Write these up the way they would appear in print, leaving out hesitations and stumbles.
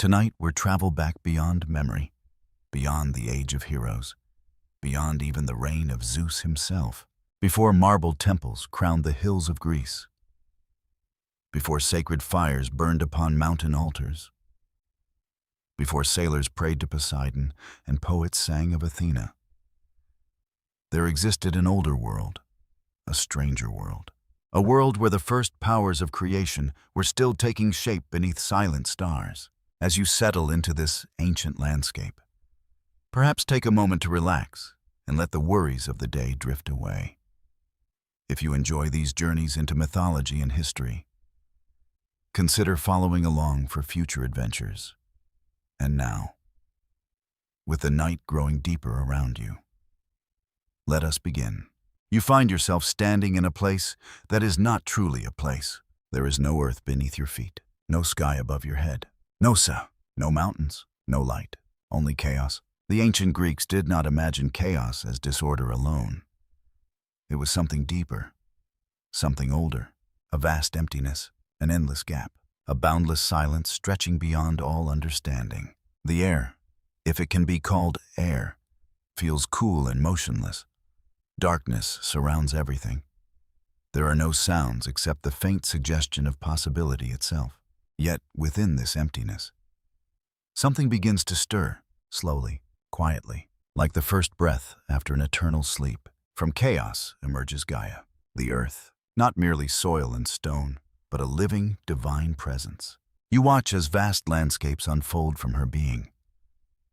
Tonight, we're travel back beyond memory, beyond the age of heroes, beyond even the reign of Zeus himself, before marble temples crowned the hills of Greece, before sacred fires burned upon mountain altars, before sailors prayed to Poseidon and poets sang of Athena. There existed an older world, a stranger world, a world where the first powers of creation were still taking shape beneath silent stars. As you settle into this ancient landscape, perhaps take a moment to relax and let the worries of the day drift away. If you enjoy these journeys into mythology and history, consider following along for future adventures. And now, with the night growing deeper around you, let us begin. You find yourself standing in a place that is not truly a place. There is no earth beneath your feet, no sky above your head. No sound, no mountains, no light, only chaos. The ancient Greeks did not imagine chaos as disorder alone. It was something deeper, something older, a vast emptiness, an endless gap, a boundless silence stretching beyond all understanding. The air, if it can be called air, feels cool and motionless. Darkness surrounds everything. There are no sounds except the faint suggestion of possibility itself. Yet, within this emptiness, something begins to stir, slowly, quietly, like the first breath after an eternal sleep. From chaos emerges Gaia, the earth, not merely soil and stone, but a living, divine presence. You watch as vast landscapes unfold from her being.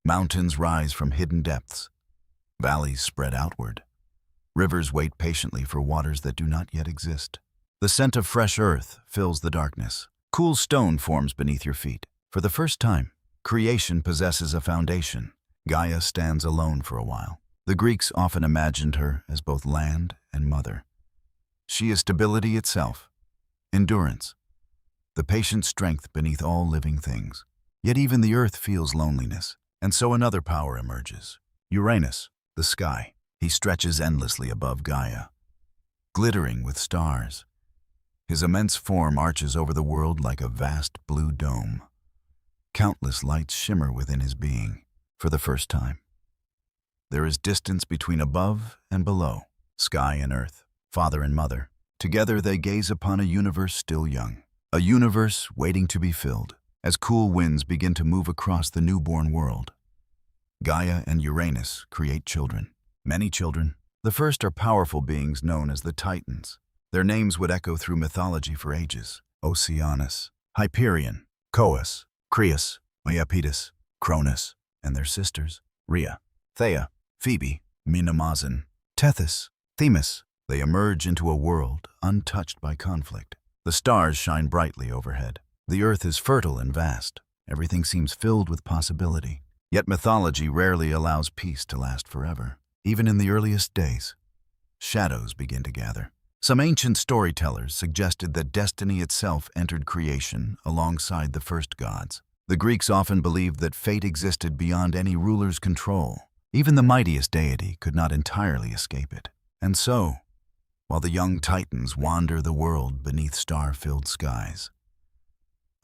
Mountains rise from hidden depths, valleys spread outward, rivers wait patiently for waters that do not yet exist. The scent of fresh earth fills the darkness. Cool stone forms beneath your feet. For the first time, creation possesses a foundation. Gaia stands alone for a while. The Greeks often imagined her as both land and mother. She is stability itself, endurance, the patient strength beneath all living things. Yet even the earth feels loneliness, and so another power emerges. Uranus, the sky. He stretches endlessly above Gaia, glittering with stars. His immense form arches over the world like a vast blue dome. Countless lights shimmer within his being. For the first time, there is distance between above and below, sky and earth, father and mother. Together they gaze upon a universe still young, a universe waiting to be filled. As cool winds begin to move across the newborn world, Gaia and Uranus create children, many children. The first are powerful beings known as the Titans. Their names would echo through mythology for ages: Oceanus, Hyperion, Coeus, Creus, Iapetus, Cronus, and their sisters, Rhea, Thea, Phoebe, Minamazan, Tethys, Themis. They emerge into a world untouched by conflict. The stars shine brightly overhead. The earth is fertile and vast. Everything seems filled with possibility. Yet mythology rarely allows peace to last forever. Even in the earliest days, shadows begin to gather. Some ancient storytellers suggested that destiny itself entered creation alongside the first gods. The Greeks often believed that fate existed beyond any ruler's control. Even the mightiest deity could not entirely escape it. And so, while the young Titans wander the world beneath star-filled skies,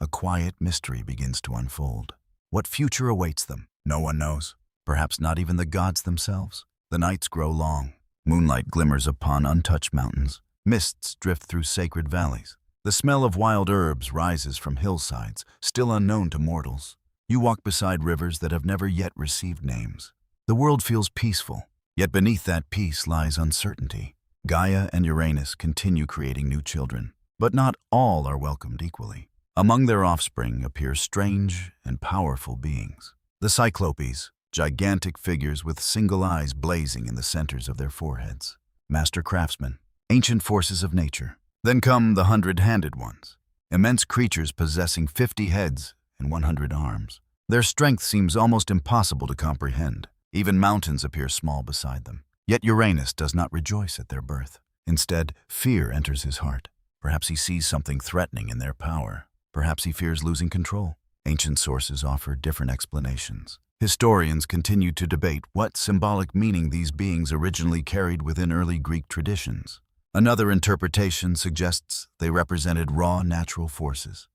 a quiet mystery begins to unfold. What future awaits them? No one knows. Perhaps not even the gods themselves. The nights grow long. Moonlight glimmers upon untouched mountains. Mists drift through sacred valleys. The smell of wild herbs rises from hillsides, still unknown to mortals. You walk beside rivers that have never yet received names. The world feels peaceful, yet beneath that peace lies uncertainty. Gaia and Uranus continue creating new children, but not all are welcomed equally. Among their offspring appear strange and powerful beings. The Cyclopes, gigantic figures with single eyes blazing in the centers of their foreheads. Master craftsmen, ancient forces of nature. Then come the 100-handed ones, immense creatures possessing 50 heads and 100 arms. Their strength seems almost impossible to comprehend. Even mountains appear small beside them. Yet Uranus does not rejoice at their birth. Instead, fear enters his heart. Perhaps he sees something threatening in their power. Perhaps he fears losing control. Ancient sources offer different explanations. Historians continue to debate what symbolic meaning these beings originally carried within early Greek traditions. Another interpretation suggests they represented raw natural forces,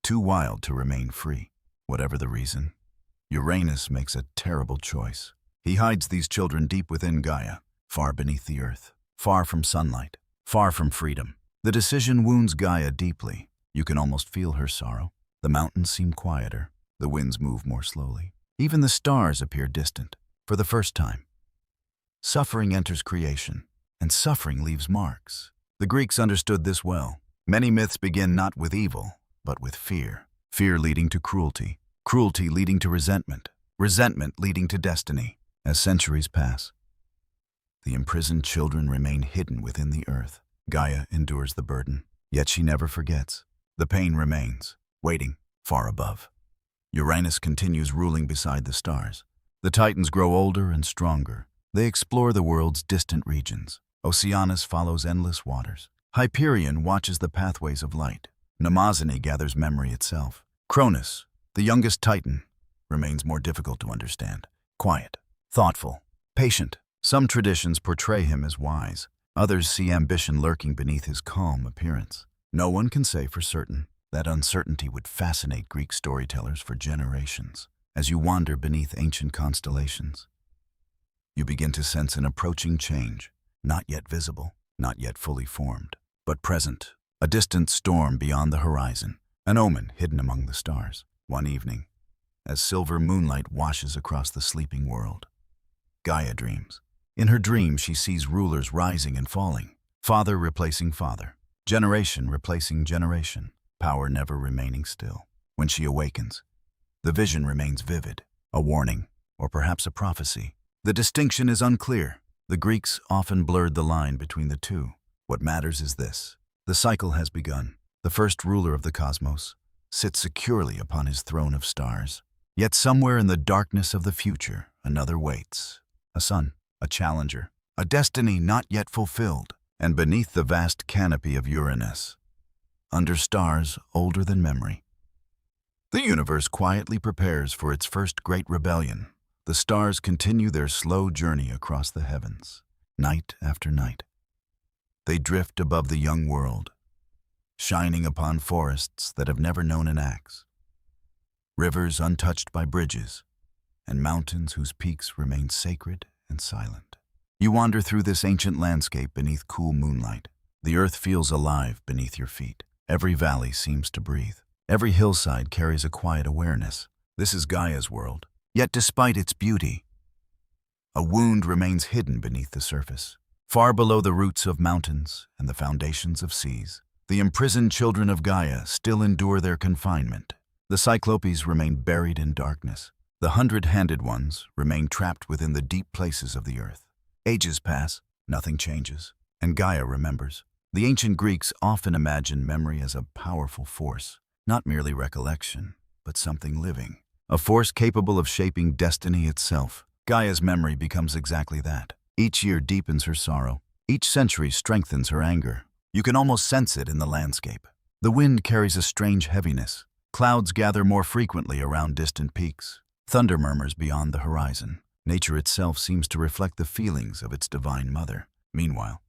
too wild to remain free. Whatever the reason, Uranus makes a terrible choice. He hides these children deep within Gaia, far beneath the earth, far from sunlight, far from freedom. The decision wounds Gaia deeply. You can almost feel her sorrow. The mountains seem quieter. The winds move more slowly. Even the stars appear distant. For the first time, suffering enters creation, and suffering leaves marks. The Greeks understood this well. Many myths begin not with evil, but with fear. Fear leading to cruelty, cruelty leading to resentment, resentment leading to destiny. As centuries pass, the imprisoned children remain hidden within the earth. Gaia endures the burden, yet she never forgets. The pain remains, waiting far above. Uranus continues ruling beside the stars. The Titans grow older and stronger. They explore the world's distant regions. Oceanus follows endless waters. Hyperion watches the pathways of light. Mnemosyne gathers memory itself. Cronus, the youngest Titan, remains more difficult to understand. Quiet, thoughtful, patient. Some traditions portray him as wise. Others see ambition lurking beneath his calm appearance. No one can say for certain. That uncertainty would fascinate Greek storytellers for generations. As you wander beneath ancient constellations, you begin to sense an approaching change, not yet visible, not yet fully formed, but present. A distant storm beyond the horizon, an omen hidden among the stars. One evening, as silver moonlight washes across the sleeping world, Gaia dreams. In her dream, she sees rulers rising and falling, father replacing father, generation replacing generation, power never remaining still. When she awakens, the vision remains vivid, a warning, or perhaps a prophecy. The distinction is unclear. The Greeks often blurred the line between the two. What matters is this: the cycle has begun. The first ruler of the cosmos sits securely upon his throne of stars. Yet somewhere in the darkness of the future, another waits. A sun, a challenger, a destiny not yet fulfilled. And beneath the vast canopy of Uranus, under stars older than memory, the universe quietly prepares for its first great rebellion. The stars continue their slow journey across the heavens, night after night. They drift above the young world, shining upon forests that have never known an axe, rivers untouched by bridges, and mountains whose peaks remain sacred and silent. You wander through this ancient landscape beneath cool moonlight. The earth feels alive beneath your feet. Every valley seems to breathe. Every hillside carries a quiet awareness. This is Gaia's world. Yet despite its beauty, a wound remains hidden beneath the surface. Far below the roots of mountains and the foundations of seas, the imprisoned children of Gaia still endure their confinement. The Cyclopes remain buried in darkness. The 100-handed ones remain trapped within the deep places of the earth. Ages pass, nothing changes, and Gaia remembers. The ancient Greeks often imagined memory as a powerful force, not merely recollection, but something living. A force capable of shaping destiny itself. Gaia's memory becomes exactly that. Each year deepens her sorrow. Each century strengthens her anger. You can almost sense it in the landscape. The wind carries a strange heaviness. Clouds gather more frequently around distant peaks. Thunder murmurs beyond the horizon. Nature itself seems to reflect the feelings of its divine mother. Meanwhile,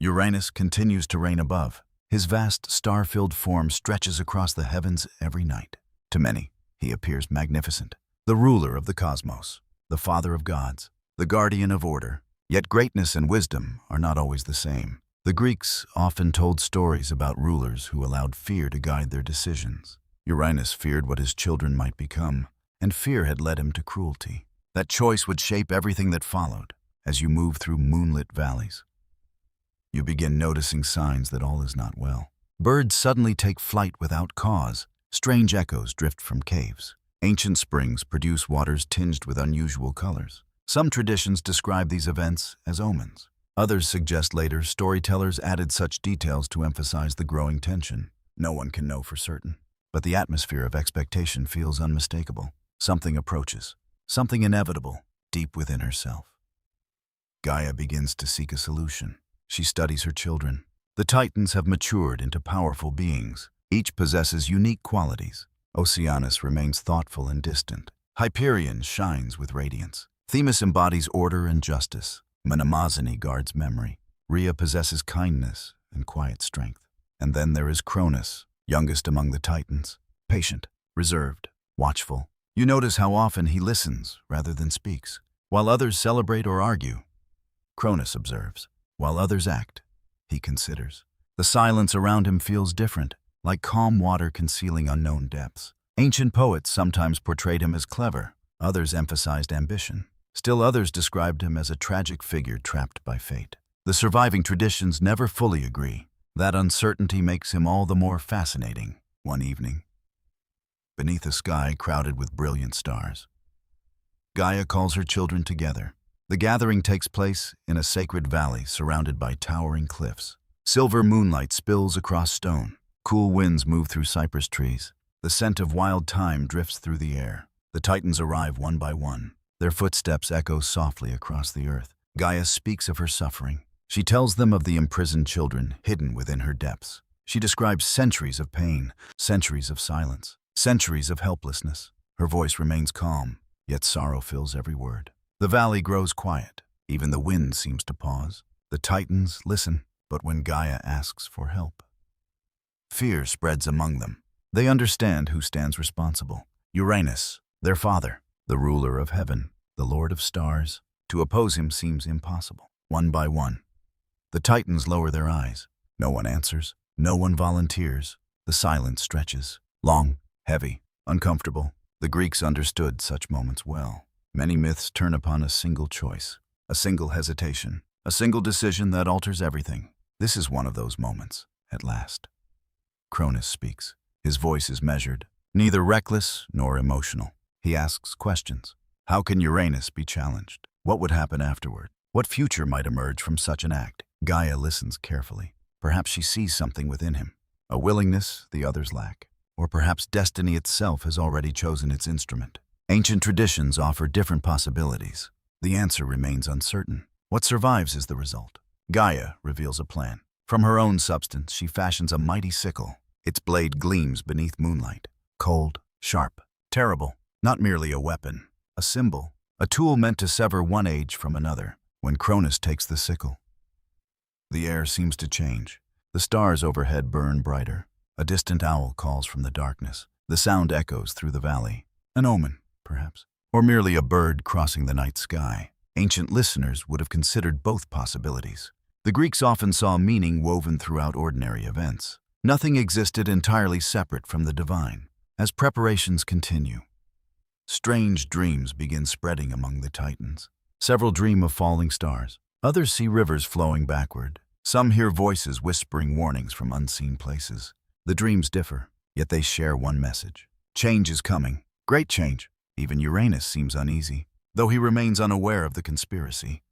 Uranus continues to reign above. His vast, star-filled form stretches across the heavens every night. To many, he appears magnificent, the ruler of the cosmos, the father of gods, the guardian of order. Yet greatness and wisdom are not always the same. The Greeks often told stories about rulers who allowed fear to guide their decisions. Uranus feared what his children might become, and fear had led him to cruelty. That choice would shape everything that followed. As you move through moonlit valleys, you begin noticing signs that all is not well. Birds suddenly take flight without cause. Strange echoes drift from caves. Ancient springs produce waters tinged with unusual colors. Some traditions describe these events as omens. Others suggest later storytellers added such details to emphasize the growing tension. No one can know for certain, but the atmosphere of expectation feels unmistakable. Something approaches, something inevitable, deep within herself. Gaia begins to seek a solution. She studies her children. The Titans have matured into powerful beings. Each possesses unique qualities. Oceanus remains thoughtful and distant. Hyperion shines with radiance. Themis embodies order and justice. Mnemosyne guards memory. Rhea possesses kindness and quiet strength. And then there is Cronus, youngest among the Titans, patient, reserved. watchful. You notice how often he listens rather than speaks. While others celebrate or argue, Cronus observes. While others act, he considers. The silence around him feels different, like calm water concealing unknown depths. Ancient poets sometimes portrayed him as clever, others emphasized ambition. Still others described him as a tragic figure trapped by fate. The surviving traditions never fully agree. That uncertainty makes him all the more fascinating. One evening, beneath a sky crowded with brilliant stars, Gaia calls her children together. The gathering takes place in a sacred valley surrounded by towering cliffs. Silver moonlight spills across stone. Cool winds move through cypress trees. The scent of wild thyme drifts through the air. The Titans arrive one by one. Their footsteps echo softly across the earth. Gaia speaks of her suffering. She tells them of the imprisoned children hidden within her depths. She describes centuries of pain, centuries of silence, centuries of helplessness. Her voice remains calm, yet sorrow fills every word. The valley grows quiet. Even the wind seems to pause. The Titans listen, but when Gaia asks for help, fear spreads among them. They understand who stands responsible. Uranus, their father, the ruler of heaven, the lord of stars. To oppose him seems impossible. One by one, the Titans lower their eyes. No one answers. No one volunteers. The silence stretches. Long, heavy, uncomfortable. The Greeks understood such moments well. Many myths turn upon a single choice, a single hesitation, a single decision that alters everything. This is one of those moments, at last. Cronus speaks. His voice is measured, neither reckless nor emotional. He asks questions. How can Uranus be challenged? What would happen afterward? What future might emerge from such an act? Gaia listens carefully. Perhaps she sees something within him, a willingness the others lack. Or perhaps destiny itself has already chosen its instrument. Ancient traditions offer different possibilities. The answer remains uncertain. What survives is the result. Gaia reveals a plan. From her own substance, she fashions a mighty sickle. Its blade gleams beneath moonlight. Cold, sharp, terrible. Not merely a weapon, a symbol, a tool meant to sever one age from another. When Cronus takes the sickle, the air seems to change. The stars overhead burn brighter. A distant owl calls from the darkness. The sound echoes through the valley. An omen, perhaps, or merely a bird crossing the night sky. Ancient listeners would have considered both possibilities. The Greeks often saw meaning woven throughout ordinary events. Nothing existed entirely separate from the divine. As preparations continue, strange dreams begin spreading among the Titans. Several dream of falling stars. Others see rivers flowing backward. Some hear voices whispering warnings from unseen places. The dreams differ, yet they share one message. Change is coming. Great change. Even Uranus seems uneasy, though he remains unaware of the conspiracy.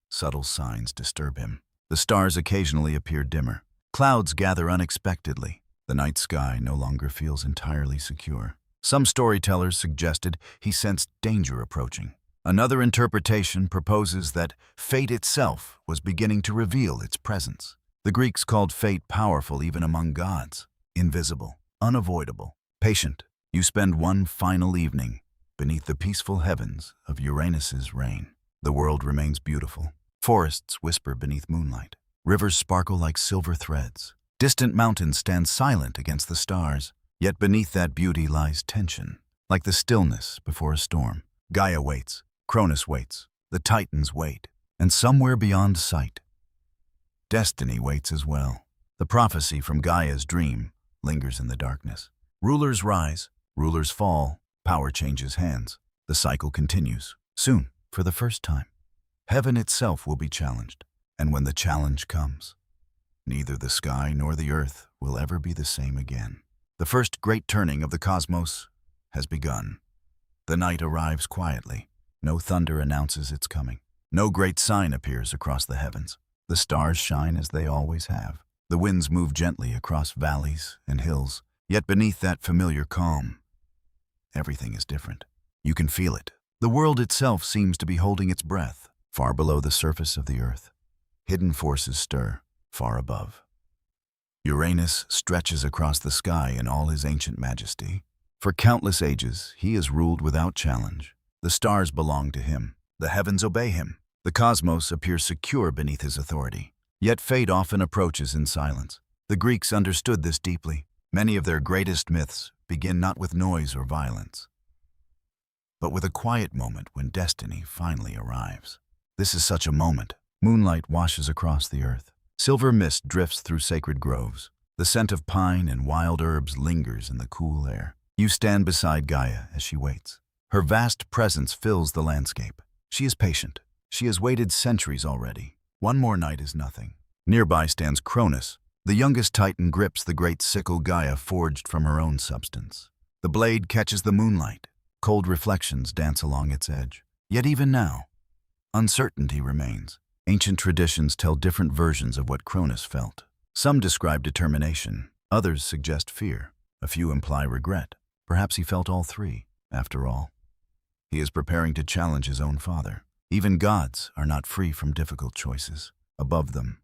Subtle signs disturb him. The stars occasionally appear dimmer. Clouds gather unexpectedly. The night sky no longer feels entirely secure. Some storytellers suggested he sensed danger approaching. Another interpretation proposes that fate itself was beginning to reveal its presence. The Greeks called fate powerful even among gods. Invisible, unavoidable, patient. You spend one final evening beneath the peaceful heavens of Uranus's reign. The world remains beautiful. Forests whisper beneath moonlight. Rivers sparkle like silver threads. Distant mountains stand silent against the stars. Yet beneath that beauty lies tension, like the stillness before a storm. Gaia waits. Cronus waits. The Titans wait. And somewhere beyond sight, destiny waits as well. The prophecy from Gaia's dream lingers in the darkness. Rulers rise. Rulers fall. Power changes hands. The cycle continues. Soon, for the first time, heaven itself will be challenged. And when the challenge comes, neither the sky nor the earth will ever be the same again. The first great turning of the cosmos has begun. The night arrives quietly. No thunder announces its coming. No great sign appears across the heavens. The stars shine as they always have. The winds move gently across valleys and hills. Yet beneath that familiar calm, everything is different. You can feel it. The world itself seems to be holding its breath, far below the surface of the earth. Hidden forces stir, far above. Uranus stretches across the sky in all his ancient majesty. For countless ages, he has ruled without challenge. The stars belong to him. The heavens obey him. The cosmos appears secure beneath his authority. Yet fate often approaches in silence. The Greeks understood this deeply. Many of their greatest myths begin not with noise or violence, but with a quiet moment when destiny finally arrives. This is such a moment. Moonlight washes across the earth. Silver mist drifts through sacred groves. The scent of pine and wild herbs lingers in the cool air. You stand beside Gaia as she waits. Her vast presence fills the landscape. She is patient. She has waited centuries already. One more night is nothing. Nearby stands Cronus. The youngest Titan grips the great sickle Gaia forged from her own substance. The blade catches the moonlight. Cold reflections dance along its edge. Yet even now, uncertainty remains. Ancient traditions tell different versions of what Cronus felt. Some describe determination. Others suggest fear. A few imply regret. Perhaps he felt all three. After all, he is preparing to challenge his own father. Even gods are not free from difficult choices. Above them,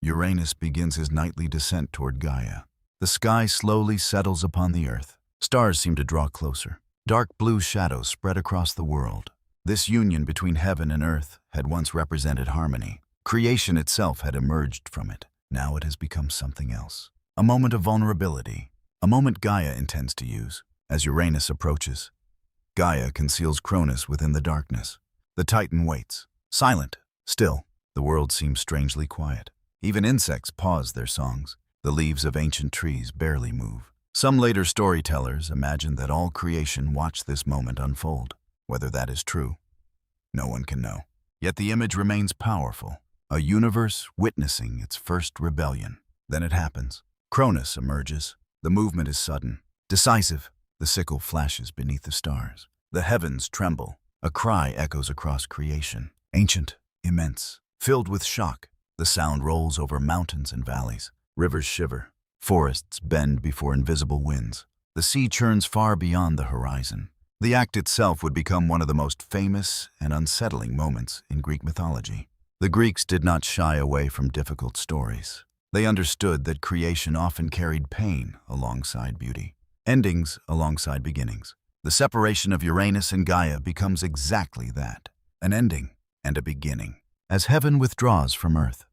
Uranus begins his nightly descent toward Gaia. The sky slowly settles upon the earth. Stars seem to draw closer. Dark blue shadows spread across the world. This union between heaven and earth had once represented harmony. Creation itself had emerged from it. Now it has become something else. A moment of vulnerability. A moment Gaia intends to use. As Uranus approaches, Gaia conceals Cronus within the darkness. The Titan waits. Silent. Still. The world seems strangely quiet. Even insects pause their songs. The leaves of ancient trees barely move. Some later storytellers imagine that all creation watched this moment unfold. Whether that is true, no one can know. Yet the image remains powerful. A universe witnessing its first rebellion. Then it happens. Cronus emerges. The movement is sudden, decisive. The sickle flashes beneath the stars. The heavens tremble. A cry echoes across creation. Ancient, immense, filled with shock. The sound rolls over mountains and valleys. Rivers shiver. Forests bend before invisible winds. The sea churns far beyond the horizon. The act itself would become one of the most famous and unsettling moments in Greek mythology. The Greeks did not shy away from difficult stories. They understood that creation often carried pain alongside beauty, endings alongside beginnings. The separation of Uranus and Gaia becomes exactly that, an ending and a beginning. As heaven withdraws from earth,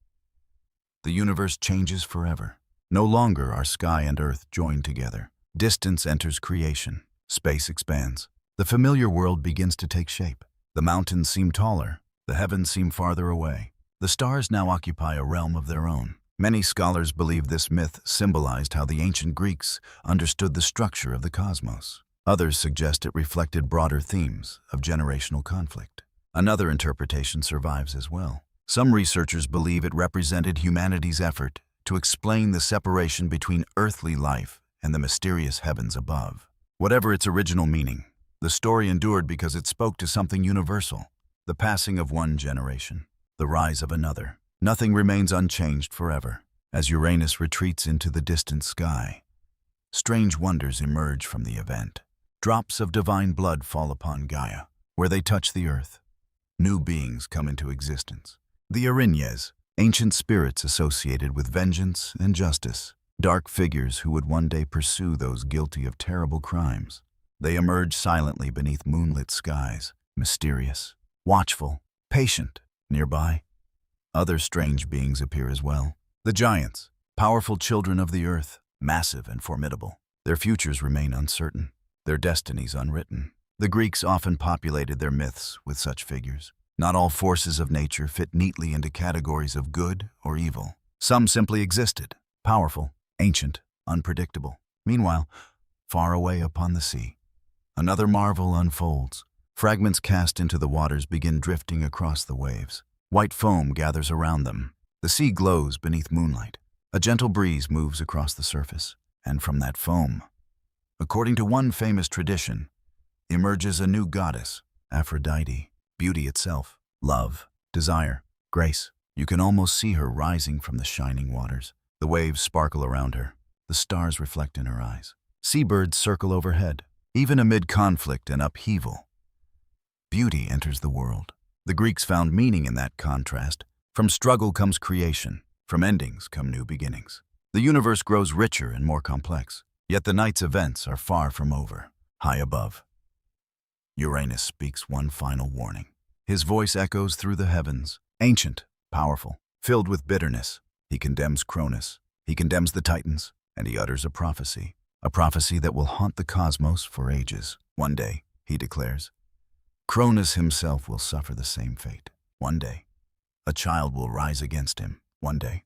the universe changes forever. No longer are sky and earth joined together. Distance enters creation. Space expands. The familiar world begins to take shape. The mountains seem taller. The heavens seem farther away. The stars now occupy a realm of their own. Many scholars believe this myth symbolized how the ancient Greeks understood the structure of the cosmos. Others suggest it reflected broader themes of generational conflict. Another interpretation survives as well. Some researchers believe it represented humanity's effort to explain the separation between earthly life and the mysterious heavens above. Whatever its original meaning, the story endured because it spoke to something universal. The passing of one generation, the rise of another. Nothing remains unchanged forever. As Uranus retreats into the distant sky, strange wonders emerge from the event. Drops of divine blood fall upon Gaia. Where they touch the earth, new beings come into existence. The Erinyes, ancient spirits associated with vengeance and justice. Dark figures who would one day pursue those guilty of terrible crimes. They emerge silently beneath moonlit skies, mysterious, watchful, patient. Nearby, other strange beings appear as well. The giants, powerful children of the earth, massive and formidable. Their futures remain uncertain, their destinies unwritten. The Greeks often populated their myths with such figures. Not all forces of nature fit neatly into categories of good or evil. Some simply existed, powerful, ancient, unpredictable. Meanwhile, far away upon the sea, another marvel unfolds. Fragments cast into the waters begin drifting across the waves. White foam gathers around them. The sea glows beneath moonlight. A gentle breeze moves across the surface, and from that foam, according to one famous tradition, emerges a new goddess, Aphrodite, beauty itself, love, desire, grace. You can almost see her rising from the shining waters. The waves sparkle around her. The stars reflect in her eyes. Seabirds circle overhead. Even amid conflict and upheaval, beauty enters the world. The Greeks found meaning in that contrast. From struggle comes creation. From endings come new beginnings. The universe grows richer and more complex. Yet the night's events are far from over. High above, Uranus speaks one final warning. His voice echoes through the heavens. Ancient, powerful, filled with bitterness, he condemns Cronus. He condemns the Titans and he utters a prophecy that will haunt the cosmos for ages. One day, he declares, Cronus himself will suffer the same fate. One day, a child will rise against him. One day,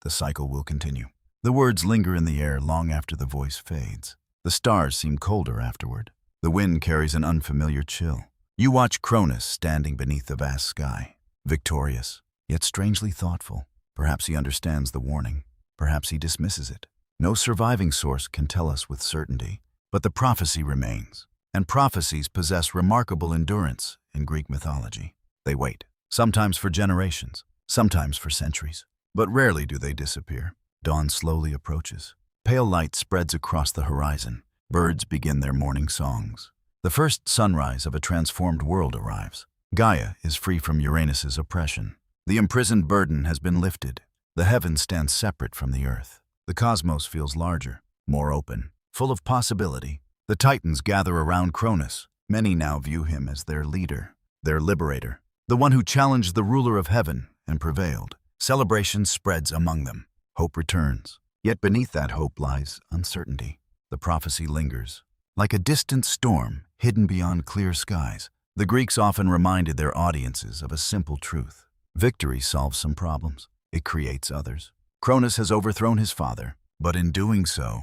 the cycle will continue. The words linger in the air long after the voice fades. The stars seem colder afterward. The wind carries an unfamiliar chill. You watch Cronus standing beneath the vast sky, victorious, yet strangely thoughtful. Perhaps he understands the warning. Perhaps he dismisses it. No surviving source can tell us with certainty, but the prophecy remains. And prophecies possess remarkable endurance in Greek mythology. They wait, sometimes for generations, sometimes for centuries, but rarely do they disappear. Dawn slowly approaches. Pale light spreads across the horizon. Birds begin their morning songs. The first sunrise of a transformed world arrives. Gaia is free from Uranus's oppression. The imprisoned burden has been lifted. The heavens stand separate from the earth. The cosmos feels larger, more open, full of possibility. The Titans gather around Cronus. Many now view him as their leader, their liberator, the one who challenged the ruler of heaven and prevailed. Celebration spreads among them. Hope returns. Yet beneath that hope lies uncertainty. The prophecy lingers. Like a distant storm hidden beyond clear skies, the Greeks often reminded their audiences of a simple truth. Victory solves some problems. It creates others. Cronus has overthrown his father, but in doing so,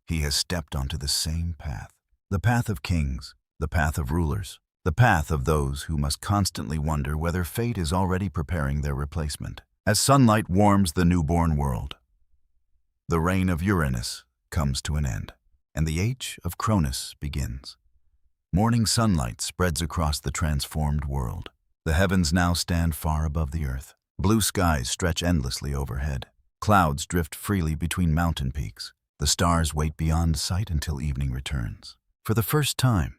he has stepped onto the same path. The path of kings, the path of rulers, the path of those who must constantly wonder whether fate is already preparing their replacement. As sunlight warms the newborn world, the reign of Uranus comes to an end, and the age of Cronus begins. Morning sunlight spreads across the transformed world. The heavens now stand far above the earth. Blue skies stretch endlessly overhead. Clouds drift freely between mountain peaks. The stars wait beyond sight until evening returns. For the first time,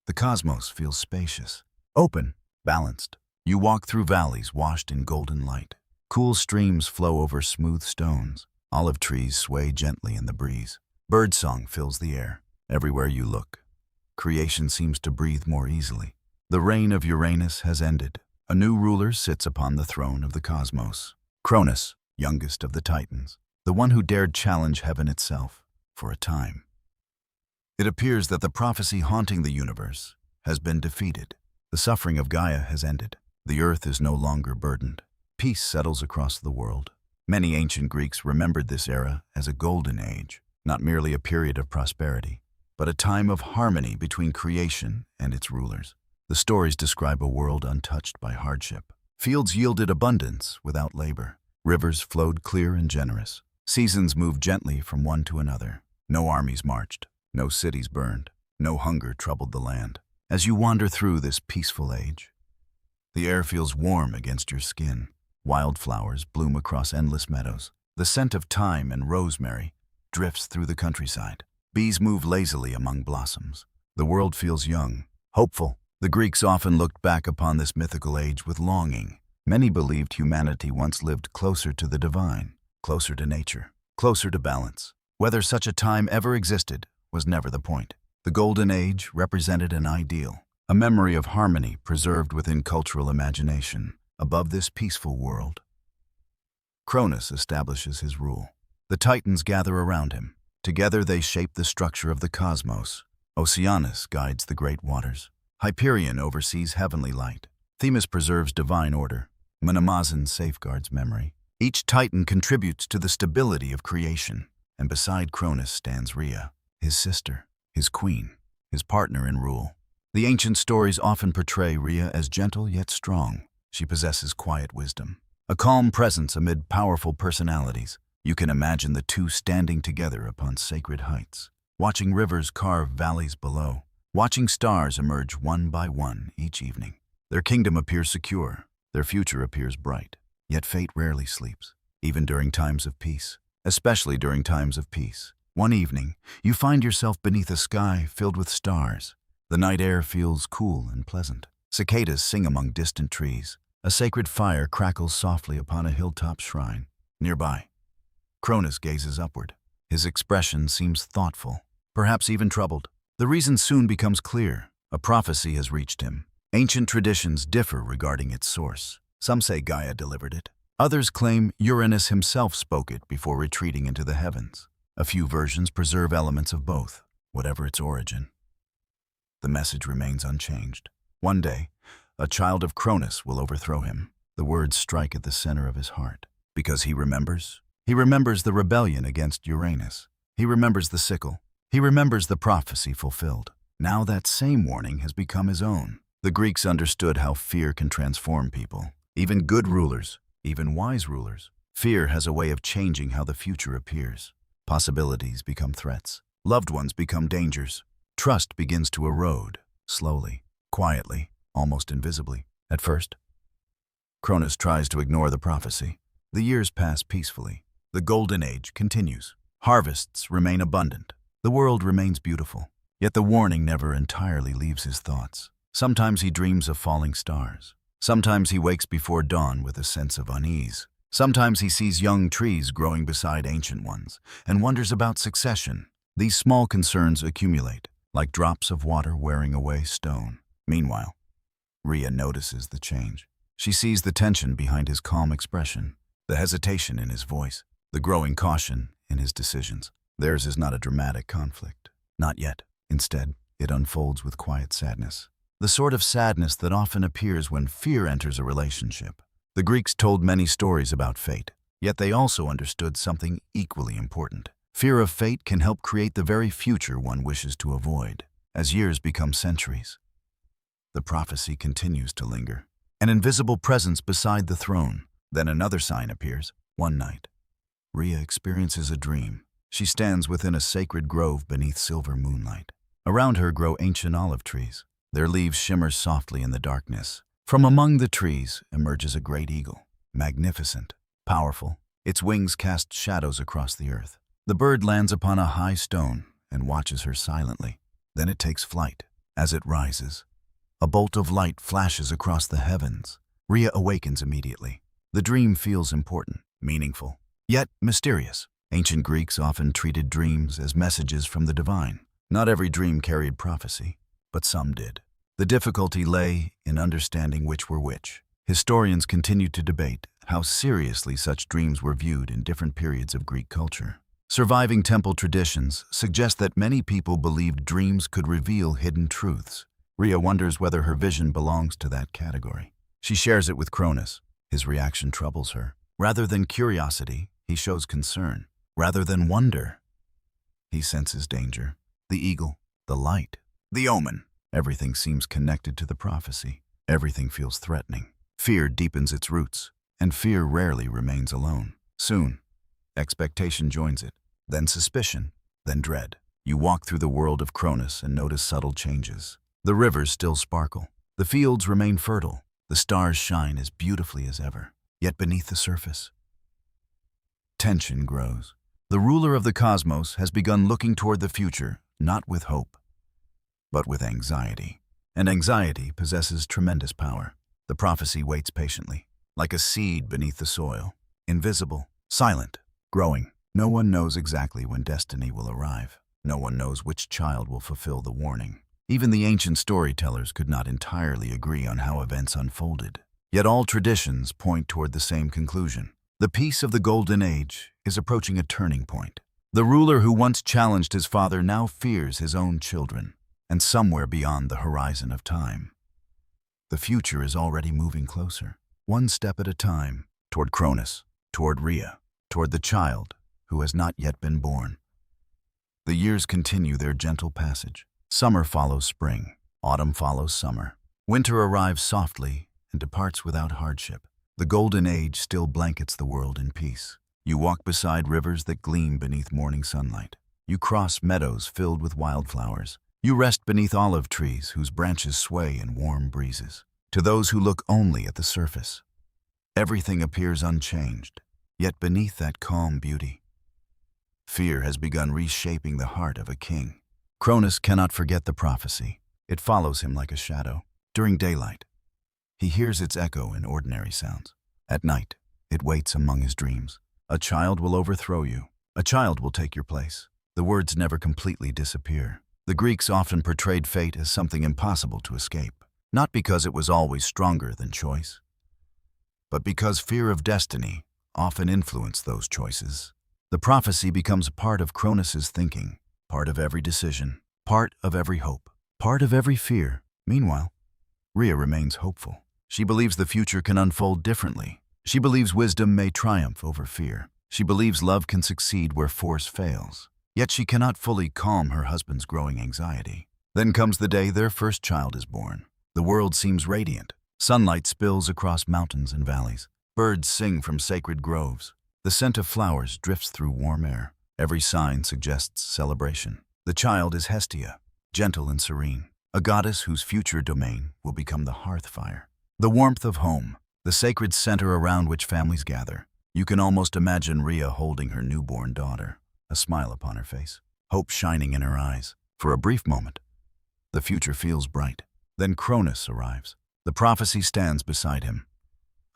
the cosmos feels spacious, open, balanced. You walk through valleys washed in golden light. Cool streams flow over smooth stones. Olive trees sway gently in the breeze. Birdsong fills the air. Everywhere you look, creation seems to breathe more easily. The reign of Uranus has ended. A new ruler sits upon the throne of the cosmos. Cronus, youngest of the Titans, the one who dared challenge heaven itself for a time. It appears that the prophecy haunting the universe has been defeated. The suffering of Gaia has ended. The earth is no longer burdened. Peace settles across the world. Many ancient Greeks remembered this era as a golden age, not merely a period of prosperity, but a time of harmony between creation and its rulers. The stories describe a world untouched by hardship. Fields yielded abundance without labor. Rivers flowed clear and generous. Seasons moved gently from one to another. No armies marched. No cities burned. No hunger troubled the land. As you wander through this peaceful age, the air feels warm against your skin. Wildflowers bloom across endless meadows. The scent of thyme and rosemary drifts through the countryside. Bees move lazily among blossoms. The world feels young, hopeful. The Greeks often looked back upon this mythical age with longing. Many believed humanity once lived closer to the divine, closer to nature, closer to balance. Whether such a time ever existed was never the point. The Golden Age represented an ideal, a memory of harmony preserved within cultural imagination. Above this peaceful world, Cronus establishes his rule. The Titans gather around him. Together they shape the structure of the cosmos. Oceanus guides the great waters. Hyperion oversees heavenly light. Themis preserves divine order. Mnemosyne safeguards memory. Each Titan contributes to the stability of creation. And beside Cronus stands Rhea, his sister, his queen, his partner in rule. The ancient stories often portray Rhea as gentle yet strong. She possesses quiet wisdom, a calm presence amid powerful personalities. You can imagine the two standing together upon sacred heights, watching rivers carve valleys below, watching stars emerge one by one each evening. Their kingdom appears secure, their future appears bright. Yet fate rarely sleeps, even during times of peace, especially during times of peace. One evening, you find yourself beneath a sky filled with stars. The night air feels cool and pleasant. Cicadas sing among distant trees. A sacred fire crackles softly upon a hilltop shrine. Nearby, Cronus gazes upward. His expression seems thoughtful, perhaps even troubled. The reason soon becomes clear. A prophecy has reached him. Ancient traditions differ regarding its source. Some say Gaia delivered it. Others claim Uranus himself spoke it before retreating into the heavens. A few versions preserve elements of both, whatever its origin. The message remains unchanged. One day, a child of Cronus will overthrow him. The words strike at the center of his heart. Because he remembers. He remembers the rebellion against Uranus. He remembers the sickle. He remembers the prophecy fulfilled. Now that same warning has become his own. The Greeks understood how fear can transform people. Even good rulers, even wise rulers. Fear has a way of changing how the future appears. Possibilities become threats. Loved ones become dangers. Trust begins to erode, slowly, quietly, almost invisibly. At first, Cronus tries to ignore the prophecy. The years pass peacefully. The golden age continues. Harvests remain abundant. The world remains beautiful. Yet the warning never entirely leaves his thoughts. Sometimes he dreams of falling stars. Sometimes he wakes before dawn with a sense of unease. Sometimes he sees young trees growing beside ancient ones and wonders about succession. These small concerns accumulate, like drops of water wearing away stone. Meanwhile, Rhea notices the change. She sees the tension behind his calm expression, the hesitation in his voice, the growing caution in his decisions. Theirs is not a dramatic conflict. Not yet. Instead, it unfolds with quiet sadness. The sort of sadness that often appears when fear enters a relationship. The Greeks told many stories about fate, yet they also understood something equally important. Fear of fate can help create the very future one wishes to avoid. As years become centuries, the prophecy continues to linger. An invisible presence beside the throne. Then another sign appears. One night, Rhea experiences a dream. She stands within a sacred grove beneath silver moonlight. Around her grow ancient olive trees. Their leaves shimmer softly in the darkness. From among the trees emerges a great eagle, magnificent, powerful. Its wings cast shadows across the earth. The bird lands upon a high stone and watches her silently. Then it takes flight. As it rises, a bolt of light flashes across the heavens. Rhea awakens immediately. The dream feels important, meaningful, yet mysterious. Ancient Greeks often treated dreams as messages from the divine. Not every dream carried prophecy, but some did. The difficulty lay in understanding which were which. Historians continue to debate how seriously such dreams were viewed in different periods of Greek culture. Surviving temple traditions suggest that many people believed dreams could reveal hidden truths. Rhea wonders whether her vision belongs to that category. She shares it with Cronus. His reaction troubles her. Rather than curiosity, he shows concern. Rather than wonder, he senses danger. The eagle, the light, the omen. Everything seems connected to the prophecy. Everything feels threatening. Fear deepens its roots, and fear rarely remains alone. Soon, expectation joins it, then suspicion, then dread. You walk through the world of Cronus and notice subtle changes. The rivers still sparkle. The fields remain fertile. The stars shine as beautifully as ever. Yet beneath the surface, tension grows. The ruler of the cosmos has begun looking toward the future, not with hope, but with anxiety. And anxiety possesses tremendous power. The prophecy waits patiently, like a seed beneath the soil, invisible, silent, growing. No one knows exactly when destiny will arrive. No one knows which child will fulfill the warning. Even the ancient storytellers could not entirely agree on how events unfolded. Yet all traditions point toward the same conclusion. The peace of the Golden Age is approaching a turning point. The ruler who once challenged his father now fears his own children, and somewhere beyond the horizon of time, the future is already moving closer, one step at a time, toward Cronus, toward Rhea, toward the child who has not yet been born. The years continue their gentle passage. Summer follows spring, autumn follows summer. Winter arrives softly and departs without hardship. The Golden Age still blankets the world in peace. You walk beside rivers that gleam beneath morning sunlight. You cross meadows filled with wildflowers. You rest beneath olive trees whose branches sway in warm breezes. To those who look only at the surface, everything appears unchanged, yet beneath that calm beauty, fear has begun reshaping the heart of a king. Cronus cannot forget the prophecy. It follows him like a shadow. During daylight, he hears its echo in ordinary sounds. At night, it waits among his dreams. A child will overthrow you. A child will take your place. The words never completely disappear. The Greeks often portrayed fate as something impossible to escape, not because it was always stronger than choice, but because fear of destiny often influenced those choices. The prophecy becomes part of Cronus's thinking, part of every decision, part of every hope, part of every fear. Meanwhile, Rhea remains hopeful. She believes the future can unfold differently. She believes wisdom may triumph over fear. She believes love can succeed where force fails. Yet she cannot fully calm her husband's growing anxiety. Then comes the day their first child is born. The world seems radiant. Sunlight spills across mountains and valleys. Birds sing from sacred groves. The scent of flowers drifts through warm air. Every sign suggests celebration. The child is Hestia, gentle and serene, a goddess whose future domain will become the hearth fire. The warmth of home, the sacred center around which families gather. You can almost imagine Rhea holding her newborn daughter, a smile upon her face, hope shining in her eyes. For a brief moment, the future feels bright. Then Cronus arrives. The prophecy stands beside him,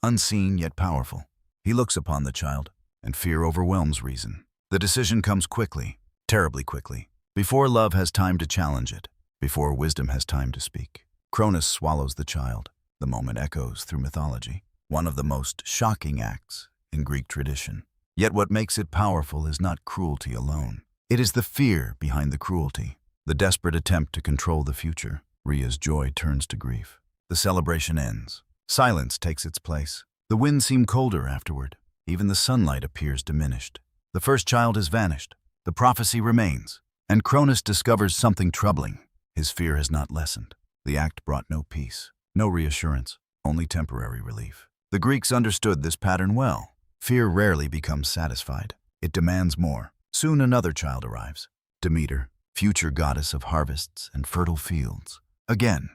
unseen yet powerful. He looks upon the child, and fear overwhelms reason. The decision comes quickly, terribly quickly, before love has time to challenge it, before wisdom has time to speak. Cronus swallows the child. The moment echoes through mythology, one of the most shocking acts in Greek tradition. Yet what makes it powerful is not cruelty alone. It is the fear behind the cruelty, the desperate attempt to control the future. Rhea's joy turns to grief. The celebration ends. Silence takes its place. The winds seem colder afterward. Even the sunlight appears diminished. The first child has vanished. The prophecy remains. And Cronus discovers something troubling. His fear has not lessened. The act brought no peace, no reassurance, only temporary relief. The Greeks understood this pattern well. Fear rarely becomes satisfied. It demands more. Soon another child arrives. Demeter, future goddess of harvests and fertile fields. Again,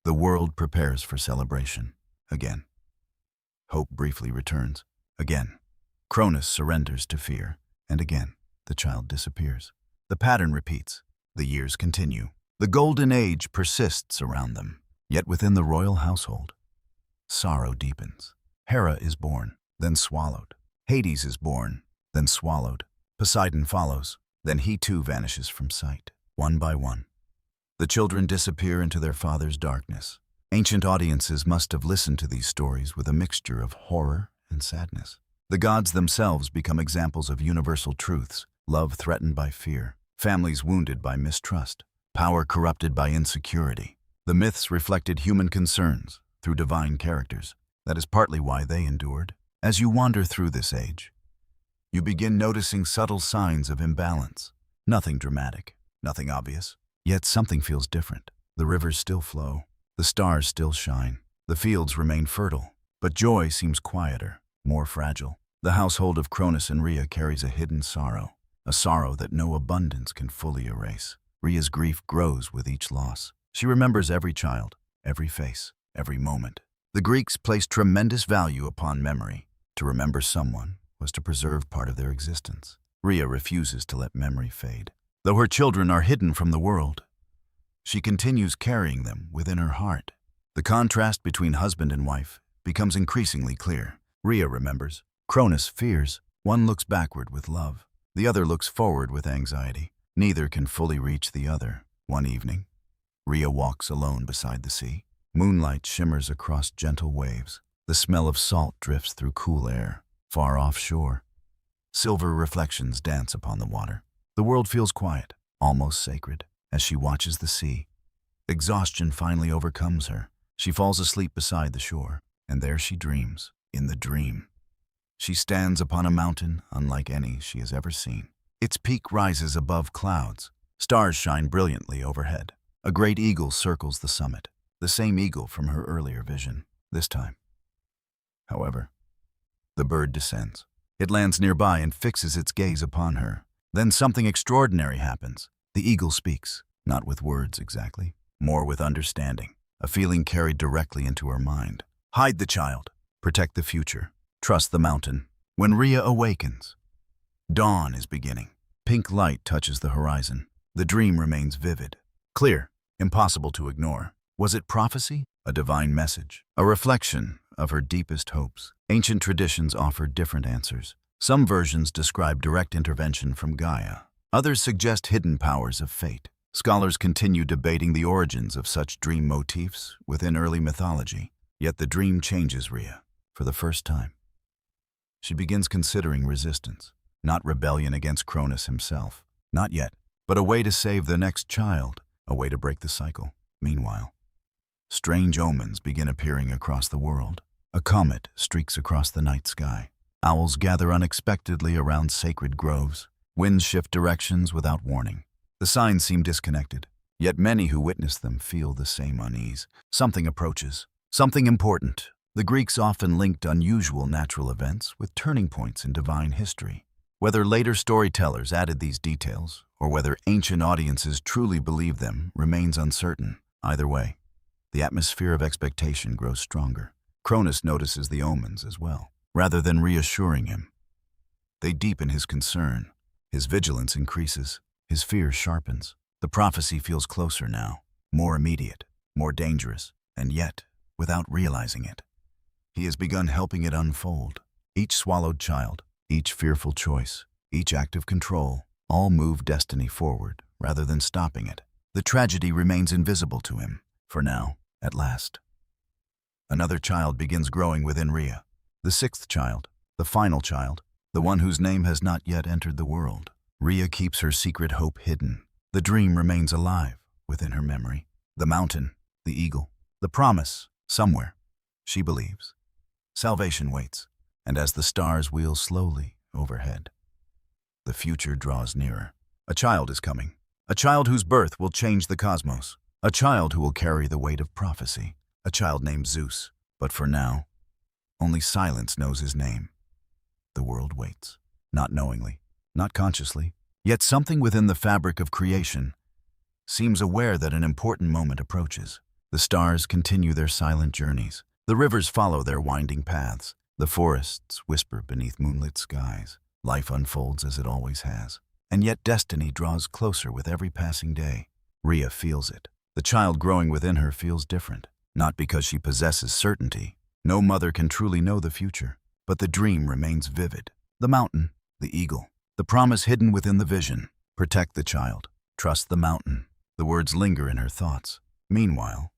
the world prepares for celebration. Again, hope briefly returns. Again, Cronus surrenders to fear. And again, the child disappears. The pattern repeats. The years continue. The golden age persists around them. Yet within the royal household, sorrow deepens. Hera is born, then swallowed. Hades is born, then swallowed. Poseidon follows. Then he too vanishes from sight, one by one. The children disappear into their father's darkness. Ancient audiences must have listened to these stories with a mixture of horror and sadness. The gods themselves become examples of universal truths: love threatened by fear, families wounded by mistrust, power corrupted by insecurity. The myths reflected human concerns through divine characters. That is partly why they endured. As you wander through this age, you begin noticing subtle signs of imbalance. Nothing dramatic, nothing obvious. Yet something feels different. The rivers still flow. The stars still shine. The fields remain fertile. But joy seems quieter, more fragile. The household of Cronus and Rhea carries a hidden sorrow, a sorrow that no abundance can fully erase. Rhea's grief grows with each loss. She remembers every child, every face, every moment. The Greeks placed tremendous value upon memory. To remember someone was to preserve part of their existence. Rhea refuses to let memory fade. Though her children are hidden from the world, she continues carrying them within her heart. The contrast between husband and wife becomes increasingly clear. Rhea remembers. Cronus fears. One looks backward with love. The other looks forward with anxiety. Neither can fully reach the other. One evening, Rhea walks alone beside the sea. Moonlight shimmers across gentle waves. The smell of salt drifts through cool air. Far offshore, silver reflections dance upon the water. The world feels quiet, almost sacred, as she watches the sea. Exhaustion finally overcomes her. She falls asleep beside the shore, and there she dreams. In the dream, she stands upon a mountain unlike any she has ever seen. Its peak rises above clouds. Stars shine brilliantly overhead. A great eagle circles the summit, the same eagle from her earlier vision. This time, however, the bird descends. It lands nearby and fixes its gaze upon her. Then something extraordinary happens. The eagle speaks, not with words exactly, more with understanding, a feeling carried directly into her mind. Hide the child. Protect the future. Trust the mountain. When Rhea awakens, dawn is beginning. Pink light touches the horizon. The dream remains vivid, clear, impossible to ignore. Was it prophecy? A divine message? A reflection of her deepest hopes? Ancient traditions offer different answers. Some versions describe direct intervention from Gaia. Others suggest hidden powers of fate. Scholars continue debating the origins of such dream motifs within early mythology. Yet the dream changes Rhea. for the first time. She begins considering resistance, not rebellion against Cronus himself, not yet, but a way to save the next child, a way to break the cycle. Meanwhile, strange omens begin appearing across the world. A comet streaks across the night sky. Owls gather unexpectedly around sacred groves. Winds shift directions without warning. The signs seem disconnected, yet many who witness them feel the same unease. Something approaches, something important. The Greeks often linked unusual natural events with turning points in divine history. Whether later storytellers added these details, or whether ancient audiences truly believed them, remains uncertain. Either way, the atmosphere of expectation grows stronger. Cronus notices the omens as well. Rather than reassuring him, they deepen his concern. His vigilance increases. His fear sharpens. The prophecy feels closer now, more immediate, more dangerous, and yet, without realizing it, he has begun helping it unfold. Each swallowed child, each fearful choice, each act of control, all move destiny forward rather than stopping it. The tragedy remains invisible to him, for now, at last. Another child begins growing within Rhea. The sixth child, the final child, the one whose name has not yet entered the world. Rhea keeps her secret hope hidden. The dream remains alive within her memory. The mountain, the eagle, the promise, somewhere, she believes. Salvation waits, and as the stars wheel slowly overhead, the future draws nearer. A child is coming, a child whose birth will change the cosmos, a child who will carry the weight of prophecy, a child named Zeus. But for now, only silence knows his name. The world waits, not knowingly, not consciously, yet something within the fabric of creation seems aware that an important moment approaches. The stars continue their silent journeys. The rivers follow their winding paths. The forests whisper beneath moonlit skies. Life unfolds as it always has. And yet destiny draws closer with every passing day. Rhea feels it. The child growing within her feels different, not because she possesses certainty. No mother can truly know the future, but the dream remains vivid. The mountain, the eagle, the promise hidden within the vision. Protect the child. Trust the mountain. The words linger in her thoughts. Meanwhile,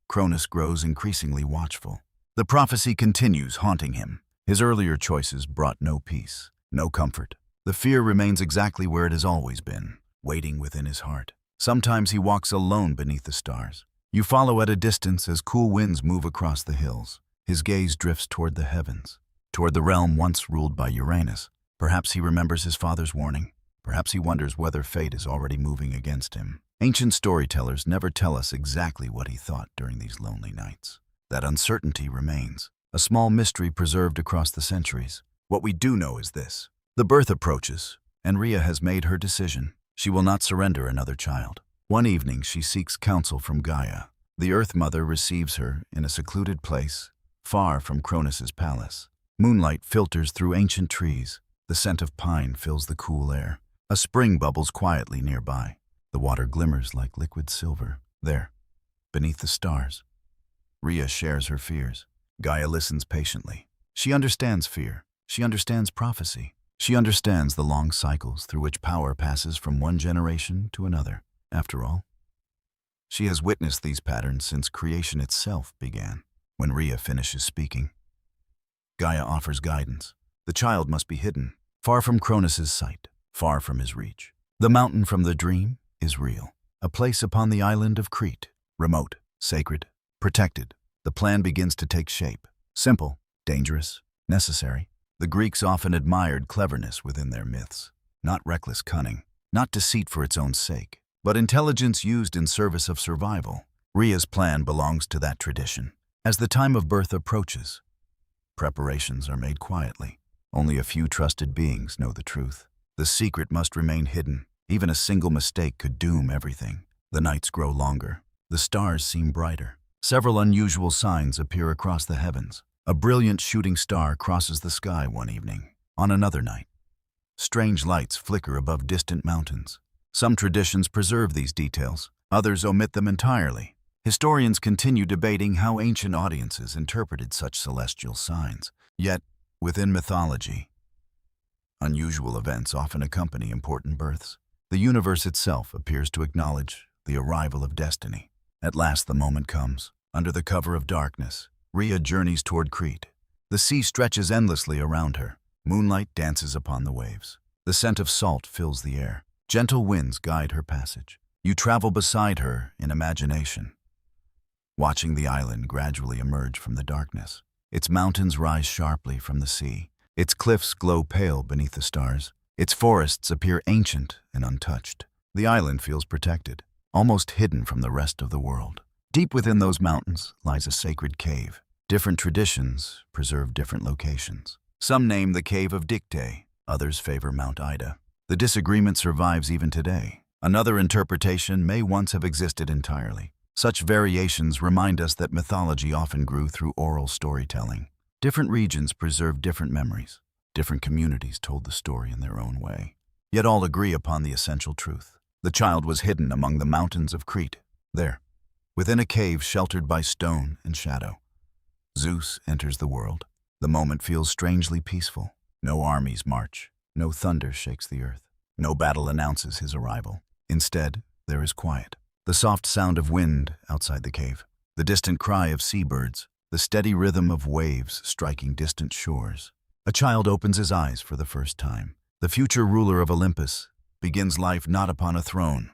Cronus grows increasingly watchful. The prophecy continues haunting him. His earlier choices brought no peace, no comfort. The fear remains exactly where it has always been, waiting within his heart. Sometimes he walks alone beneath the stars. You follow at a distance as cool winds move across the hills. His gaze drifts toward the heavens, toward the realm once ruled by Uranus. Perhaps he remembers his father's warning. Perhaps he wonders whether fate is already moving against him. Ancient storytellers never tell us exactly what he thought during these lonely nights. That uncertainty remains, a small mystery preserved across the centuries. What we do know is this. The birth approaches, and Rhea has made her decision. She will not surrender another child. One evening, she seeks counsel from Gaia. The Earth Mother receives her in a secluded place, far from Cronus's palace. Moonlight filters through ancient trees. The scent of pine fills the cool air. A spring bubbles quietly nearby. The water glimmers like liquid silver. There, beneath the stars, Rhea shares her fears. Gaia listens patiently. She understands fear. She understands prophecy. She understands the long cycles through which power passes from one generation to another. After all, she has witnessed these patterns since creation itself began. When Rhea finishes speaking, Gaia offers guidance. The child must be hidden, far from Cronus's sight, far from his reach. The mountain from the dream is real, a place upon the island of Crete, remote, sacred, protected. The plan begins to take shape. Simple, dangerous, necessary. The Greeks often admired cleverness within their myths, not reckless cunning, not deceit for its own sake, but intelligence used in service of survival. Rhea's plan belongs to that tradition. As the time of birth approaches, preparations are made quietly. Only a few trusted beings know the truth. The secret must remain hidden. Even a single mistake could doom everything. The nights grow longer. The stars seem brighter. Several unusual signs appear across the heavens. A brilliant shooting star crosses the sky one evening. On another night, strange lights flicker above distant mountains. Some traditions preserve these details. Others omit them entirely. Historians continue debating how ancient audiences interpreted such celestial signs. Yet, within mythology, unusual events often accompany important births. The universe itself appears to acknowledge the arrival of destiny. At last the moment comes. Under the cover of darkness, Rhea journeys toward Crete. The sea stretches endlessly around her. Moonlight dances upon the waves. The scent of salt fills the air. Gentle winds guide her passage. You travel beside her in imagination, watching the island gradually emerge from the darkness. Its mountains rise sharply from the sea. Its cliffs glow pale beneath the stars. Its forests appear ancient and untouched. The island feels protected, almost hidden from the rest of the world. Deep within those mountains lies a sacred cave. Different traditions preserve different locations. Some name the cave of Decay, others favor Mount Ida. The disagreement survives even today. Another interpretation may once have existed entirely. Such variations remind us that mythology often grew through oral storytelling. Different regions preserved different memories. Different communities told the story in their own way. Yet all agree upon the essential truth. The child was hidden among the mountains of Crete. There, within a cave sheltered by stone and shadow, Zeus enters the world. The moment feels strangely peaceful. No armies march. No thunder shakes the earth. No battle announces his arrival. Instead, there is quiet. The soft sound of wind outside the cave. The distant cry of seabirds. The steady rhythm of waves striking distant shores. A child opens his eyes for the first time. The future ruler of Olympus begins life not upon a throne,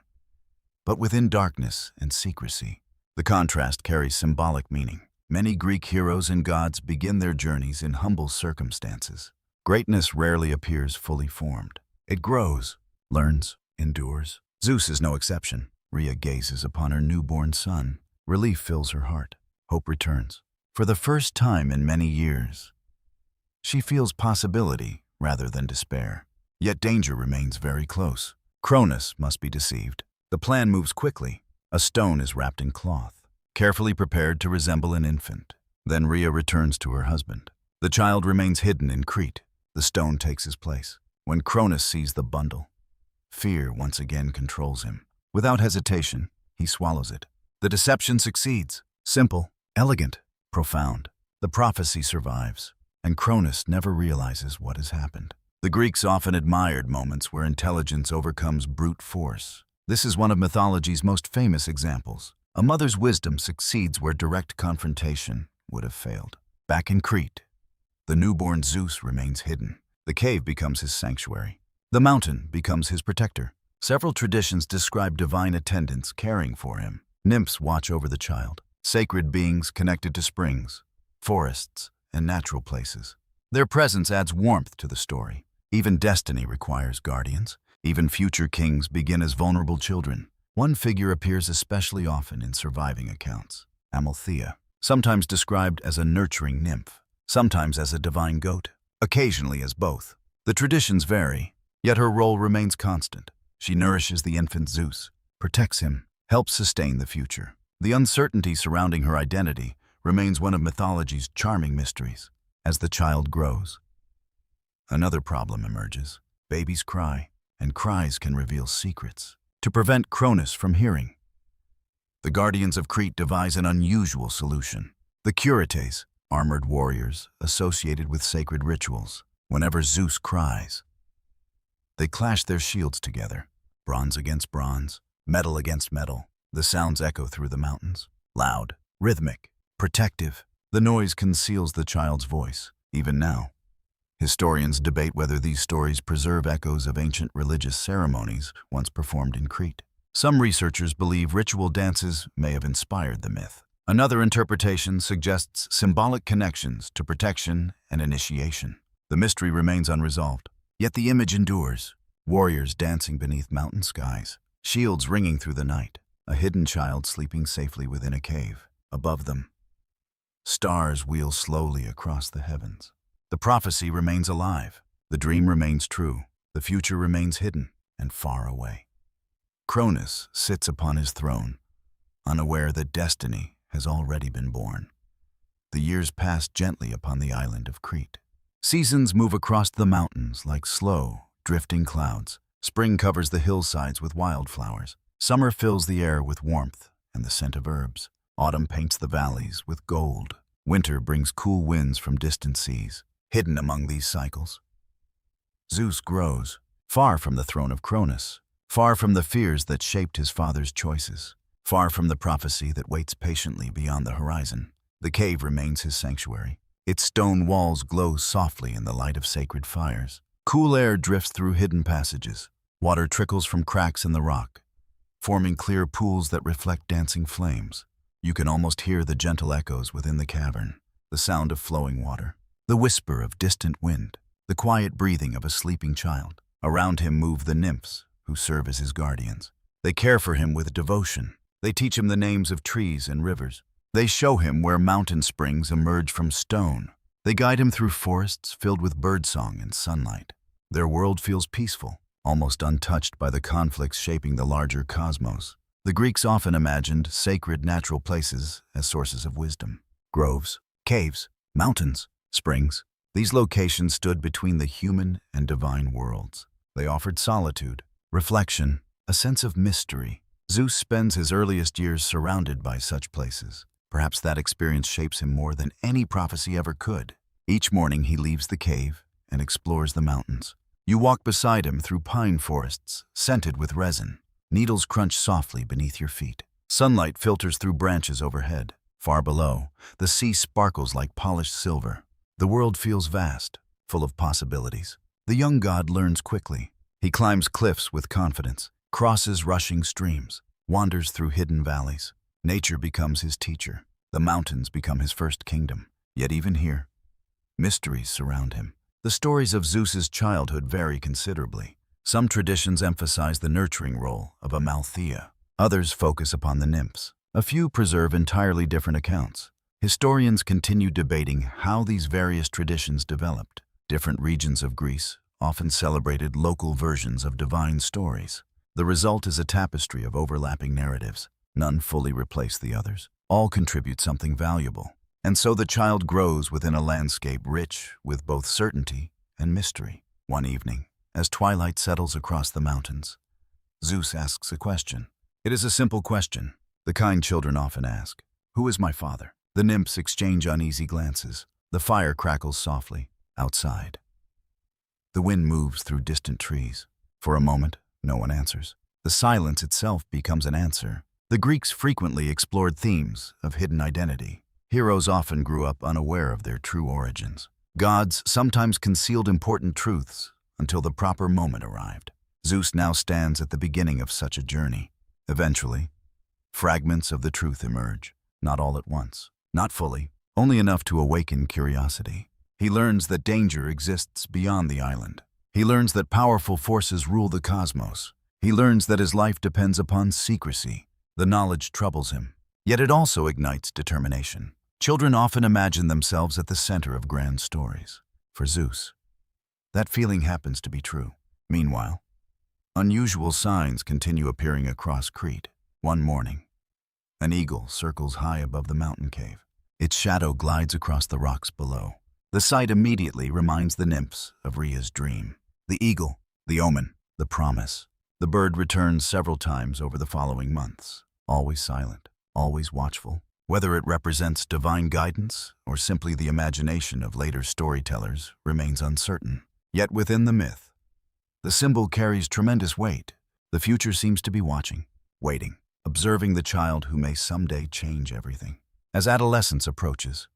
but within darkness and secrecy. The contrast carries symbolic meaning. Many Greek heroes and gods begin their journeys in humble circumstances. Greatness rarely appears fully formed. It grows, learns, endures. Zeus is no exception. Rhea gazes upon her newborn son. Relief fills her heart. Hope returns. For the first time in many years, she feels possibility rather than despair. Yet danger remains very close. Cronus must be deceived. The plan moves quickly. A stone is wrapped in cloth, carefully prepared to resemble an infant. Then Rhea returns to her husband. The child remains hidden in Crete. The stone takes his place. When Cronus sees the bundle, fear once again controls him. Without hesitation, he swallows it. The deception succeeds. Simple, elegant, profound. The prophecy survives, and Cronus never realizes what has happened. The Greeks often admired moments where intelligence overcomes brute force. This is one of mythology's most famous examples. A mother's wisdom succeeds where direct confrontation would have failed. Back in Crete, the newborn Zeus remains hidden. The cave becomes his sanctuary. The mountain becomes his protector. Several traditions describe divine attendants caring for him. Nymphs watch over the child. Sacred beings connected to springs, forests, and natural places. Their presence adds warmth to the story. Even destiny requires guardians. Even future kings begin as vulnerable children. One figure appears especially often in surviving accounts. Amalthea, sometimes described as a nurturing nymph, sometimes as a divine goat, occasionally as both. The traditions vary, yet her role remains constant. She nourishes the infant Zeus, protects him, helps sustain the future. The uncertainty surrounding her identity remains one of mythology's charming mysteries. As the child grows, another problem emerges. Babies cry, and cries can reveal secrets. To prevent Cronus from hearing, the guardians of Crete devise an unusual solution. The Curites, armored warriors associated with sacred rituals. Whenever Zeus cries, they clash their shields together, bronze against bronze, metal against metal. The sounds echo through the mountains, loud, rhythmic, protective. The noise conceals the child's voice. Even now, historians debate whether these stories preserve echoes of ancient religious ceremonies once performed in Crete. Some researchers believe ritual dances may have inspired the myth. Another interpretation suggests symbolic connections to protection and initiation. The mystery remains unresolved, yet the image endures. Warriors dancing beneath mountain skies, shields ringing through the night, a hidden child sleeping safely within a cave. Above them, stars wheel slowly across the heavens. The prophecy remains alive. The dream remains true. The future remains hidden and far away. Cronus sits upon his throne, unaware that destiny has already been born. The years pass gently upon the island of Crete. Seasons move across the mountains like slow, drifting clouds. Spring covers the hillsides with wildflowers. Summer fills the air with warmth and the scent of herbs. Autumn paints the valleys with gold. Winter brings cool winds from distant seas. Hidden among these cycles, Zeus grows, far from the throne of Cronus, far from the fears that shaped his father's choices, far from the prophecy that waits patiently beyond the horizon. The cave remains his sanctuary. Its stone walls glow softly in the light of sacred fires. Cool air drifts through hidden passages. Water trickles from cracks in the rock, forming clear pools that reflect dancing flames. You can almost hear the gentle echoes within the cavern, the sound of flowing water, the whisper of distant wind, the quiet breathing of a sleeping child. Around him move the nymphs, who serve as his guardians. They care for him with devotion. They teach him the names of trees and rivers. They show him where mountain springs emerge from stone. They guide him through forests filled with birdsong and sunlight. Their world feels peaceful, almost untouched by the conflicts shaping the larger cosmos. The Greeks often imagined sacred natural places as sources of wisdom. Groves, caves, mountains, springs. These locations stood between the human and divine worlds. They offered solitude, reflection, a sense of mystery. Zeus spends his earliest years surrounded by such places. Perhaps that experience shapes him more than any prophecy ever could. Each morning he leaves the cave and explores the mountains. You walk beside him through pine forests, scented with resin. Needles crunch softly beneath your feet. Sunlight filters through branches overhead. Far below, the sea sparkles like polished silver. The world feels vast, full of possibilities. The young god learns quickly. He climbs cliffs with confidence, crosses rushing streams, wanders through hidden valleys. Nature becomes his teacher. The mountains become his first kingdom. Yet even here, mysteries surround him. The stories of Zeus's childhood vary considerably. Some traditions emphasize the nurturing role of a Malthea. Others focus upon the nymphs. A few preserve entirely different accounts. Historians continue debating how these various traditions developed. Different regions of Greece often celebrated local versions of divine stories. The result is a tapestry of overlapping narratives. None fully replace the others. All contribute something valuable. And so the child grows within a landscape rich with both certainty and mystery. One evening, as twilight settles across the mountains, Zeus asks a question. It is a simple question, the kind children often ask. Who is my father? The nymphs exchange uneasy glances. The fire crackles softly outside. The wind moves through distant trees. For a moment, no one answers. The silence itself becomes an answer. The Greeks frequently explored themes of hidden identity. Heroes often grew up unaware of their true origins. Gods sometimes concealed important truths until the proper moment arrived. Zeus now stands at the beginning of such a journey. Eventually, fragments of the truth emerge, not all at once, not fully, only enough to awaken curiosity. He learns that danger exists beyond the island. He learns that powerful forces rule the cosmos. He learns that his life depends upon secrecy. The knowledge troubles him, yet it also ignites determination. Children often imagine themselves at the center of grand stories. For Zeus, that feeling happens to be true. Meanwhile, unusual signs continue appearing across Crete. One morning, an eagle circles high above the mountain cave. Its shadow glides across the rocks below. The sight immediately reminds the nymphs of Rhea's dream. The eagle, the omen, the promise. The bird returns several times over the following months, always silent, always watchful. Whether it represents divine guidance or simply the imagination of later storytellers remains uncertain. Yet within the myth, the symbol carries tremendous weight. The future seems to be watching, waiting, observing the child who may someday change everything. As adolescence approaches,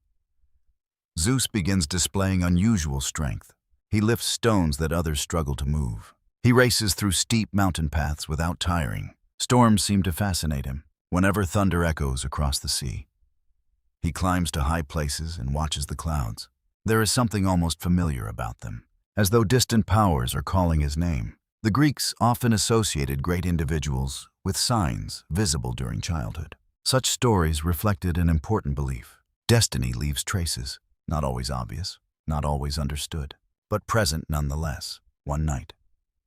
Zeus begins displaying unusual strength. He lifts stones that others struggle to move. He races through steep mountain paths without tiring. Storms seem to fascinate him. Whenever thunder echoes across the sea, he climbs to high places and watches the clouds. There is something almost familiar about them, as though distant powers are calling his name. The Greeks often associated great individuals with signs visible during childhood. Such stories reflected an important belief. Destiny leaves traces, not always obvious, not always understood, but present nonetheless. One night,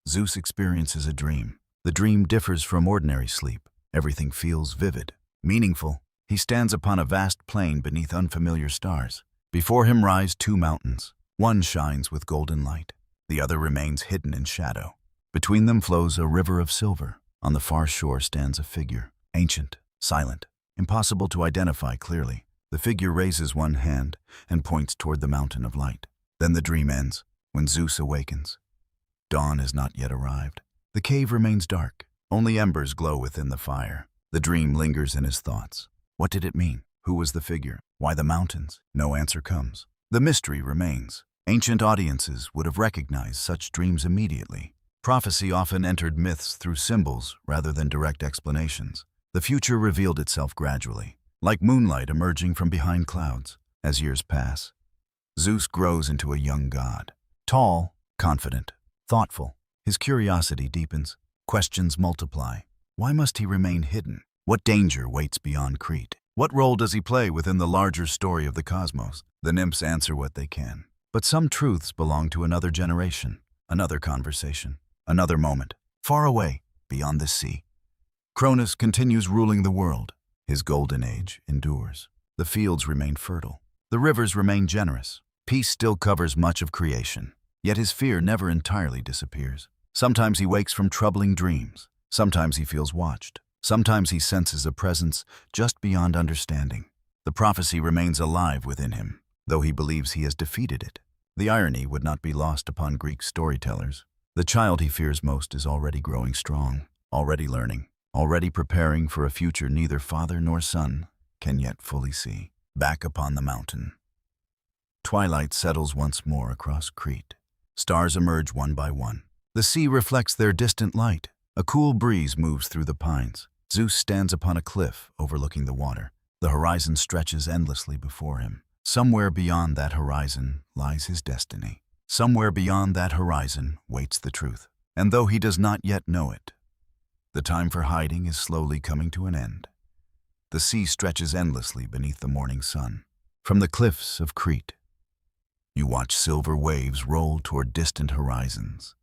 Zeus experiences a dream. The dream differs from ordinary sleep. Everything feels vivid, meaningful. He stands upon a vast plain beneath unfamiliar stars. Before him rise two mountains. One shines with golden light. The other remains hidden in shadow. Between them flows a river of silver. On the far shore stands a figure, ancient, silent, impossible to identify clearly. The figure raises one hand and points toward the mountain of light. Then the dream ends, when Zeus awakens. Dawn has not yet arrived. The cave remains dark. Only embers glow within the fire. The dream lingers in his thoughts. What did it mean? Who was the figure? Why the mountains? No answer comes. The mystery remains. Ancient audiences would have recognized such dreams immediately. Prophecy often entered myths through symbols rather than direct explanations. The future revealed itself gradually, like moonlight emerging from behind clouds. As years pass, Zeus grows into a young god. Tall, confident, thoughtful. His curiosity deepens. Questions multiply. Why must he remain hidden? What danger waits beyond Crete? What role does he play within the larger story of the cosmos? The nymphs answer what they can. But some truths belong to another generation, another conversation, another moment, far away, beyond the sea. Cronus continues ruling the world. His golden age endures. The fields remain fertile. The rivers remain generous. Peace still covers much of creation. Yet his fear never entirely disappears. Sometimes he wakes from troubling dreams. Sometimes he feels watched. Sometimes he senses a presence just beyond understanding. The prophecy remains alive within him, though he believes he has defeated it. The irony would not be lost upon Greek storytellers. The child he fears most is already growing strong, already learning, already preparing for a future neither father nor son can yet fully see. Back upon the mountain. Twilight settles once more across Crete. Stars emerge one by one. The sea reflects their distant light. A cool breeze moves through the pines. Zeus stands upon a cliff overlooking the water. The horizon stretches endlessly before him. Somewhere beyond that horizon lies his destiny. Somewhere beyond that horizon waits the truth. And though he does not yet know it, the time for hiding is slowly coming to an end. The sea stretches endlessly beneath the morning sun. From the cliffs of Crete, you watch silver waves roll toward distant horizons.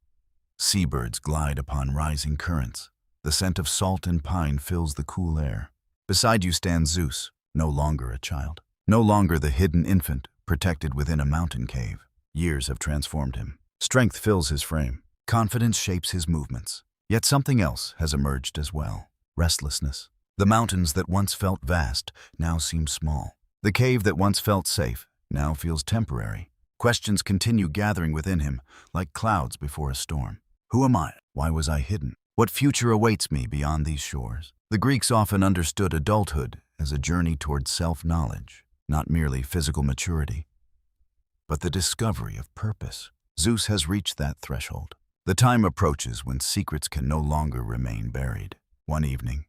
Seabirds glide upon rising currents. The scent of salt and pine fills the cool air. Beside you stands Zeus, no longer a child. No longer the hidden infant, protected within a mountain cave. Years have transformed him. Strength fills his frame. Confidence shapes his movements. Yet something else has emerged as well. Restlessness. The mountains that once felt vast now seem small. The cave that once felt safe now feels temporary. Questions continue gathering within him, like clouds before a storm. Who am I? Why was I hidden? What future awaits me beyond these shores? The Greeks often understood adulthood as a journey toward self-knowledge, not merely physical maturity, but the discovery of purpose. Zeus has reached that threshold. The time approaches when secrets can no longer remain buried. One evening,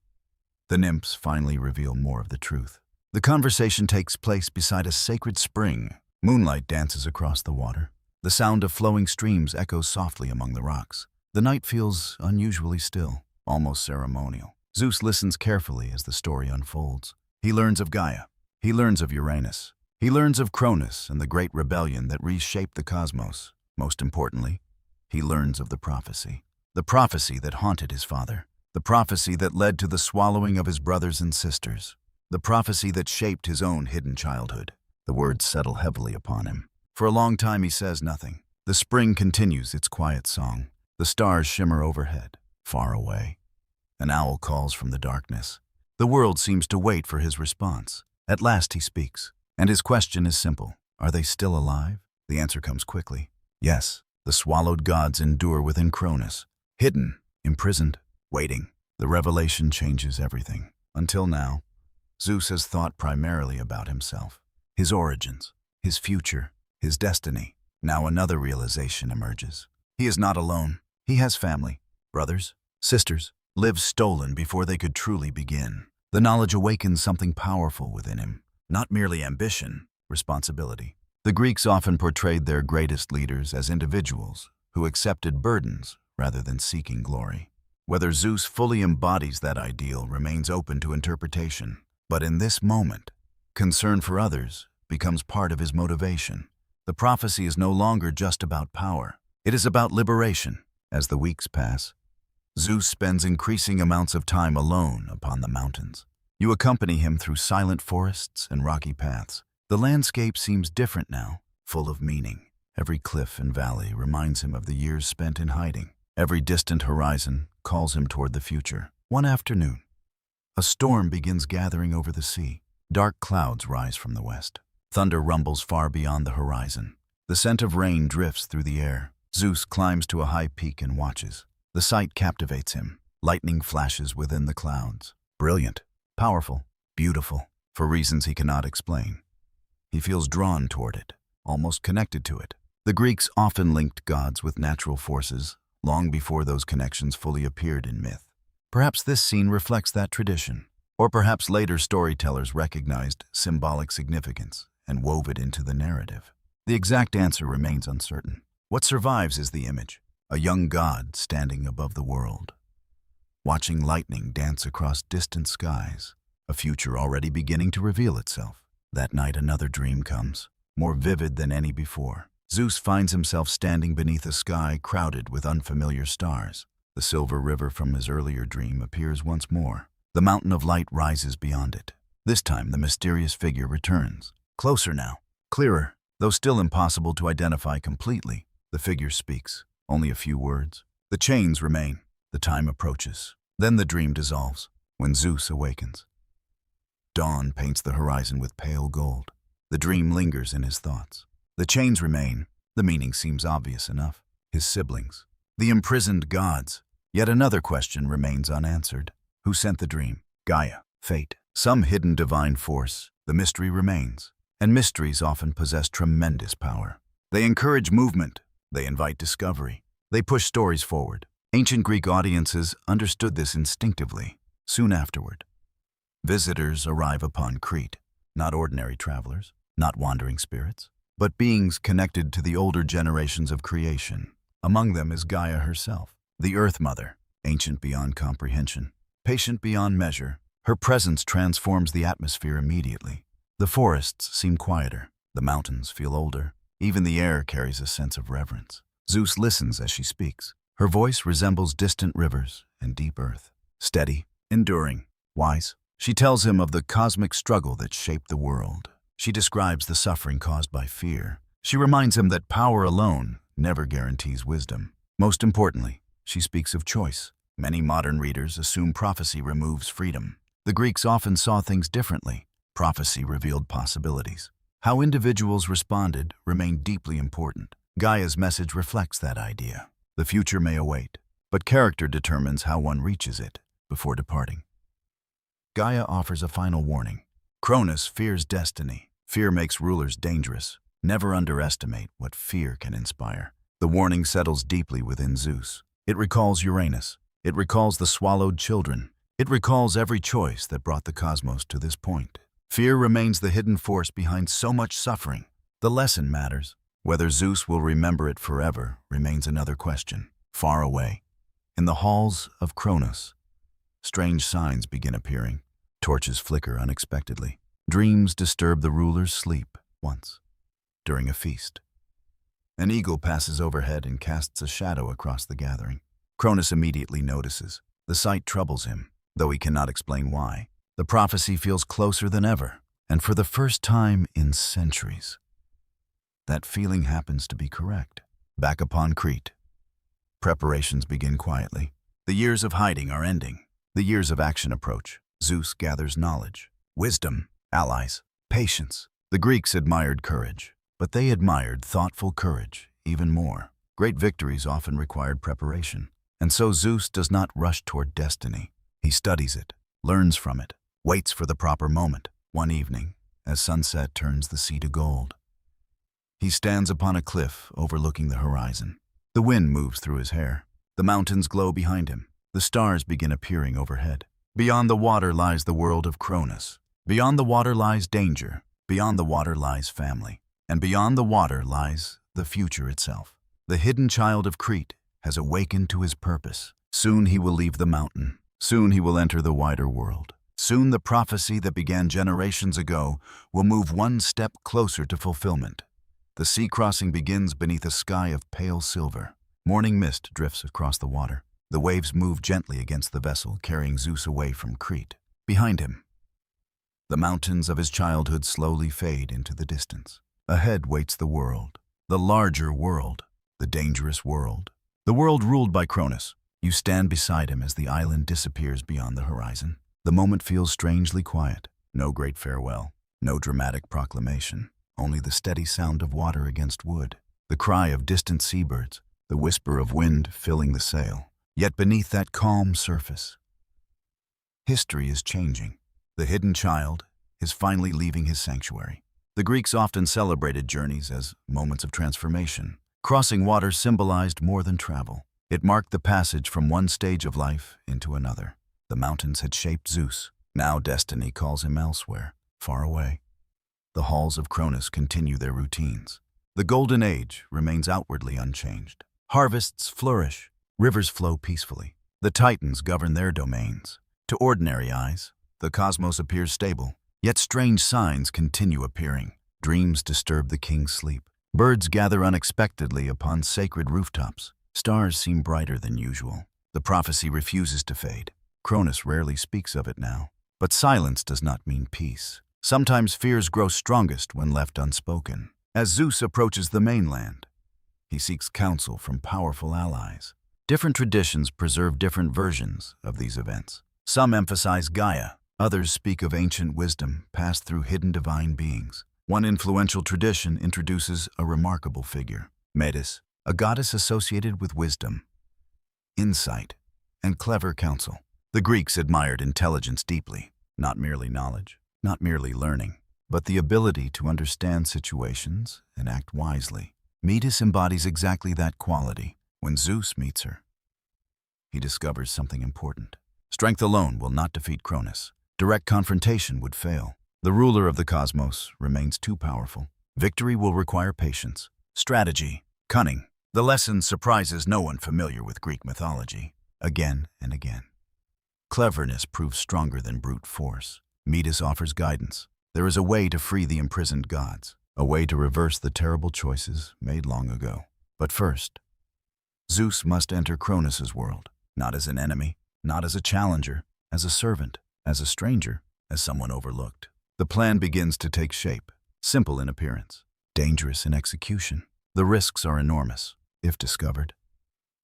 the nymphs finally reveal more of the truth. The conversation takes place beside a sacred spring. Moonlight dances across the water. The sound of flowing streams echoes softly among the rocks. The night feels unusually still, almost ceremonial. Zeus listens carefully as the story unfolds. He learns of Gaia. He learns of Uranus. He learns of Cronus and the great rebellion that reshaped the cosmos. Most importantly, he learns of the prophecy. The prophecy that haunted his father. The prophecy that led to the swallowing of his brothers and sisters. The prophecy that shaped his own hidden childhood. The words settle heavily upon him. For a long time he says nothing. The spring continues its quiet song. The stars shimmer overhead, far away. An owl calls from the darkness. The world seems to wait for his response. At last he speaks, and his question is simple. Are they still alive? The answer comes quickly. Yes, the swallowed gods endure within Cronus, hidden, imprisoned, waiting. The revelation changes everything. Until now, Zeus has thought primarily about himself, his origins, his future, his destiny. Now another realization emerges. He is not alone. He has family, brothers, sisters, lives stolen before they could truly begin. The knowledge awakens something powerful within him, not merely ambition, responsibility. The Greeks often portrayed their greatest leaders as individuals who accepted burdens rather than seeking glory. Whether Zeus fully embodies that ideal remains open to interpretation. But in this moment, concern for others becomes part of his motivation. The prophecy is no longer just about power. It is about liberation. As the weeks pass, Zeus spends increasing amounts of time alone upon the mountains. You accompany him through silent forests and rocky paths. The landscape seems different now, full of meaning. Every cliff and valley reminds him of the years spent in hiding. Every distant horizon calls him toward the future. One afternoon, a storm begins gathering over the sea. Dark clouds rise from the west. Thunder rumbles far beyond the horizon. The scent of rain drifts through the air. Zeus climbs to a high peak and watches. The sight captivates him. Lightning flashes within the clouds. Brilliant, powerful, beautiful, for reasons he cannot explain. He feels drawn toward it. almost connected to it. The Greeks often linked gods with natural forces, long before those connections fully appeared in myth. Perhaps this scene reflects that tradition, or perhaps later storytellers recognized symbolic significance and wove it into the narrative. The exact answer remains uncertain. What survives is the image, a young god standing above the world, watching lightning dance across distant skies, a future already beginning to reveal itself. That night another dream comes, more vivid than any before. Zeus finds himself standing beneath a sky crowded with unfamiliar stars. The silver river from his earlier dream appears once more. The mountain of light rises beyond it. This time the mysterious figure returns. Closer now, clearer, though still impossible to identify completely. The figure speaks, only a few words. The chains remain. The time approaches. Then the dream dissolves, when Zeus awakens. Dawn paints the horizon with pale gold. The dream lingers in his thoughts. The chains remain. The meaning seems obvious enough. His siblings. The imprisoned gods. Yet another question remains unanswered. Who sent the dream? Gaia. Fate. Some hidden divine force. The mystery remains. And mysteries often possess tremendous power. They encourage movement. They invite discovery. They push stories forward. Ancient Greek audiences understood this instinctively. Soon afterward, visitors arrive upon Crete, not ordinary travelers, not wandering spirits, but beings connected to the older generations of creation. Among them is Gaia herself, the Earth Mother, ancient beyond comprehension, patient beyond measure. Her presence transforms the atmosphere immediately. The forests seem quieter, the mountains feel older, even the air carries a sense of reverence. Zeus listens as she speaks. Her voice resembles distant rivers and deep earth, steady, enduring, wise. She tells him of the cosmic struggle that shaped the world. She describes the suffering caused by fear. She reminds him that power alone never guarantees wisdom. Most importantly, she speaks of choice. Many modern readers assume prophecy removes freedom. The Greeks often saw things differently. Prophecy revealed possibilities. How individuals responded remained deeply important. Gaia's message reflects that idea. The future may await, but character determines how one reaches it before departing. Gaia offers a final warning. Cronus fears destiny. Fear makes rulers dangerous. Never underestimate what fear can inspire. The warning settles deeply within Zeus. It recalls Uranus. It recalls the swallowed children. It recalls every choice that brought the cosmos to this point. Fear remains the hidden force behind so much suffering. The lesson matters. Whether Zeus will remember it forever remains another question. Far away, in the halls of Cronus, strange signs begin appearing. Torches flicker unexpectedly. Dreams disturb the ruler's sleep once, during a feast. An eagle passes overhead and casts a shadow across the gathering. Cronus immediately notices. The sight troubles him, though he cannot explain why. The prophecy feels closer than ever, and for the first time in centuries, that feeling happens to be correct. Back upon Crete, preparations begin quietly. The years of hiding are ending. The years of action approach. Zeus gathers knowledge, wisdom, allies, patience. The Greeks admired courage, but they admired thoughtful courage even more. Great victories often required preparation, and so Zeus does not rush toward destiny. He studies it, learns from it, waits for the proper moment. One evening, as sunset turns the sea to gold, he stands upon a cliff overlooking the horizon. The wind moves through his hair. The mountains glow behind him. The stars begin appearing overhead. Beyond the water lies the world of Cronus. Beyond the water lies danger. Beyond the water lies family. And beyond the water lies the future itself. The hidden child of Crete has awakened to his purpose. Soon he will leave the mountain. Soon he will enter the wider world. Soon the prophecy that began generations ago will move one step closer to fulfillment. The sea crossing begins beneath a sky of pale silver. Morning mist drifts across the water. The waves move gently against the vessel, carrying Zeus away from Crete. Behind him, the mountains of his childhood slowly fade into the distance. Ahead waits the world, the larger world, the dangerous world. The world ruled by Cronus. You stand beside him as the island disappears beyond the horizon. The moment feels strangely quiet. No great farewell, no dramatic proclamation. Only the steady sound of water against wood, the cry of distant seabirds, the whisper of wind filling the sail. Yet beneath that calm surface, history is changing. The hidden child is finally leaving his sanctuary. The Greeks often celebrated journeys as moments of transformation. Crossing water symbolized more than travel. It marked the passage from one stage of life into another. The mountains had shaped Zeus. Now destiny calls him elsewhere, far away. The halls of Cronus continue their routines. The Golden Age remains outwardly unchanged. Harvests flourish. Rivers flow peacefully. The Titans govern their domains. To ordinary eyes, the cosmos appears stable. Yet strange signs continue appearing. Dreams disturb the king's sleep. Birds gather unexpectedly upon sacred rooftops. Stars seem brighter than usual. The prophecy refuses to fade. Cronus rarely speaks of it now. But silence does not mean peace. Sometimes fears grow strongest when left unspoken. As Zeus approaches the mainland, he seeks counsel from powerful allies. Different traditions preserve different versions of these events. Some emphasize Gaia. Others speak of ancient wisdom passed through hidden divine beings. One influential tradition introduces a remarkable figure, Metis, a goddess associated with wisdom, insight, and clever counsel. The Greeks admired intelligence deeply, not merely knowledge, not merely learning, but the ability to understand situations and act wisely. Metis embodies exactly that quality. When Zeus meets her, he discovers something important. Strength alone will not defeat Cronus. Direct confrontation would fail. The ruler of the cosmos remains too powerful. Victory will require patience, strategy, cunning. The lesson surprises no one familiar with Greek mythology. Again and again, cleverness proves stronger than brute force. Metis offers guidance. There is a way to free the imprisoned gods, a way to reverse the terrible choices made long ago. But first, Zeus must enter Cronus's world, not as an enemy, not as a challenger, as a servant, as a stranger, as someone overlooked. The plan begins to take shape, simple in appearance, dangerous in execution. The risks are enormous, if discovered.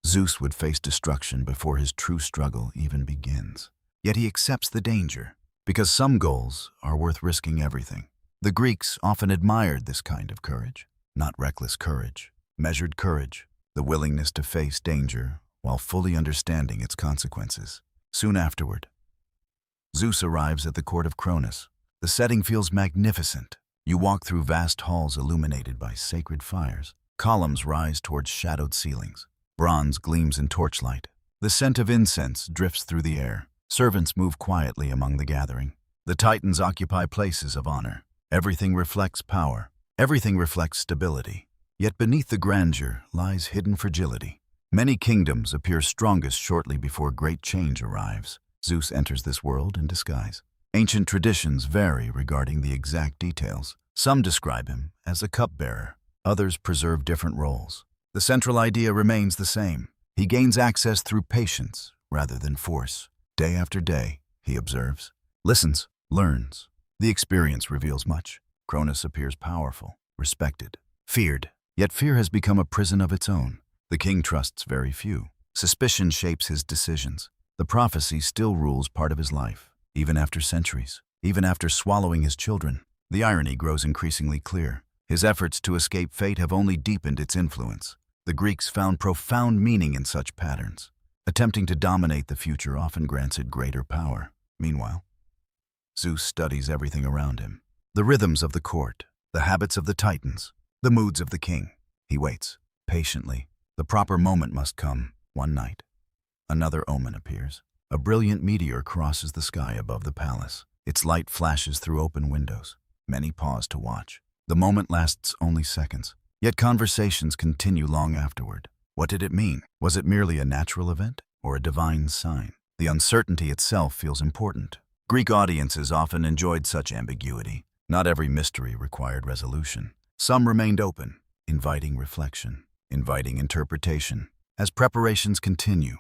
Zeus would face destruction before his true struggle even begins. Yet he accepts the danger, because some goals are worth risking everything. The Greeks often admired this kind of courage, not reckless courage, measured courage, the willingness to face danger while fully understanding its consequences. Soon afterward, Zeus arrives at the court of Cronus. The setting feels magnificent. You walk through vast halls illuminated by sacred fires. Columns rise towards shadowed ceilings. Bronze gleams in torchlight. The scent of incense drifts through the air. Servants move quietly among the gathering. The Titans occupy places of honor. Everything reflects power. Everything reflects stability. Yet beneath the grandeur lies hidden fragility. Many kingdoms appear strongest shortly before great change arrives. Zeus enters this world in disguise. Ancient traditions vary regarding the exact details. Some describe him as a cupbearer. Others preserve different roles. The central idea remains the same. He gains access through patience rather than force. Day after day, he observes, listens, learns. The experience reveals much. Cronus appears powerful, respected, feared. Yet fear has become a prison of its own. The king trusts very few. Suspicion shapes his decisions. The prophecy still rules part of his life, even after centuries, even after swallowing his children. The irony grows increasingly clear. His efforts to escape fate have only deepened its influence. The Greeks found profound meaning in such patterns. Attempting to dominate the future often grants it greater power. Meanwhile, Zeus studies everything around him. The rhythms of the court, the habits of the Titans, the moods of the king. He waits, patiently. The proper moment must come. One night, another omen appears. A brilliant meteor crosses the sky above the palace. Its light flashes through open windows. Many pause to watch. The moment lasts only seconds. Yet conversations continue long afterward. What did it mean? Was it merely a natural event or a divine sign? The uncertainty itself feels important. Greek audiences often enjoyed such ambiguity. Not every mystery required resolution. Some remained open, inviting reflection, inviting interpretation. As preparations continue,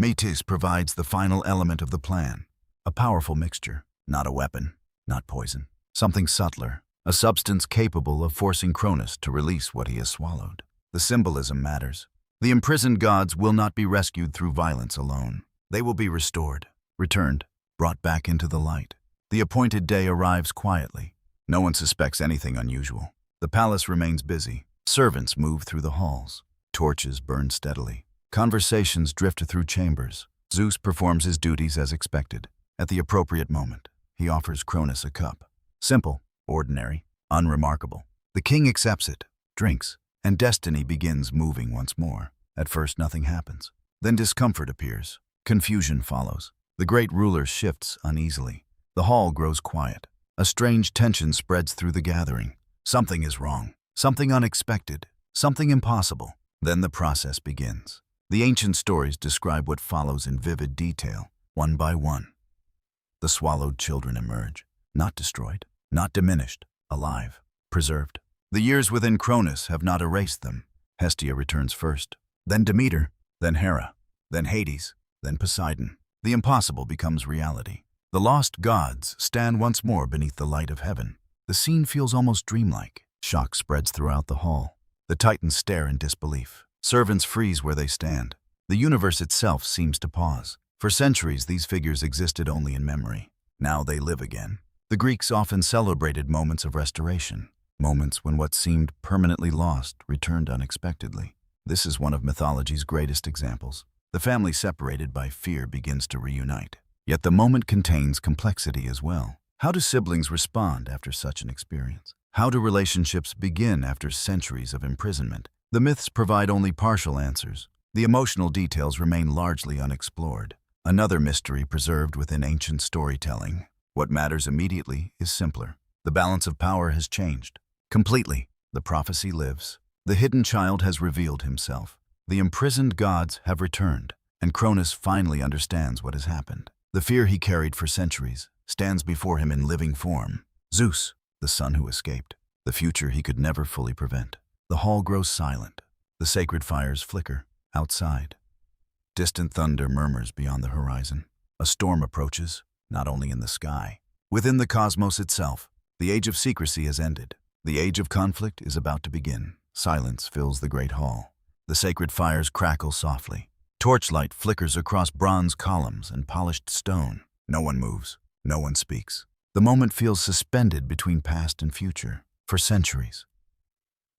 Metis provides the final element of the plan. A powerful mixture, not a weapon, not poison. Something subtler, a substance capable of forcing Cronus to release what he has swallowed. The symbolism matters. The imprisoned gods will not be rescued through violence alone. They will be restored, returned, brought back into the light. The appointed day arrives quietly. No one suspects anything unusual. The palace remains busy. Servants move through the halls. Torches burn steadily. Conversations drift through chambers. Zeus performs his duties as expected. At the appropriate moment, he offers Cronus a cup. Simple, ordinary, Unremarkable. The king accepts it, drinks, and destiny begins moving once more. At first, nothing happens. Then discomfort appears. Confusion follows. The great ruler shifts uneasily. The hall grows quiet. A strange tension spreads through the gathering. Something is wrong. Something unexpected. Something impossible. Then the process begins. The ancient stories describe what follows in vivid detail, one by one. The swallowed children emerge, not destroyed, not diminished, alive, preserved. The years within Cronus have not erased them. Hestia returns first, then Demeter, then Hera, then Hades, then Poseidon. The impossible becomes reality. The lost gods stand once more beneath the light of heaven. The scene feels almost dreamlike. Shock spreads throughout the hall. The titans stare in disbelief. Servants freeze where they stand. The universe itself seems to pause. For centuries, these figures existed only in memory. Now they live again. The Greeks often celebrated moments of restoration, moments when what seemed permanently lost returned unexpectedly. This is one of mythology's greatest examples. The family separated by fear begins to reunite. Yet the moment contains complexity as well. How do siblings respond after such an experience? How do relationships begin after centuries of imprisonment? The myths provide only partial answers. The emotional details remain largely unexplored. Another mystery preserved within ancient storytelling. What matters immediately is simpler. The balance of power has changed. Completely, the prophecy lives. The hidden child has revealed himself. The imprisoned gods have returned, and Cronus finally understands what has happened. The fear he carried for centuries stands before him in living form. Zeus, the son who escaped. The future he could never fully prevent. The hall grows silent. The sacred fires flicker outside. Distant thunder murmurs beyond the horizon. A storm approaches, not only in the sky. Within the cosmos itself, the age of secrecy has ended. The age of conflict is about to begin. Silence fills the great hall. The sacred fires crackle softly. Torchlight flickers across bronze columns and polished stone. No one moves. No one speaks. The moment feels suspended between past and future. For centuries,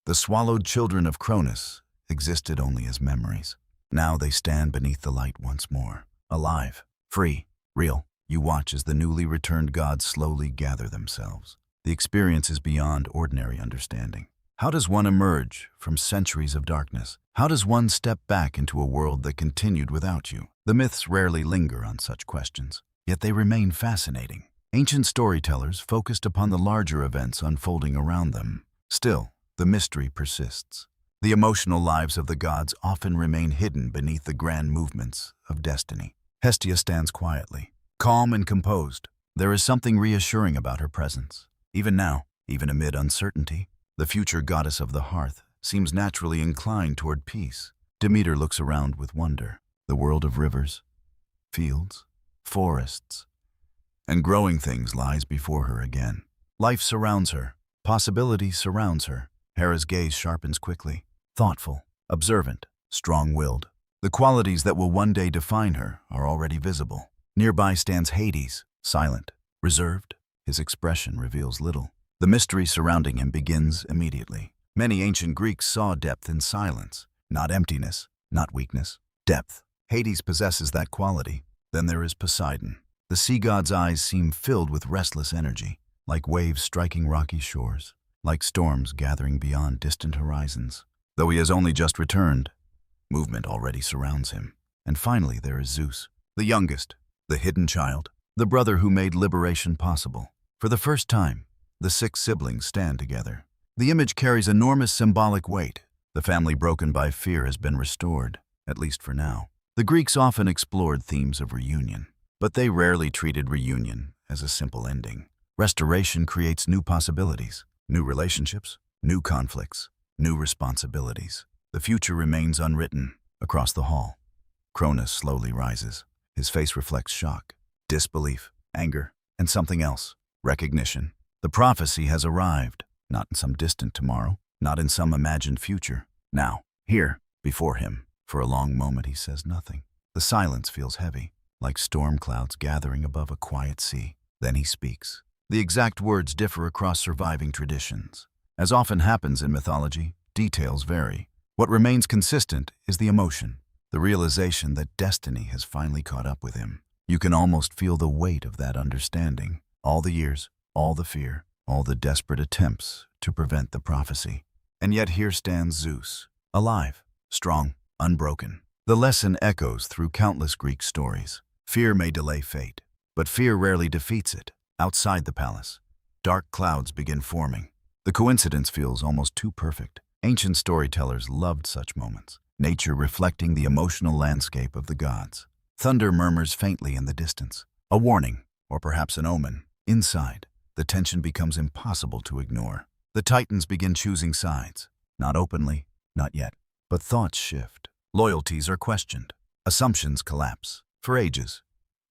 the swallowed children of Cronus existed only as memories. Now they stand beneath the light once more. Alive, free, real. You watch as the newly returned gods slowly gather themselves. The experience is beyond ordinary understanding. How does one emerge from centuries of darkness? How does one step back into a world that continued without you? The myths rarely linger on such questions, yet they remain fascinating. Ancient storytellers focused upon the larger events unfolding around them. Still, the mystery persists. The emotional lives of the gods often remain hidden beneath the grand movements of destiny. Hestia stands quietly, calm and composed. There is something reassuring about her presence. Even now, even amid uncertainty, the future goddess of the hearth seems naturally inclined toward peace. Demeter looks around with wonder. The world of rivers, fields, forests, and growing things lies before her again. Life surrounds her. Possibility surrounds her. Hera's gaze sharpens quickly. Thoughtful, observant, strong-willed. The qualities that will one day define her are already visible. Nearby stands Hades, silent, reserved. His expression reveals little. The mystery surrounding him begins immediately. Many ancient Greeks saw depth in silence, not emptiness, not weakness, depth. Hades possesses that quality. Then there is Poseidon. The sea god's eyes seem filled with restless energy, like waves striking rocky shores, like storms gathering beyond distant horizons. Though he has only just returned, movement already surrounds him. And finally there is Zeus, the youngest, the hidden child, the brother who made liberation possible. For the first time, the 6 siblings stand together. The image carries enormous symbolic weight. The family broken by fear has been restored, at least for now. The Greeks often explored themes of reunion, but they rarely treated reunion as a simple ending. Restoration creates new possibilities, new relationships, new conflicts, new responsibilities. The future remains unwritten. Across the hall, Cronus slowly rises. His face reflects shock, disbelief, anger, and something else, recognition. The prophecy has arrived, not in some distant tomorrow, not in some imagined future. Now, here, before him. For a long moment he says nothing. The silence feels heavy, like storm clouds gathering above a quiet sea. Then he speaks. The exact words differ across surviving traditions. As often happens in mythology, details vary. What remains consistent is the emotion, the realization that destiny has finally caught up with him. You can almost feel the weight of that understanding. All the years, all the fear, all the desperate attempts to prevent the prophecy. And yet here stands Zeus, alive, strong, unbroken. The lesson echoes through countless Greek stories. Fear may delay fate, but fear rarely defeats it. Outside the palace, dark clouds begin forming. The coincidence feels almost too perfect. Ancient storytellers loved such moments, nature reflecting the emotional landscape of the gods. Thunder murmurs faintly in the distance, a warning, or perhaps an omen. Inside, the tension becomes impossible to ignore. The Titans begin choosing sides, not openly, not yet, but thoughts shift. Loyalties are questioned. Assumptions collapse. For ages,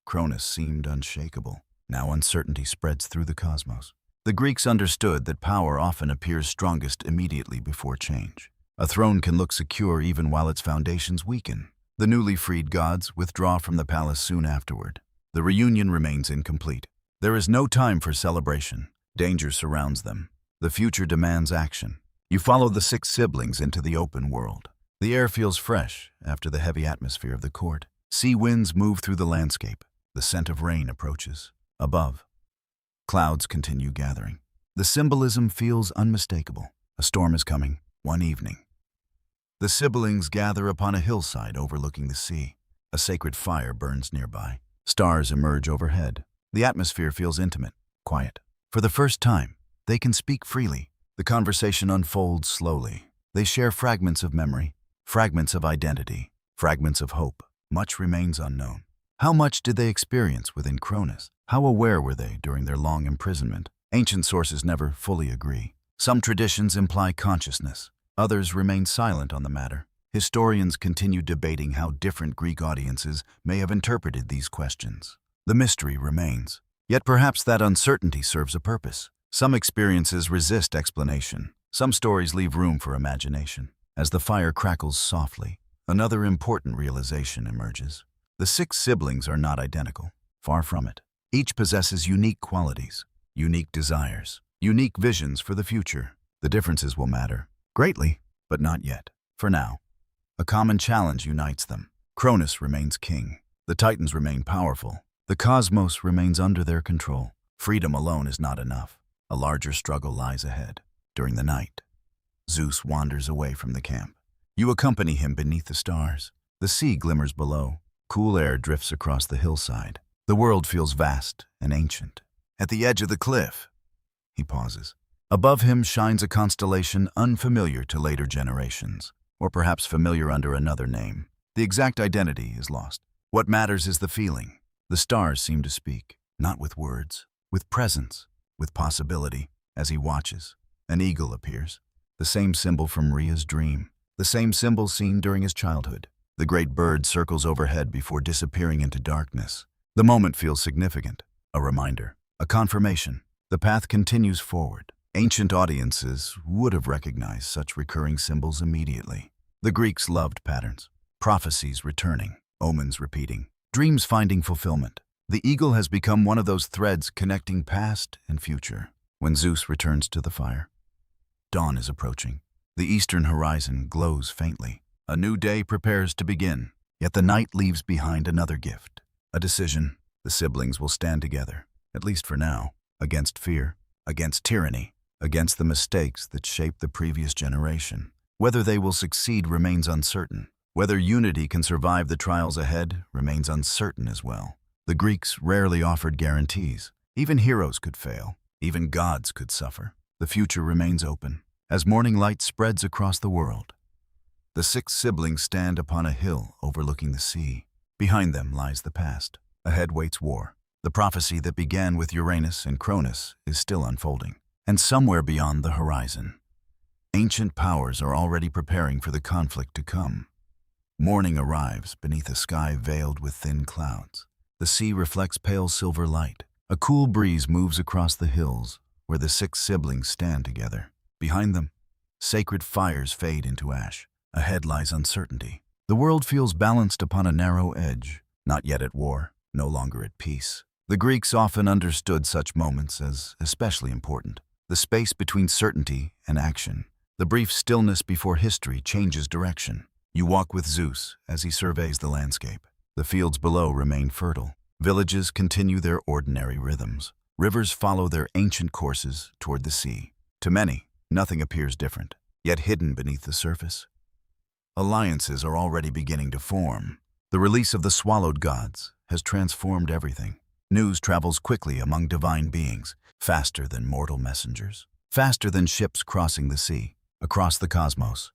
Cronus seemed unshakable. Now uncertainty spreads through the cosmos. The Greeks understood that power often appears strongest immediately before change. A throne can look secure even while its foundations weaken. The newly freed gods withdraw from the palace soon afterward. The reunion remains incomplete. There is no time for celebration. Danger surrounds them. The future demands action. You follow the 6 siblings into the open world. The air feels fresh after the heavy atmosphere of the court. Sea winds move through the landscape. The scent of rain approaches. Above, clouds continue gathering. The symbolism feels unmistakable. A storm is coming, one evening. The siblings gather upon a hillside overlooking the sea. A sacred fire burns nearby. Stars emerge overhead. The atmosphere feels intimate, quiet. For the first time, they can speak freely. The conversation unfolds slowly. They share fragments of memory, fragments of identity, fragments of hope. Much remains unknown. How much did they experience within Cronus? How aware were they during their long imprisonment? Ancient sources never fully agree. Some traditions imply consciousness. Others remain silent on the matter. Historians continue debating how different Greek audiences may have interpreted these questions. The mystery remains. Yet perhaps that uncertainty serves a purpose. Some experiences resist explanation. Some stories leave room for imagination. As the fire crackles softly, another important realization emerges. The 6 siblings are not identical. Far from it. Each possesses unique qualities, unique desires, unique visions for the future. The differences will matter greatly, but not yet. For now, a common challenge unites them. Cronus remains king. The Titans remain powerful. The cosmos remains under their control. Freedom alone is not enough. A larger struggle lies ahead. During the night, Zeus wanders away from the camp. You accompany him beneath the stars. The sea glimmers below. Cool air drifts across the hillside. The world feels vast and ancient. At the edge of the cliff, he pauses. Above him shines a constellation unfamiliar to later generations, or perhaps familiar under another name. The exact identity is lost. What matters is the feeling. The stars seem to speak, not with words, with presence, with possibility. As he watches, an eagle appears, the same symbol from Rhea's dream, the same symbol seen during his childhood. The great bird circles overhead before disappearing into darkness. The moment feels significant, a reminder, a confirmation. The path continues forward. Ancient audiences would have recognized such recurring symbols immediately. The Greeks loved patterns, prophecies returning, omens repeating, dreams finding fulfillment. The eagle has become one of those threads connecting past and future. When Zeus returns to the fire, dawn is approaching. The eastern horizon glows faintly. A new day prepares to begin, yet the night leaves behind another gift. A decision. The siblings will stand together, at least for now, against fear, against tyranny, against the mistakes that shaped the previous generation. Whether they will succeed remains uncertain. Whether unity can survive the trials ahead remains uncertain as well. The Greeks rarely offered guarantees. Even heroes could fail. Even gods could suffer. The future remains open. As morning light spreads across the world, the 6 siblings stand upon a hill overlooking the sea. Behind them lies the past. Ahead waits war. The prophecy that began with Uranus and Cronus is still unfolding. And somewhere beyond the horizon, ancient powers are already preparing for the conflict to come. Morning arrives beneath a sky veiled with thin clouds. The sea reflects pale silver light. A cool breeze moves across the hills where the 6 siblings stand together. Behind them, sacred fires fade into ash. Ahead lies uncertainty. The world feels balanced upon a narrow edge, not yet at war, no longer at peace. The Greeks often understood such moments as especially important. The space between certainty and action. The brief stillness before history changes direction. You walk with Zeus as he surveys the landscape. The fields below remain fertile. Villages continue their ordinary rhythms. Rivers follow their ancient courses toward the sea. To many, nothing appears different, yet hidden beneath the surface. Alliances are already beginning to form. The release of the swallowed gods has transformed everything. News travels quickly among divine beings, faster than mortal messengers, faster than ships crossing the sea. Across the cosmos,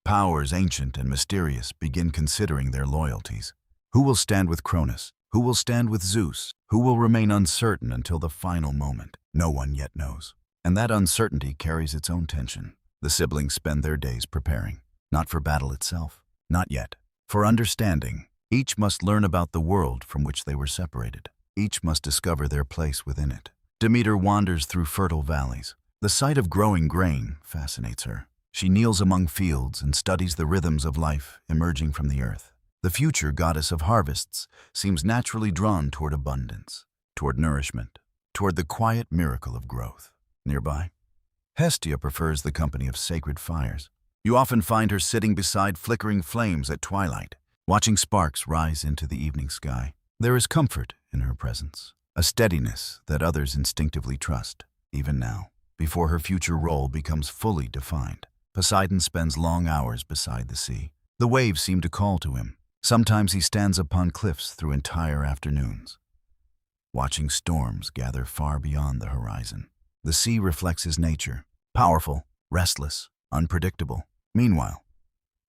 powers ancient and mysterious begin considering their loyalties. Who will stand with Cronus? Who will stand with Zeus? Who will remain uncertain until the final moment? No one yet knows. And that uncertainty carries its own tension. The siblings spend their days preparing, not for battle itself, not yet. For understanding, each must learn about the world from which they were separated. Each must discover their place within it. Demeter wanders through fertile valleys. The sight of growing grain fascinates her. She kneels among fields and studies the rhythms of life emerging from the earth. The future goddess of harvests seems naturally drawn toward abundance, toward nourishment, toward the quiet miracle of growth. Nearby, Hestia prefers the company of sacred fires. You often find her sitting beside flickering flames at twilight, watching sparks rise into the evening sky. There is comfort in her presence, a steadiness that others instinctively trust, even now, before her future role becomes fully defined. Poseidon spends long hours beside the sea. The waves seem to call to him. Sometimes he stands upon cliffs through entire afternoons, watching storms gather far beyond the horizon. The sea reflects his nature, powerful, restless, unpredictable. Meanwhile,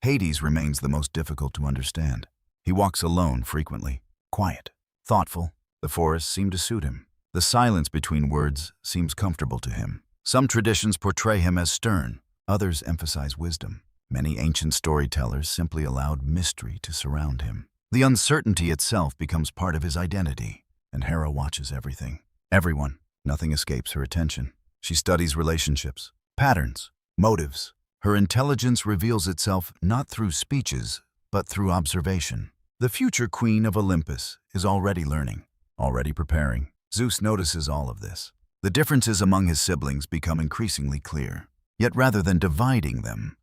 Hades remains the most difficult to understand. He walks alone frequently, quiet, thoughtful. The forests seem to suit him. The silence between words seems comfortable to him. Some traditions portray him as stern, others emphasize wisdom. Many ancient storytellers simply allowed mystery to surround him. The uncertainty itself becomes part of his identity, and Hera watches everything. Everyone. Nothing escapes her attention. She studies relationships, patterns, motives. Her intelligence reveals itself not through speeches, but through observation. The future queen of Olympus is already learning, already preparing. Zeus notices all of this. The differences among his siblings become increasingly clear. Yet rather than dividing them,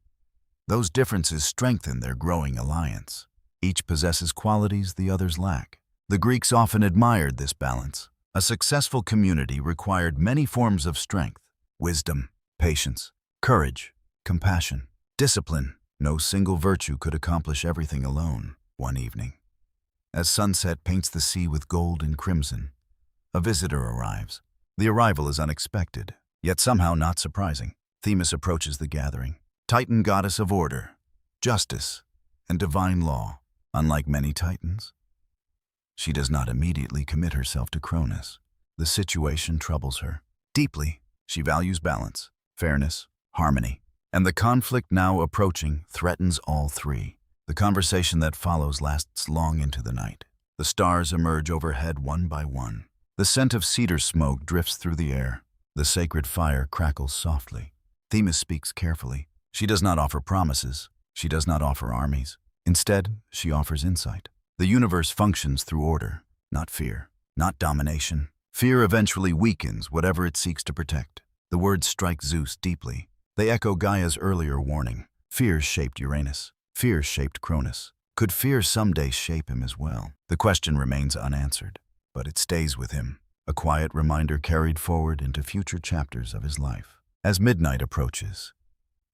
those differences strengthen their growing alliance. Each possesses qualities the others lack. The Greeks often admired this balance. A successful community required many forms of strength: wisdom, patience, courage, compassion, discipline. No single virtue could accomplish everything alone. One evening, as sunset paints the sea with gold and crimson, a visitor arrives. The arrival is unexpected, yet somehow not surprising. Themis approaches the gathering, Titan goddess of order, justice, and divine law. Unlike many Titans, she does not immediately commit herself to Cronus. The situation troubles her. Deeply, she values balance, fairness, harmony, and the conflict now approaching threatens all three. The conversation that follows lasts long into the night. The stars emerge overhead one by one. The scent of cedar smoke drifts through the air. The sacred fire crackles softly. Themis speaks carefully. She does not offer promises. She does not offer armies. Instead, she offers insight. The universe functions through order, not fear, not domination. Fear eventually weakens whatever it seeks to protect. The words strike Zeus deeply. They echo Gaia's earlier warning. Fear shaped Uranus. Fear shaped Cronus. Could fear someday shape him as well? The question remains unanswered, but it stays with him, a quiet reminder carried forward into future chapters of his life. As midnight approaches,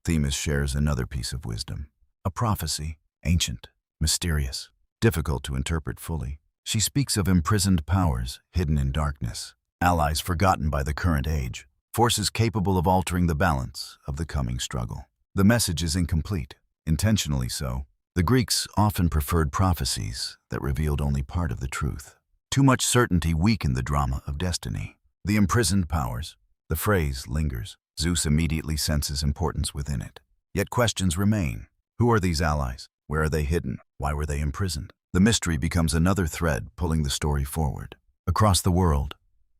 Themis shares another piece of wisdom, a prophecy, ancient, mysterious, difficult to interpret fully. She speaks of imprisoned powers hidden in darkness, allies forgotten by the current age, forces capable of altering the balance of the coming struggle. The message is incomplete, intentionally so. The Greeks often preferred prophecies that revealed only part of the truth. Too much certainty weakened the drama of destiny. The imprisoned powers. The phrase lingers. Zeus immediately senses importance within it. Yet questions remain. Who are these allies? Where are they hidden? Why were they imprisoned? The mystery becomes another thread pulling the story forward. Across the world,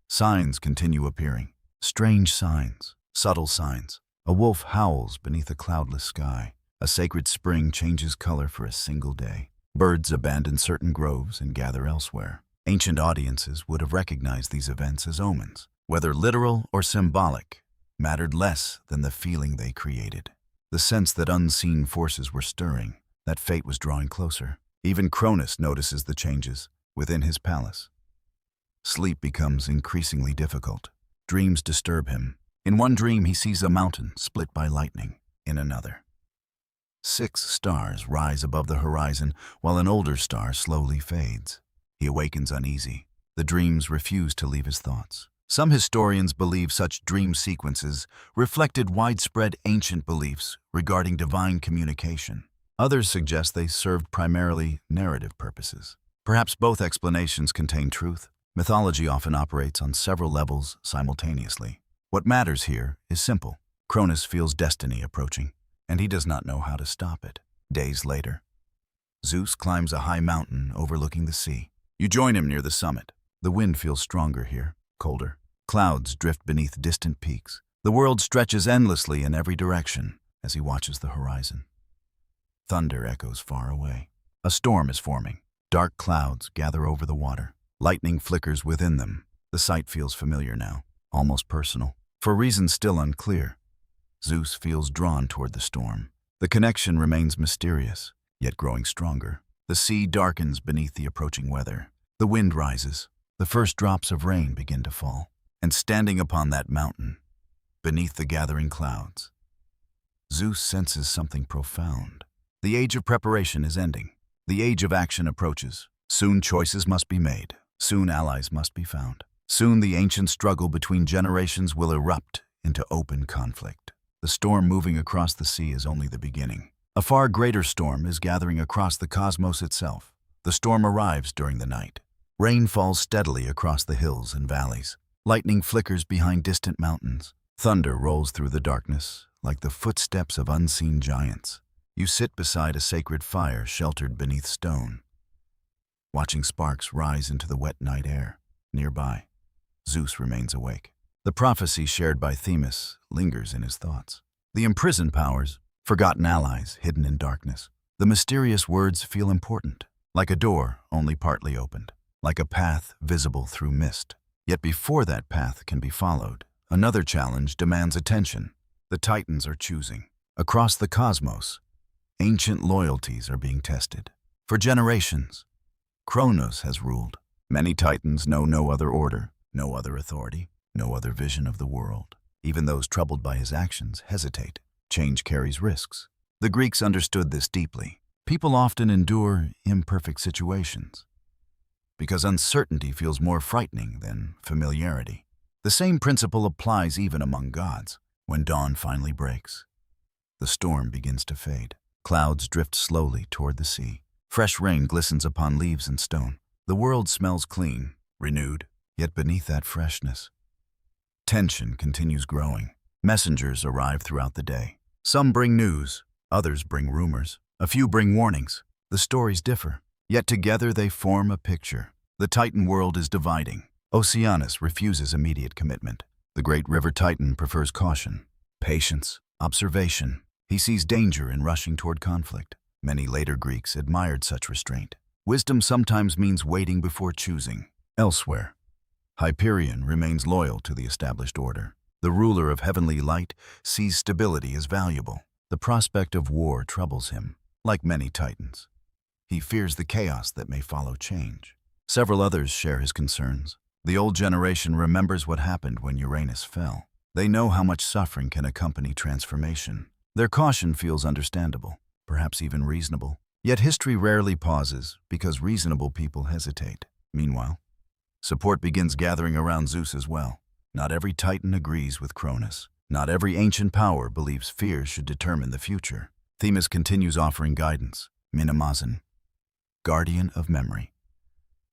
signs continue appearing. Strange signs, subtle signs. A wolf howls beneath a cloudless sky. A sacred spring changes color for a single day. Birds abandon certain groves and gather elsewhere. Ancient audiences would have recognized these events as omens. Whether literal or symbolic, mattered less than the feeling they created. The sense that unseen forces were stirring, that fate was drawing closer. Even Cronus notices the changes within his palace. Sleep becomes increasingly difficult. Dreams disturb him. In one dream, he sees a mountain split by lightning. In another, 6 stars rise above the horizon while an older star slowly fades. He awakens uneasy. The dreams refuse to leave his thoughts. Some historians believe such dream sequences reflected widespread ancient beliefs regarding divine communication. Others suggest they served primarily narrative purposes. Perhaps both explanations contain truth. Mythology often operates on several levels simultaneously. What matters here is simple. Cronus feels destiny approaching, and he does not know how to stop it. Days later, Zeus climbs a high mountain overlooking the sea. You join him near the summit. The wind feels stronger here, colder. Clouds drift beneath distant peaks. The world stretches endlessly in every direction as he watches the horizon. Thunder echoes far away. A storm is forming. Dark clouds gather over the water. Lightning flickers within them. The sight feels familiar now, almost personal. For reasons still unclear, Zeus feels drawn toward the storm. The connection remains mysterious, yet growing stronger. The sea darkens beneath the approaching weather. The wind rises. The first drops of rain begin to fall. And standing upon that mountain, beneath the gathering clouds, Zeus senses something profound. The age of preparation is ending. The age of action approaches. Soon choices must be made. Soon allies must be found. Soon the ancient struggle between generations will erupt into open conflict. The storm moving across the sea is only the beginning. A far greater storm is gathering across the cosmos itself. The storm arrives during the night. Rain falls steadily across the hills and valleys. Lightning flickers behind distant mountains. Thunder rolls through the darkness like the footsteps of unseen giants. You sit beside a sacred fire sheltered beneath stone, watching sparks rise into the wet night air. Nearby, Zeus remains awake. The prophecy shared by Themis lingers in his thoughts. The imprisoned powers, forgotten allies hidden in darkness. The mysterious words feel important, like a door only partly opened, like a path visible through mist. Yet before that path can be followed, another challenge demands attention. The Titans are choosing. Across the cosmos, ancient loyalties are being tested. For generations, Cronus has ruled. Many Titans know no other order, no other authority, no other vision of the world. Even those troubled by his actions hesitate. Change carries risks. The Greeks understood this deeply. People often endure imperfect situations because uncertainty feels more frightening than familiarity. The same principle applies even among gods. When dawn finally breaks, the storm begins to fade. Clouds drift slowly toward the sea. Fresh rain glistens upon leaves and stone. The world smells clean, renewed, yet beneath that freshness, tension continues growing. Messengers arrive throughout the day. Some bring news, others bring rumors. A few bring warnings. The stories differ, yet together they form a picture. The Titan world is dividing. Oceanus refuses immediate commitment. The great river Titan prefers caution, patience, observation. He sees danger in rushing toward conflict. Many later Greeks admired such restraint. Wisdom sometimes means waiting before choosing. Elsewhere, Hyperion remains loyal to the established order. The ruler of heavenly light sees stability as valuable. The prospect of war troubles him. Like many Titans, he fears the chaos that may follow change. Several others share his concerns. The old generation remembers what happened when Uranus fell. They know how much suffering can accompany transformation. Their caution feels understandable, perhaps even reasonable. Yet history rarely pauses because reasonable people hesitate. Meanwhile, support begins gathering around Zeus as well. Not every Titan agrees with Cronus. Not every ancient power believes fear should determine the future. Themis continues offering guidance. Minamazan, guardian of memory,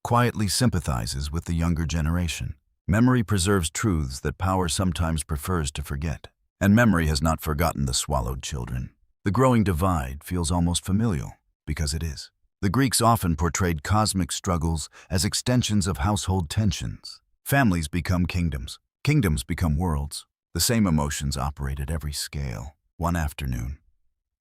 quietly sympathizes with the younger generation. Memory preserves truths that power sometimes prefers to forget. And memory has not forgotten the swallowed children. The growing divide feels almost familial, because it is. The Greeks often portrayed cosmic struggles as extensions of household tensions. Families become kingdoms. Kingdoms become worlds. The same emotions operate at every scale. One afternoon,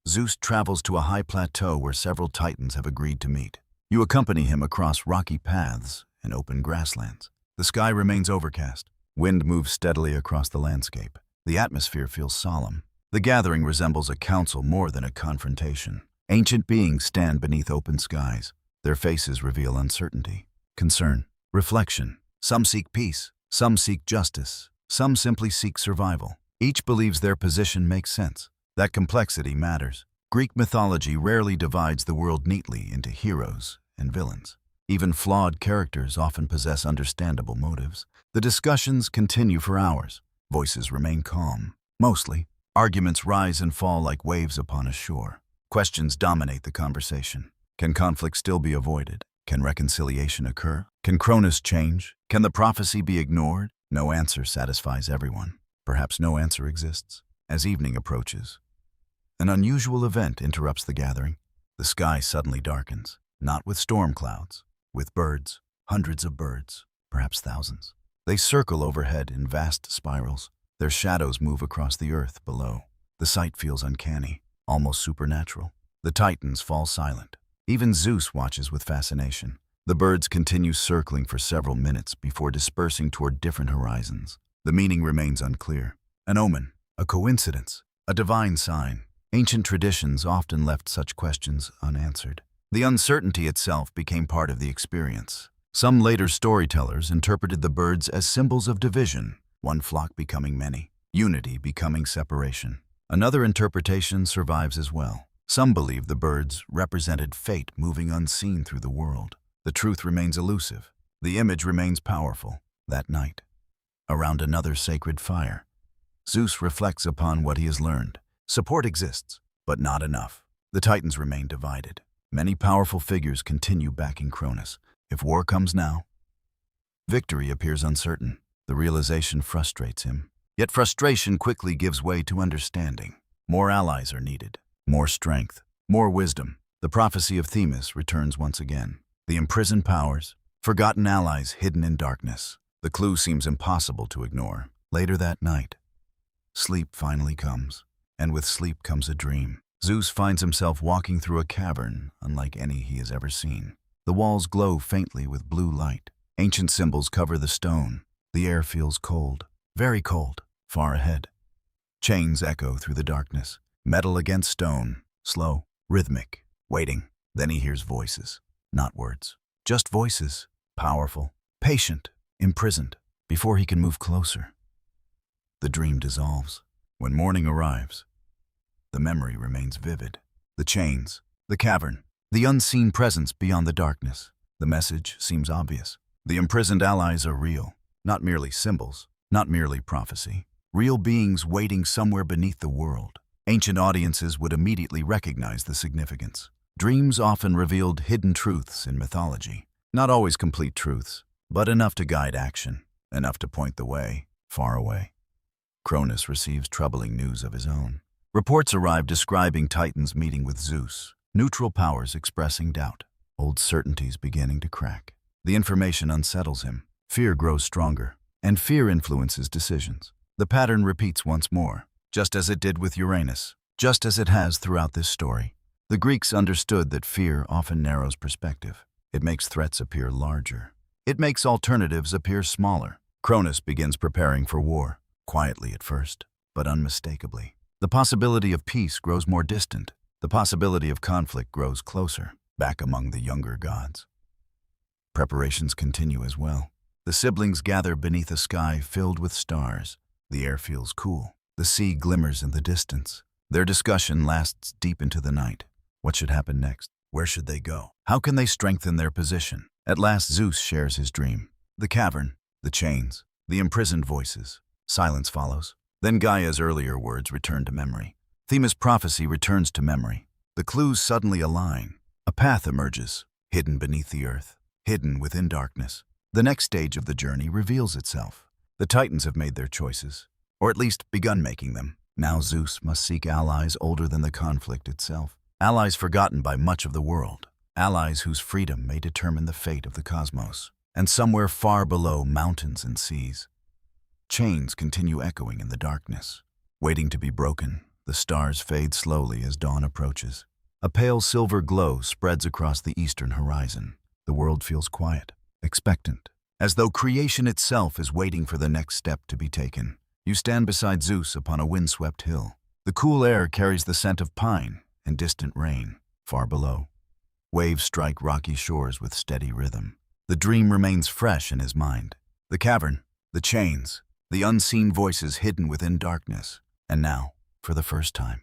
Zeus travels to a high plateau where several Titans have agreed to meet. You accompany him across rocky paths and open grasslands. The sky remains overcast. Wind moves steadily across the landscape. The atmosphere feels solemn. The gathering resembles a council more than a confrontation. Ancient beings stand beneath open skies. Their faces reveal uncertainty, concern, reflection. Some seek peace, some seek justice, some simply seek survival. Each believes their position makes sense. That complexity matters. Greek mythology rarely divides the world neatly into heroes and villains. Even flawed characters often possess understandable motives. The discussions continue for hours. Voices remain calm. Mostly, arguments rise and fall like waves upon a shore. Questions dominate the conversation. Can conflict still be avoided? Can reconciliation occur? Can Cronus change? Can the prophecy be ignored? No answer satisfies everyone. Perhaps no answer exists. As evening approaches, an unusual event interrupts the gathering. The sky suddenly darkens, not with storm clouds, with birds, hundreds of birds, perhaps thousands. They circle overhead in vast spirals. Their shadows move across the earth below. The sight feels uncanny, almost supernatural. The Titans fall silent. Even Zeus watches with fascination. The birds continue circling for several minutes before dispersing toward different horizons. The meaning remains unclear. An omen, a coincidence, a divine sign. Ancient traditions often left such questions unanswered. The uncertainty itself became part of the experience. Some later storytellers interpreted the birds as symbols of division, one flock becoming many, unity becoming separation. Another interpretation survives as well. Some believe the birds represented fate moving unseen through the world. The truth remains elusive. The image remains powerful. That night, around another sacred fire, Zeus reflects upon what he has learned. Support exists, but not enough. The Titans remain divided. Many powerful figures continue backing Cronus. If war comes now, victory appears uncertain. The realization frustrates him. Yet frustration quickly gives way to understanding. More allies are needed. More strength. More wisdom. The prophecy of Themis returns once again. The imprisoned powers, forgotten allies hidden in darkness. The clue seems impossible to ignore. Later that night, sleep finally comes. And with sleep comes a dream. Zeus finds himself walking through a cavern unlike any he has ever seen. The walls glow faintly with blue light. Ancient symbols cover the stone. The air feels cold, very cold, far ahead. Chains echo through the darkness. Metal against stone, slow, rhythmic, waiting. Then he hears voices, not words. Just voices, powerful, patient, imprisoned. Before he can move closer, the dream dissolves. When morning arrives, the memory remains vivid. The chains, the cavern, the unseen presence beyond the darkness. The message seems obvious. The imprisoned allies are real, not merely symbols, not merely prophecy. Real beings waiting somewhere beneath the world. Ancient audiences would immediately recognize the significance. Dreams often revealed hidden truths in mythology. Not always complete truths, but enough to guide action, enough to point the way, far away. Cronus receives troubling news of his own. Reports arrive describing Titans meeting with Zeus, neutral powers expressing doubt, old certainties beginning to crack. The information unsettles him. Fear grows stronger, and fear influences decisions. The pattern repeats once more, just as it did with Uranus, just as it has throughout this story. The Greeks understood that fear often narrows perspective. It makes threats appear larger. It makes alternatives appear smaller. Cronus begins preparing for war. Quietly at first, but unmistakably. The possibility of peace grows more distant. The possibility of conflict grows closer, back among the younger gods. Preparations continue as well. The siblings gather beneath a sky filled with stars. The air feels cool. The sea glimmers in the distance. Their discussion lasts deep into the night. What should happen next? Where should they go? How can they strengthen their position? At last Zeus shares his dream. The cavern, the chains, the imprisoned voices. Silence follows. Then Gaia's earlier words return to memory. Themis' prophecy returns to memory. The clues suddenly align. A path emerges, hidden beneath the earth, hidden within darkness. The next stage of the journey reveals itself. The Titans have made their choices, or at least begun making them. Now Zeus must seek allies older than the conflict itself. Allies forgotten by much of the world. Allies whose freedom may determine the fate of the cosmos. And somewhere far below mountains and seas, chains continue echoing in the darkness. Waiting to be broken, the stars fade slowly as dawn approaches. A pale silver glow spreads across the eastern horizon. The world feels quiet, expectant, as though creation itself is waiting for the next step to be taken. You stand beside Zeus upon a windswept hill. The cool air carries the scent of pine and distant rain. Far below, waves strike rocky shores with steady rhythm. The dream remains fresh in his mind. The cavern, the chains, the unseen voices hidden within darkness. And now, for the first time,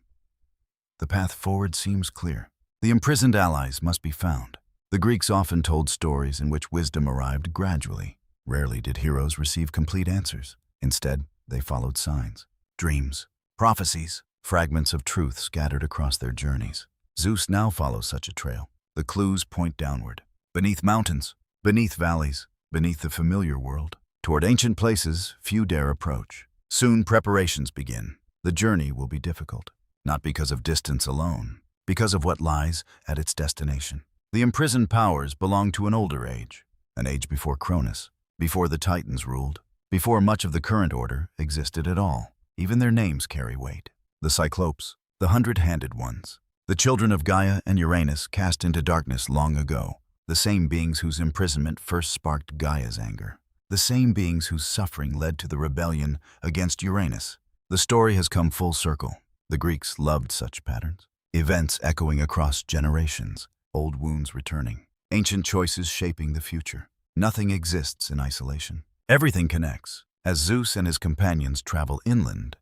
the path forward seems clear. The imprisoned allies must be found. The Greeks often told stories in which wisdom arrived gradually. Rarely did heroes receive complete answers. Instead, they followed signs, dreams, prophecies, fragments of truth scattered across their journeys. Zeus now follows such a trail. The clues point downward, beneath mountains, beneath valleys, beneath the familiar world, toward ancient places few dare approach. Soon preparations begin. The journey will be difficult, not because of distance alone, because of what lies at its destination. The imprisoned powers belong to an older age, an age before Cronus, before the Titans ruled, before much of the current order existed at all. Even their names carry weight. The Cyclopes, the hundred-handed ones, the children of Gaia and Uranus cast into darkness long ago, the same beings whose imprisonment first sparked Gaia's anger, the same beings whose suffering led to the rebellion against Uranus. The story has come full circle. The Greeks loved such patterns. Events echoing across generations, old wounds returning, ancient choices shaping the future. Nothing exists in isolation. Everything connects. As Zeus and his companions travel inland,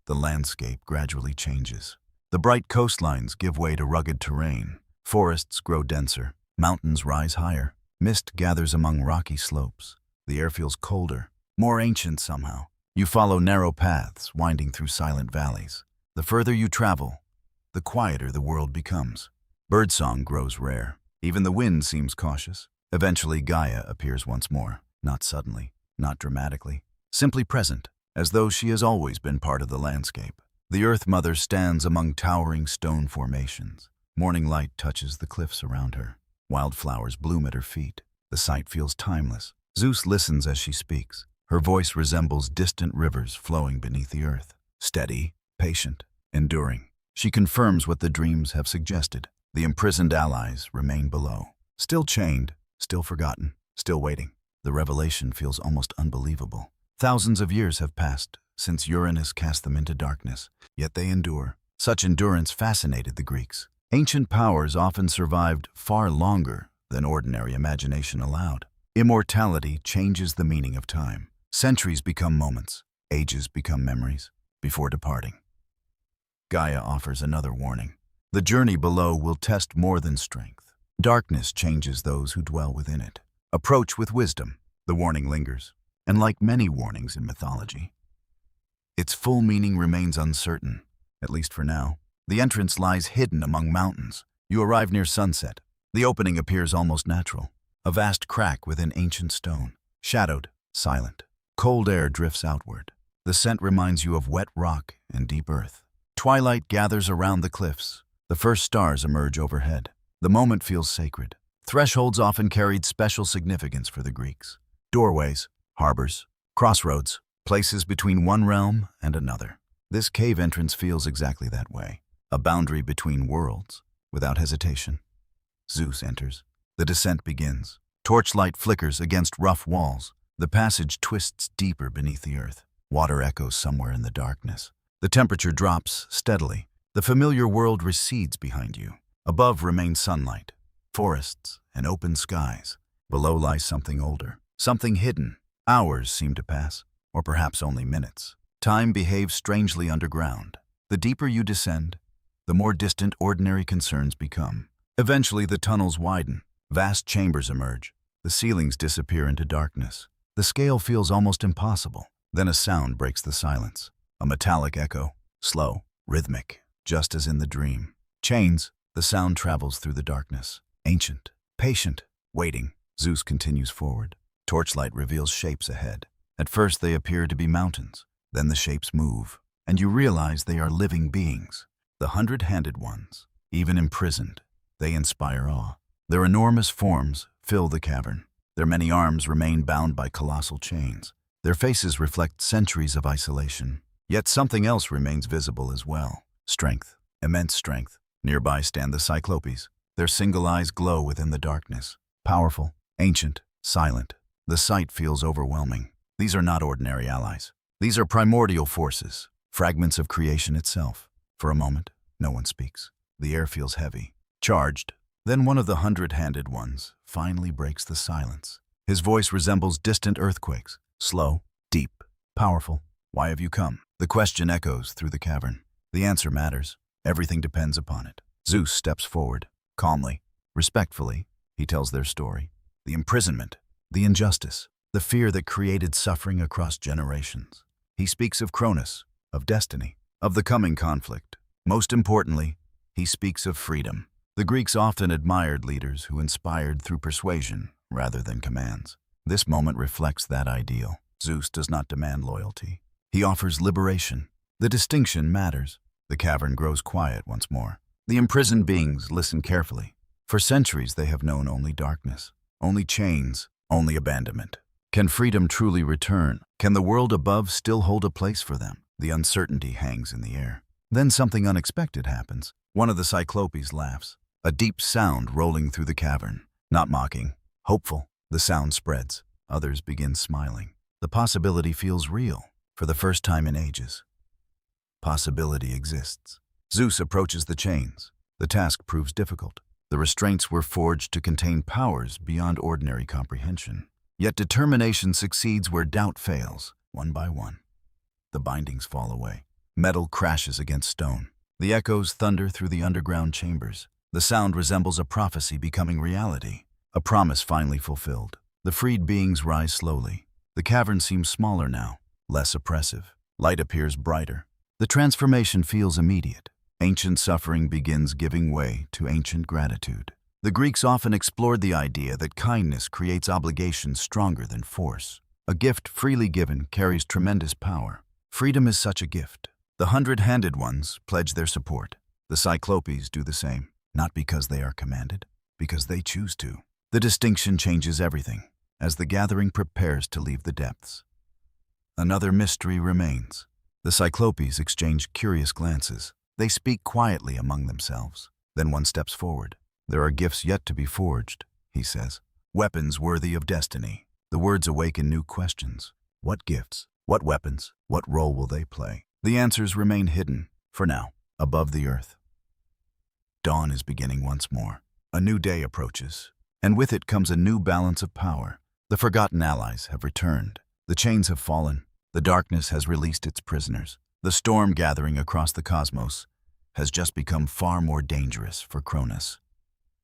the landscape gradually changes. The bright coastlines give way to rugged terrain. Forests grow denser. Mountains rise higher. Mist gathers among rocky slopes. The air feels colder, more ancient somehow. You follow narrow paths winding through silent valleys. The further you travel, the quieter the world becomes. Birdsong grows rare. Even the wind seems cautious. Eventually Gaia appears once more, not suddenly, not dramatically, simply present, as though she has always been part of the landscape. The Earth Mother stands among towering stone formations. Morning light touches the cliffs around her. Wildflowers bloom at her feet. The sight feels timeless. Zeus listens as she speaks. Her voice resembles distant rivers flowing beneath the earth. Steady, patient, enduring. She confirms what the dreams have suggested. The imprisoned allies remain below. Still chained, still forgotten, still waiting. The revelation feels almost unbelievable. Thousands of years have passed since Uranus cast them into darkness, yet they endure. Such endurance fascinated the Greeks. Ancient powers often survived far longer than ordinary imagination allowed. Immortality changes the meaning of time. Centuries become moments, ages become memories, before departing. Gaia offers another warning. The journey below will test more than strength. Darkness changes those who dwell within it. Approach with wisdom. The warning lingers, and like many warnings in mythology, its full meaning remains uncertain, at least for now. The entrance lies hidden among mountains. You arrive near sunset. The opening appears almost natural, a vast crack within ancient stone, shadowed, silent. Cold air drifts outward. The scent reminds you of wet rock and deep earth. Twilight gathers around the cliffs. The first stars emerge overhead. The moment feels sacred. Thresholds often carried special significance for the Greeks. Doorways, harbors, crossroads, places between one realm and another. This cave entrance feels exactly that way. A boundary between worlds, without hesitation. Zeus enters. The descent begins. Torchlight flickers against rough walls. The passage twists deeper beneath the earth. Water echoes somewhere in the darkness. The temperature drops steadily. The familiar world recedes behind you. Above remains sunlight, forests, and open skies. Below lies something older, something hidden. Hours seem to pass, or perhaps only minutes. Time behaves strangely underground. The deeper you descend, the more distant ordinary concerns become. Eventually the tunnels widen. Vast chambers emerge. The ceilings disappear into darkness. The scale feels almost impossible. Then a sound breaks the silence. A metallic echo, slow, rhythmic, just as in the dream. Chains, the sound travels through the darkness. Ancient, patient, waiting. Zeus continues forward. Torchlight reveals shapes ahead. At first they appear to be mountains. Then the shapes move, and you realize they are living beings. The hundred-handed ones, even imprisoned, they inspire awe. Their enormous forms fill the cavern. Their many arms remain bound by colossal chains. Their faces reflect centuries of isolation. Yet something else remains visible as well. Strength, immense strength. Nearby stand the Cyclopes. Their single eyes glow within the darkness. Powerful, ancient, silent. The sight feels overwhelming. These are not ordinary allies. These are primordial forces, fragments of creation itself. For a moment, no one speaks. The air feels heavy, charged. Then one of the hundred-handed ones finally breaks the silence. His voice resembles distant earthquakes. Slow, deep, powerful. Why have you come? The question echoes through the cavern. The answer matters. Everything depends upon it. Zeus steps forward. Calmly, respectfully, he tells their story. The imprisonment, the injustice, the fear that created suffering across generations. He speaks of Cronus, of destiny, of the coming conflict. Most importantly, he speaks of freedom. The Greeks often admired leaders who inspired through persuasion rather than commands. This moment reflects that ideal. Zeus does not demand loyalty. He offers liberation. The distinction matters. The cavern grows quiet once more. The imprisoned beings listen carefully. For centuries they have known only darkness, only chains, only abandonment. Can freedom truly return? Can the world above still hold a place for them? The uncertainty hangs in the air. Then something unexpected happens. One of the Cyclopes laughs, a deep sound rolling through the cavern. Not mocking, hopeful. The sound spreads. Others begin smiling. The possibility feels real, for the first time in ages. Possibility exists. Zeus approaches the chains. The task proves difficult. The restraints were forged to contain powers beyond ordinary comprehension. Yet determination succeeds where doubt fails, one by one. The bindings fall away. Metal crashes against stone. The echoes thunder through the underground chambers. The sound resembles a prophecy becoming reality, a promise finally fulfilled. The freed beings rise slowly. The cavern seems smaller now, less oppressive. Light appears brighter. The transformation feels immediate. Ancient suffering begins giving way to ancient gratitude. The Greeks often explored the idea that kindness creates obligations stronger than force. A gift freely given carries tremendous power. Freedom is such a gift. The 100-handed ones pledge their support. The Cyclopes do the same, not because they are commanded, because they choose to. The distinction changes everything, as the gathering prepares to leave the depths. Another mystery remains. The Cyclopes exchange curious glances. They speak quietly among themselves. Then one steps forward. There are gifts yet to be forged, he says. Weapons worthy of destiny. The words awaken new questions. What gifts? What weapons? What role will they play? The answers remain hidden, for now, above the earth. Dawn is beginning once more. A new day approaches, and with it comes a new balance of power. The forgotten allies have returned. The chains have fallen. The darkness has released its prisoners. The storm gathering across the cosmos has just become far more dangerous for Cronus.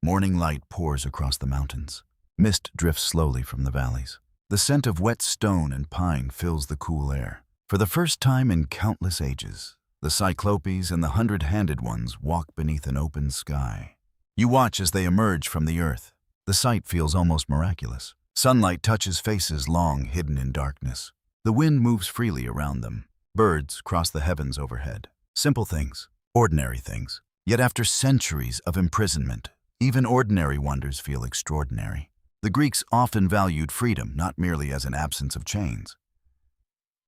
Morning light pours across the mountains. Mist drifts slowly from the valleys. The scent of wet stone and pine fills the cool air. For the first time in countless ages, the Cyclopes and the 100-handed ones walk beneath an open sky. You watch as they emerge from the earth. The sight feels almost miraculous. Sunlight touches faces long hidden in darkness. The wind moves freely around them. Birds cross the heavens overhead. Simple things, ordinary things. Yet after centuries of imprisonment, even ordinary wonders feel extraordinary. The Greeks often valued freedom not merely as an absence of chains,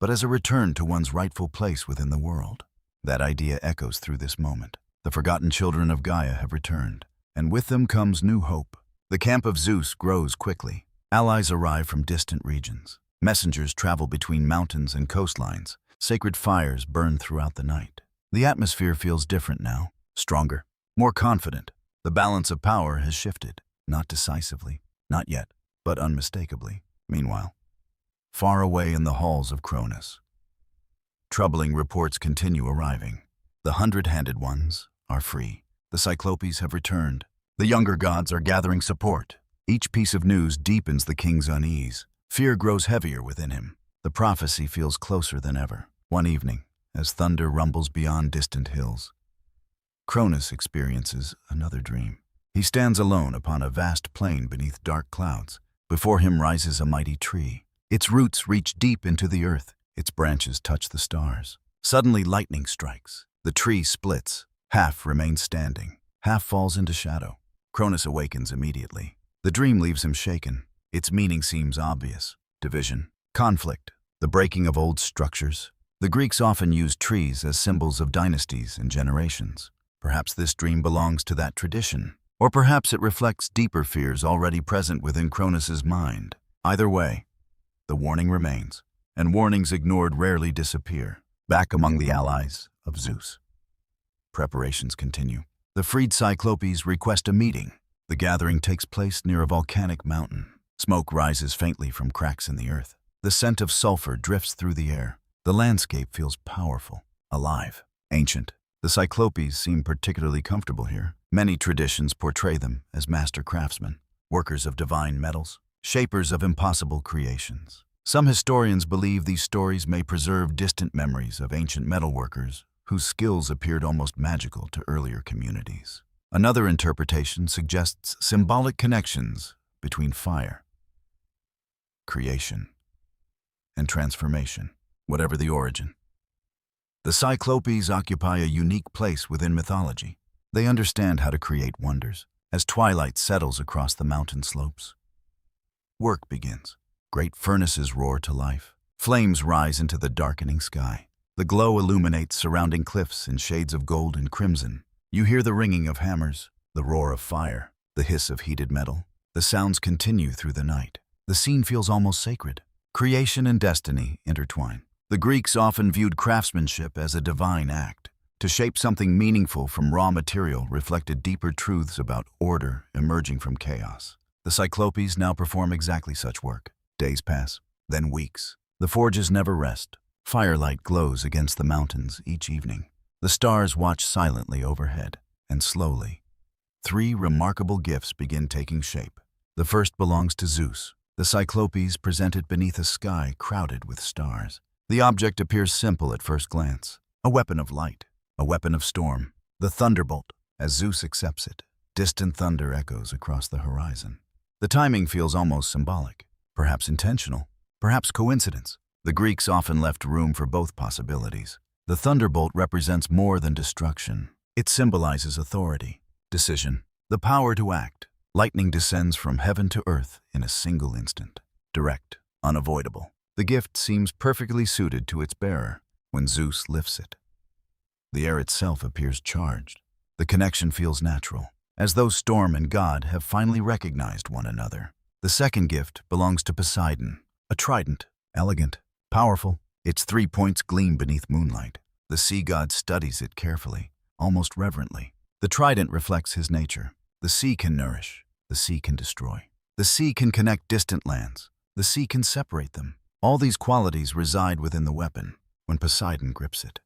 but as a return to one's rightful place within the world. That idea echoes through this moment. The forgotten children of Gaia have returned, and with them comes new hope. The camp of Zeus grows quickly. Allies arrive from distant regions. Messengers travel between mountains and coastlines. Sacred fires burn throughout the night. The atmosphere feels different now, stronger, more confident. The balance of power has shifted, not decisively, not yet, but unmistakably. Meanwhile, far away in the halls of Cronus, troubling reports continue arriving. The 100-handed ones are free. The Cyclopes have returned. The younger gods are gathering support. Each piece of news deepens the king's unease. Fear grows heavier within him. The prophecy feels closer than ever. One evening, as thunder rumbles beyond distant hills, Cronus experiences another dream. He stands alone upon a vast plain beneath dark clouds. Before him rises a mighty tree. Its roots reach deep into the earth. Its branches touch the stars. Suddenly lightning strikes. The tree splits. Half remains standing. Half falls into shadow. Cronus awakens immediately. The dream leaves him shaken. Its meaning seems obvious. Division, conflict, the breaking of old structures. The Greeks often used trees as symbols of dynasties and generations. Perhaps this dream belongs to that tradition, or perhaps it reflects deeper fears already present within Cronus's mind. Either way, the warning remains, and warnings ignored rarely disappear. Back among the allies of Zeus. Preparations continue. The freed Cyclopes request a meeting. The gathering takes place near a volcanic mountain. Smoke rises faintly from cracks in the earth. The scent of sulfur drifts through the air. The landscape feels powerful, alive, ancient. The Cyclopes seem particularly comfortable here. Many traditions portray them as master craftsmen, workers of divine metals, shapers of impossible creations. Some historians believe these stories may preserve distant memories of ancient metalworkers whose skills appeared almost magical to earlier communities. Another interpretation suggests symbolic connections between fire, creation, and transformation, whatever the origin. The Cyclopes occupy a unique place within mythology. They understand how to create wonders. As twilight settles across the mountain slopes, work begins. Great furnaces roar to life. Flames rise into the darkening sky. The glow illuminates surrounding cliffs in shades of gold and crimson. You hear the ringing of hammers, the roar of fire, the hiss of heated metal. The sounds continue through the night. The scene feels almost sacred. Creation and destiny intertwine. The Greeks often viewed craftsmanship as a divine act. To shape something meaningful from raw material reflected deeper truths about order emerging from chaos. The Cyclopes now perform exactly such work. Days pass, then weeks. The forges never rest. Firelight glows against the mountains each evening. The stars watch silently overhead, and slowly, 3 remarkable gifts begin taking shape. The first belongs to Zeus. The Cyclopes present it beneath a sky crowded with stars. The object appears simple at first glance, a weapon of light, a weapon of storm, the thunderbolt. As Zeus accepts it, distant thunder echoes across the horizon. The timing feels almost symbolic, perhaps intentional, perhaps coincidence. The Greeks often left room for both possibilities. The thunderbolt represents more than destruction. It symbolizes authority, decision, the power to act. Lightning descends from heaven to earth in a single instant. Direct, unavoidable. The gift seems perfectly suited to its bearer when Zeus lifts it. The air itself appears charged. The connection feels natural, as though storm and god have finally recognized one another. The second gift belongs to Poseidon, a trident, elegant, powerful. Its 3 points gleam beneath moonlight. The sea god studies it carefully, almost reverently. The trident reflects his nature. The sea can nourish. The sea can destroy. The sea can connect distant lands. The sea can separate them. All these qualities reside within the weapon when Poseidon grips it.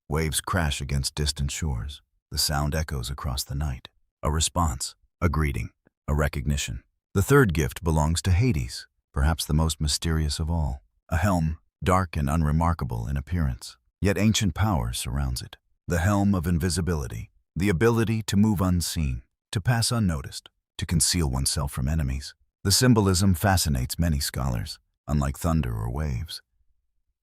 Waves crash against distant shores. The sound echoes across the night. A response, a greeting, a recognition. The third gift belongs to Hades, perhaps the most mysterious of all. A helm, dark and unremarkable in appearance, yet ancient power surrounds it. The helm of invisibility, the ability to move unseen, to pass unnoticed, to conceal oneself from enemies. The symbolism fascinates many scholars. Unlike thunder or waves,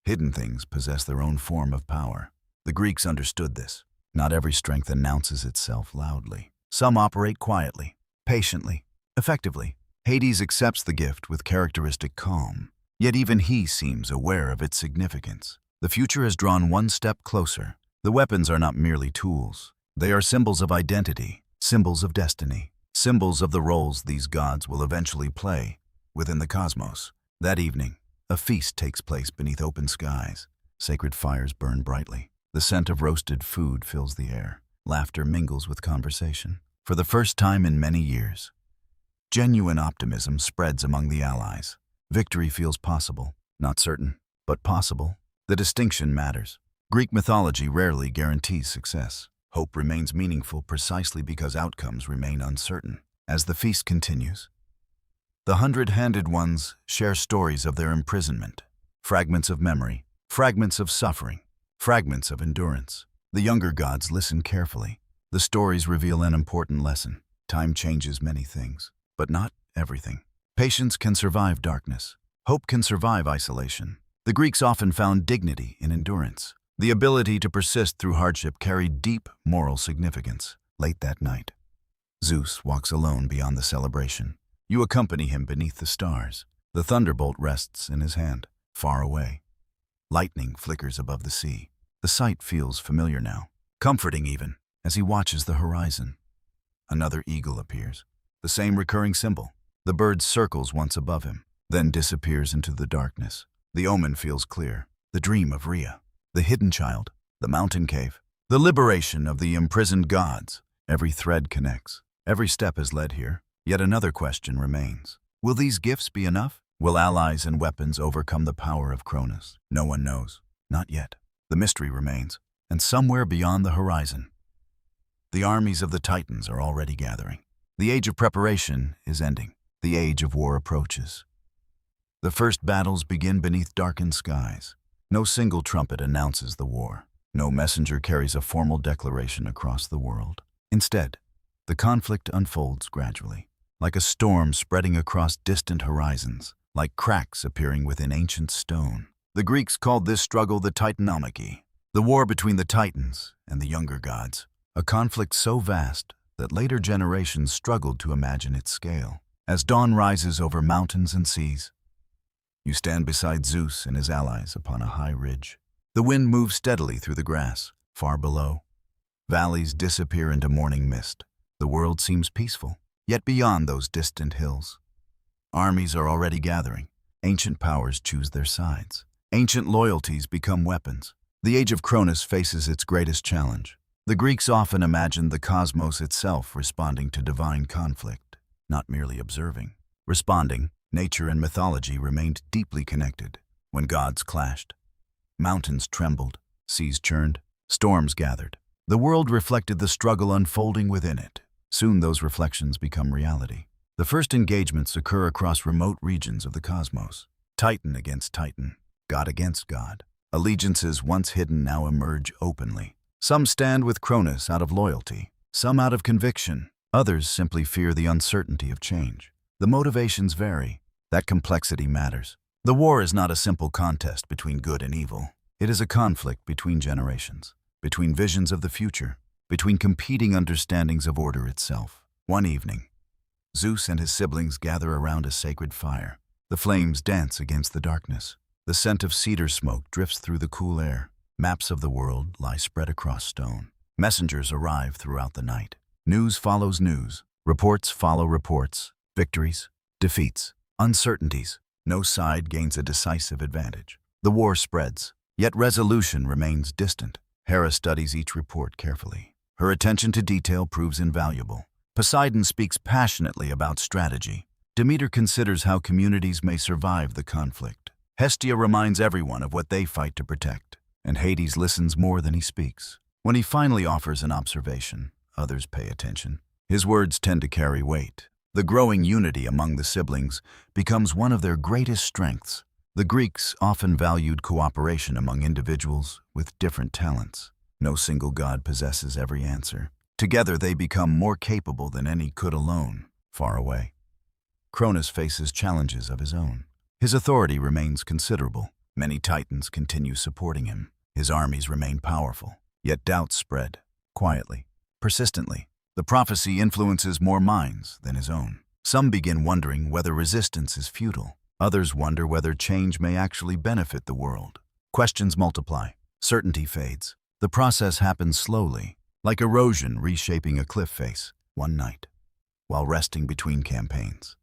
hidden things possess their own form of power. The Greeks understood this. Not every strength announces itself loudly. Some operate quietly, patiently, effectively. Hades accepts the gift with characteristic calm. Yet even he seems aware of its significance. The future has drawn one step closer. The weapons are not merely tools. They are symbols of identity, symbols of destiny, symbols of the roles these gods will eventually play within the cosmos. That evening, a feast takes place beneath open skies. Sacred fires burn brightly. The scent of roasted food fills the air. Laughter mingles with conversation. For the first time in many years, genuine optimism spreads among the allies. Victory feels possible, not certain, but possible. The distinction matters. Greek mythology rarely guarantees success. Hope remains meaningful precisely because outcomes remain uncertain. As the feast continues, the 100-handed ones share stories of their imprisonment, fragments of memory, fragments of suffering, fragments of endurance. The younger gods listen carefully. The stories reveal an important lesson. Time changes many things, but not everything. Patience can survive darkness. Hope can survive isolation. The Greeks often found dignity in endurance. The ability to persist through hardship carried deep moral significance. Late that night, Zeus walks alone beyond the celebration. You accompany him beneath the stars. The thunderbolt rests in his hand, far away. Lightning flickers above the sea. The sight feels familiar now, comforting even, as he watches the horizon. Another eagle appears, the same recurring symbol. The bird circles once above him, then disappears into the darkness. The omen feels clear. The dream of Rhea, the hidden child, the mountain cave, the liberation of the imprisoned gods. Every thread connects. Every step has led here. Yet another question remains. Will these gifts be enough? Will allies and weapons overcome the power of Cronus? No one knows. Not yet. The mystery remains. And somewhere beyond the horizon, the armies of the Titans are already gathering. The age of preparation is ending. The age of war approaches. The first battles begin beneath darkened skies. No single trumpet announces the war. No messenger carries a formal declaration across the world. Instead, the conflict unfolds gradually, like a storm spreading across distant horizons, like cracks appearing within ancient stone. The Greeks called this struggle the Titanomachy, the war between the Titans and the younger gods, a conflict so vast that later generations struggled to imagine its scale. As dawn rises over mountains and seas, you stand beside Zeus and his allies upon a high ridge. The wind moves steadily through the grass, far below. Valleys disappear into morning mist. The world seems peaceful, yet beyond those distant hills, armies are already gathering. Ancient powers choose their sides. Ancient loyalties become weapons. The age of Cronus faces its greatest challenge. The Greeks often imagined the cosmos itself responding to divine conflict, not merely observing. Responding, nature and mythology remained deeply connected. When gods clashed, mountains trembled, seas churned, storms gathered. The world reflected the struggle unfolding within it. Soon those reflections become reality. The first engagements occur across remote regions of the cosmos. Titan against Titan, god against god. Allegiances once hidden now emerge openly. Some stand with Cronus out of loyalty, some out of conviction. Others simply fear the uncertainty of change. The motivations vary. That complexity matters. The war is not a simple contest between good and evil. It is a conflict between generations, between visions of the future, between competing understandings of order itself. One evening, Zeus and his siblings gather around a sacred fire. The flames dance against the darkness. The scent of cedar smoke drifts through the cool air. Maps of the world lie spread across stone. Messengers arrive throughout the night. News follows news. Reports follow reports. Victories, defeats, uncertainties. No side gains a decisive advantage. The war spreads, yet resolution remains distant. Hera studies each report carefully. Her attention to detail proves invaluable. Poseidon speaks passionately about strategy. Demeter considers how communities may survive the conflict. Hestia reminds everyone of what they fight to protect. And Hades listens more than he speaks. When he finally offers an observation, others pay attention. His words tend to carry weight. The growing unity among the siblings becomes one of their greatest strengths. The Greeks often valued cooperation among individuals with different talents. No single god possesses every answer. Together they become more capable than any could alone, far away. Cronus faces challenges of his own. His authority remains considerable. Many titans continue supporting him. His armies remain powerful, yet doubts spread, quietly, persistently. The prophecy influences more minds than his own. Some begin wondering whether resistance is futile. Others wonder whether change may actually benefit the world. Questions multiply. Certainty fades. The process happens slowly, like erosion reshaping a cliff face. One night, while resting between campaigns,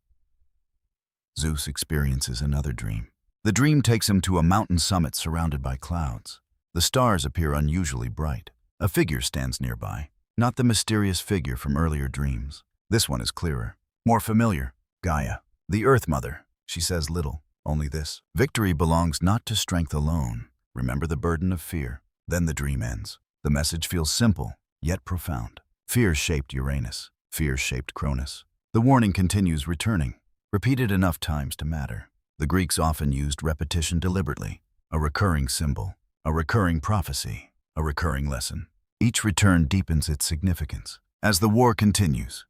Zeus experiences another dream. The dream takes him to a mountain summit surrounded by clouds. The stars appear unusually bright. A figure stands nearby, not the mysterious figure from earlier dreams. This one is clearer, more familiar. Gaia, the Earth Mother. She says little, only this: victory belongs not to strength alone. Remember the burden of fear. Then the dream ends. The message feels simple, yet profound. Fear shaped Uranus. Fear shaped Cronus. The warning continues returning, repeated enough times to matter. The Greeks often used repetition deliberately. A recurring symbol, a recurring prophecy, a recurring lesson. Each return deepens its significance. As the war continues,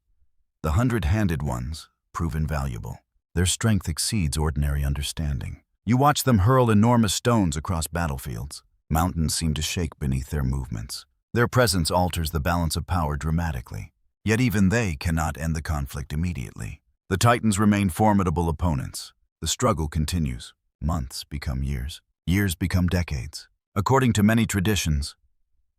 the hundred-handed ones prove invaluable. Their strength exceeds ordinary understanding. You watch them hurl enormous stones across battlefields. Mountains seem to shake beneath their movements. Their presence alters the balance of power dramatically. Yet even they cannot end the conflict immediately. The Titans remain formidable opponents. The struggle continues. Months become years. Years become decades. According to many traditions,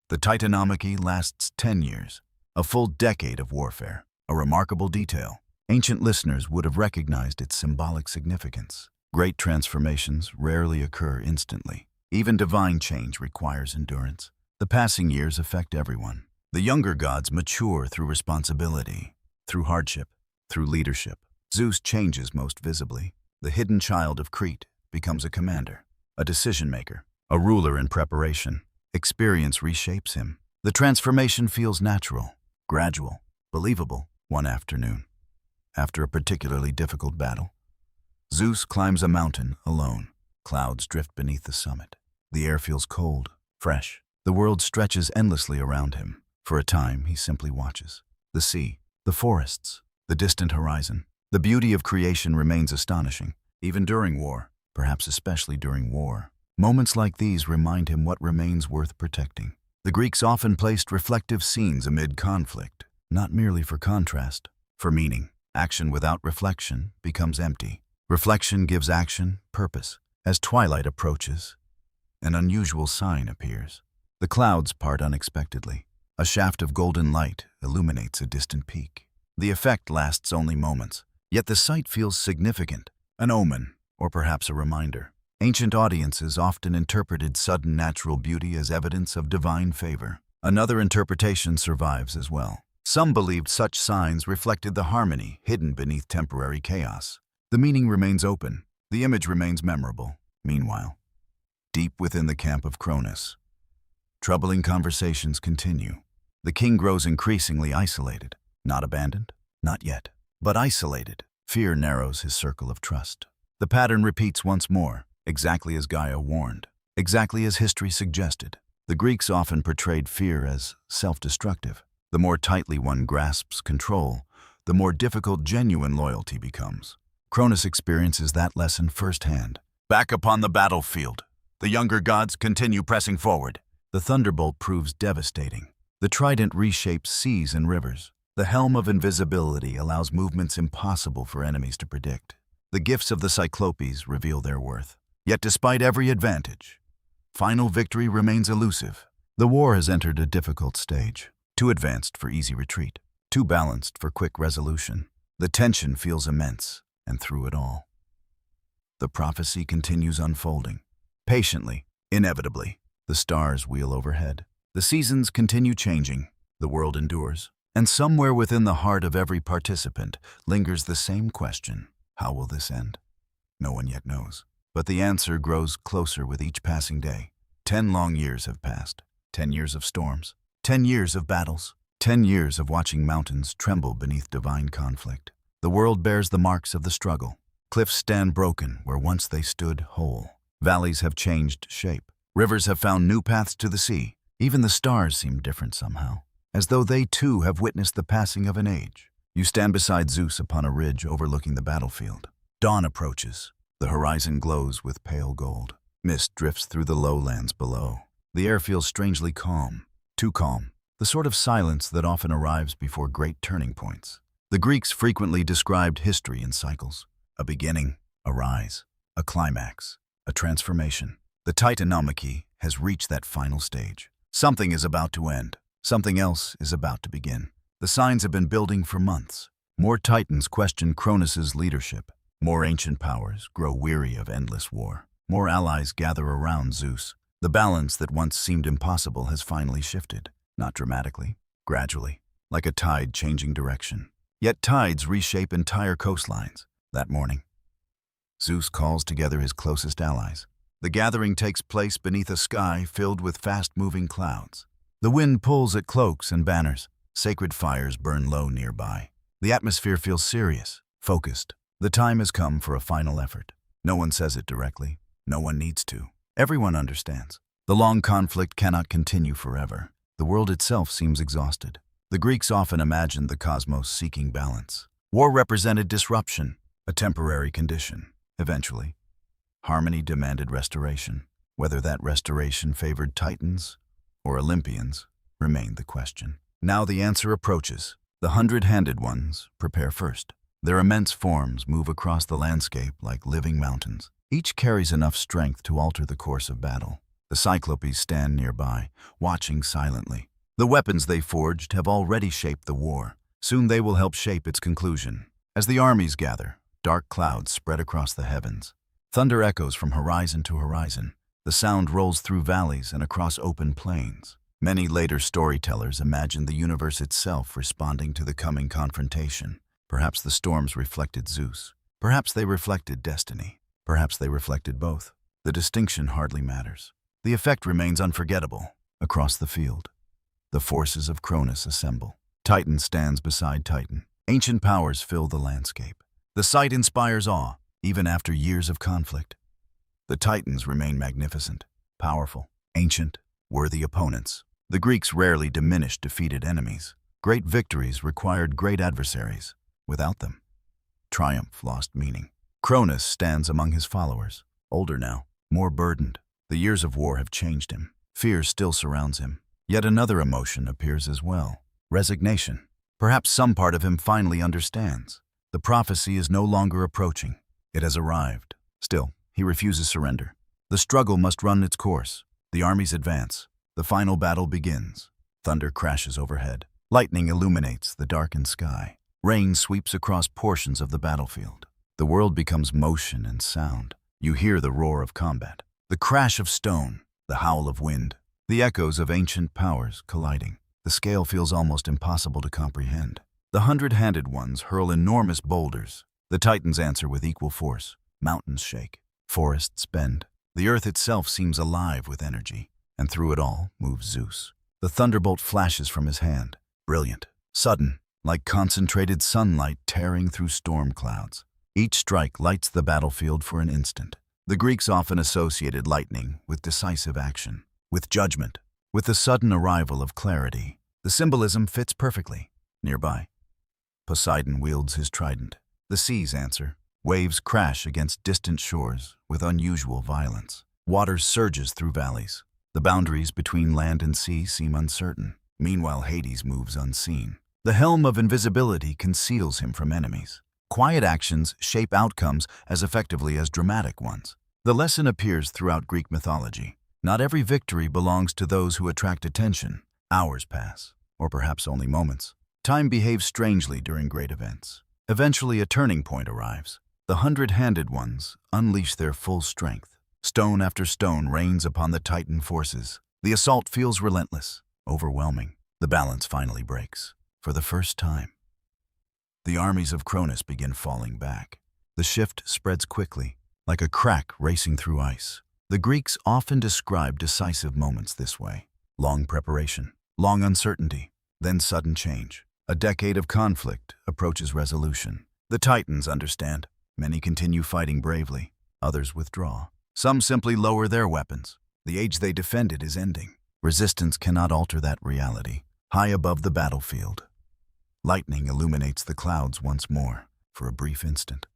the Titanomachy lasts 10 years, a full decade of warfare. A remarkable detail. Ancient listeners would have recognized its symbolic significance. Great transformations rarely occur instantly. Even divine change requires endurance. The passing years affect everyone. The younger gods mature through responsibility, through hardship, through leadership. Zeus changes most visibly. The hidden child of Crete becomes a commander, a decision-maker, a ruler in preparation. Experience reshapes him. The transformation feels natural, gradual, believable. One afternoon, after a particularly difficult battle, Zeus climbs a mountain alone. Clouds drift beneath the summit. The air feels cold, fresh. The world stretches endlessly around him. For a time, he simply watches. The sea, the forests, the distant horizon. The beauty of creation remains astonishing, even during war, perhaps especially during war. Moments like these remind him what remains worth protecting. The Greeks often placed reflective scenes amid conflict, not merely for contrast, for meaning. Action without reflection becomes empty. Reflection gives action purpose. As twilight approaches, an unusual sign appears. The clouds part unexpectedly. A shaft of golden light illuminates a distant peak. The effect lasts only moments, yet the sight feels significant, an omen, or perhaps a reminder. Ancient audiences often interpreted sudden natural beauty as evidence of divine favor. Another interpretation survives as well. Some believed such signs reflected the harmony hidden beneath temporary chaos. The meaning remains open. The image remains memorable. Meanwhile, deep within the camp of Cronus, troubling conversations continue. The king grows increasingly isolated. Not abandoned, not yet, but isolated. Fear narrows his circle of trust. The pattern repeats once more, exactly as Gaia warned, exactly as history suggested. The Greeks often portrayed fear as self-destructive. The more tightly one grasps control, the more difficult genuine loyalty becomes. Cronus experiences that lesson firsthand. Back upon the battlefield, the younger gods continue pressing forward. The thunderbolt proves devastating. The trident reshapes seas and rivers. The helm of invisibility allows movements impossible for enemies to predict. The gifts of the Cyclopes reveal their worth. Yet despite every advantage, final victory remains elusive. The war has entered a difficult stage. Too advanced for easy retreat. Too balanced for quick resolution. The tension feels immense, and through it all, the prophecy continues unfolding. Patiently, inevitably, the stars wheel overhead. The seasons continue changing. The world endures. And somewhere within the heart of every participant lingers the same question. How will this end? No one yet knows. But the answer grows closer with each passing day. 10 long years have passed. 10 years of storms. 10 years of battles. 10 years of watching mountains tremble beneath divine conflict. The world bears the marks of the struggle. Cliffs stand broken where once they stood whole. Valleys have changed shape. Rivers have found new paths to the sea. Even the stars seem different somehow, as though they too have witnessed the passing of an age. You stand beside Zeus upon a ridge overlooking the battlefield. Dawn approaches. The horizon glows with pale gold. Mist drifts through the lowlands below. The air feels strangely calm. Too calm. The sort of silence that often arrives before great turning points. The Greeks frequently described history in cycles. A beginning, a rise, a climax, a transformation. The Titanomachy has reached that final stage. Something is about to end. Something else is about to begin. The signs have been building for months. More titans question Cronus's leadership. More ancient powers grow weary of endless war. More allies gather around Zeus. The balance that once seemed impossible has finally shifted. Not dramatically, gradually, like a tide changing direction. Yet tides reshape entire coastlines. That morning, Zeus calls together his closest allies. The gathering takes place beneath a sky filled with fast-moving clouds. The wind pulls at cloaks and banners. Sacred fires burn low nearby. The atmosphere feels serious, focused. The time has come for a final effort. No one says it directly. No one needs to. Everyone understands. The long conflict cannot continue forever. The world itself seems exhausted. The Greeks often imagined the cosmos seeking balance. War represented disruption, a temporary condition. Eventually, harmony demanded restoration. Whether that restoration favored Titans or Olympians remained the question. Now the answer approaches. The 100-handed ones prepare first. Their immense forms move across the landscape like living mountains. Each carries enough strength to alter the course of battle. The Cyclopes stand nearby, watching silently. The weapons they forged have already shaped the war. Soon they will help shape its conclusion. As the armies gather, dark clouds spread across the heavens. Thunder echoes from horizon to horizon. The sound rolls through valleys and across open plains. Many later storytellers imagined the universe itself responding to the coming confrontation. Perhaps the storms reflected Zeus. Perhaps they reflected destiny. Perhaps they reflected both. The distinction hardly matters. The effect remains unforgettable. Across the field, the forces of Cronus assemble. Titan stands beside Titan. Ancient powers fill the landscape. The sight inspires awe, even after years of conflict. The Titans remain magnificent, powerful, ancient, worthy opponents. The Greeks rarely diminished defeated enemies. Great victories required great adversaries. Without them, triumph lost meaning. Cronus stands among his followers, older now, more burdened. The years of war have changed him. Fear still surrounds him. Yet another emotion appears as well: resignation. Perhaps some part of him finally understands. The prophecy is no longer approaching. It has arrived. Still, he refuses surrender. The struggle must run its course. The armies advance. The final battle begins. Thunder crashes overhead. Lightning illuminates the darkened sky. Rain sweeps across portions of the battlefield. The world becomes motion and sound. You hear the roar of combat, the crash of stone, the howl of wind, the echoes of ancient powers colliding. The scale feels almost impossible to comprehend. The hundred-handed ones hurl enormous boulders. The Titans answer with equal force. Mountains shake. Forests bend. The earth itself seems alive with energy. And through it all moves Zeus. The thunderbolt flashes from his hand. Brilliant, sudden, like concentrated sunlight tearing through storm clouds. Each strike lights the battlefield for an instant. The Greeks often associated lightning with decisive action, with judgment, with the sudden arrival of clarity. The symbolism fits perfectly. Nearby, Poseidon wields his trident. The seas answer. Waves crash against distant shores with unusual violence. Water surges through valleys. The boundaries between land and sea seem uncertain. Meanwhile, Hades moves unseen. The helm of invisibility conceals him from enemies. Quiet actions shape outcomes as effectively as dramatic ones. The lesson appears throughout Greek mythology. Not every victory belongs to those who attract attention. Hours pass, or perhaps only moments. Time behaves strangely during great events. Eventually, a turning point arrives. The hundred-handed ones unleash their full strength. Stone after stone rains upon the Titan forces. The assault feels relentless, overwhelming. The balance finally breaks. For the first time, the armies of Cronus begin falling back. The shift spreads quickly, like a crack racing through ice. The Greeks often describe decisive moments this way: long preparation, long uncertainty, then sudden change. A decade of conflict approaches resolution. The Titans understand. Many continue fighting bravely. Others withdraw. Some simply lower their weapons. The age they defended is ending. Resistance cannot alter that reality. High above the battlefield, lightning illuminates the clouds once more, for a brief instant.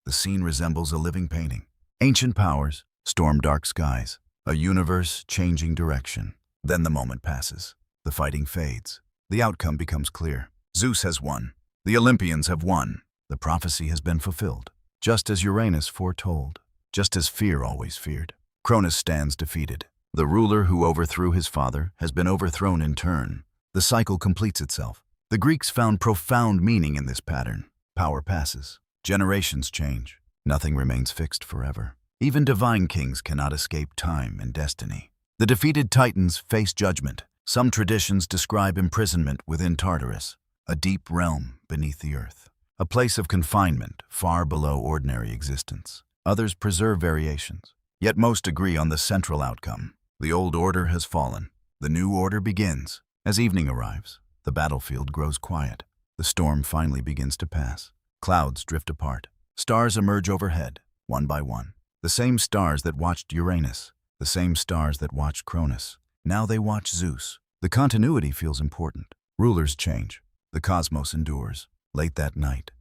The scene resembles a living painting. Ancient powers, storm dark skies, a universe changing direction. Then the moment passes. The fighting fades. The outcome becomes clear. Zeus has won. The Olympians have won. The prophecy has been fulfilled, just as Uranus foretold, just as fear always feared. Cronus stands defeated. The ruler who overthrew his father has been overthrown in turn. The cycle completes itself. The Greeks found profound meaning in this pattern. Power passes. Generations change. Nothing remains fixed forever. Even divine kings cannot escape time and destiny. The defeated Titans face judgment. Some traditions describe imprisonment within Tartarus, a deep realm beneath the earth, a place of confinement far below ordinary existence. Others preserve variations, yet most agree on the central outcome. The old order has fallen. The new order begins. As evening arrives, the battlefield grows quiet. The storm finally begins to pass. Clouds drift apart. Stars emerge overhead, one by one. The same stars that watched Uranus, the same stars that watched Cronus. Now they watch Zeus. The continuity feels important. Rulers change. The cosmos endures. Late that night,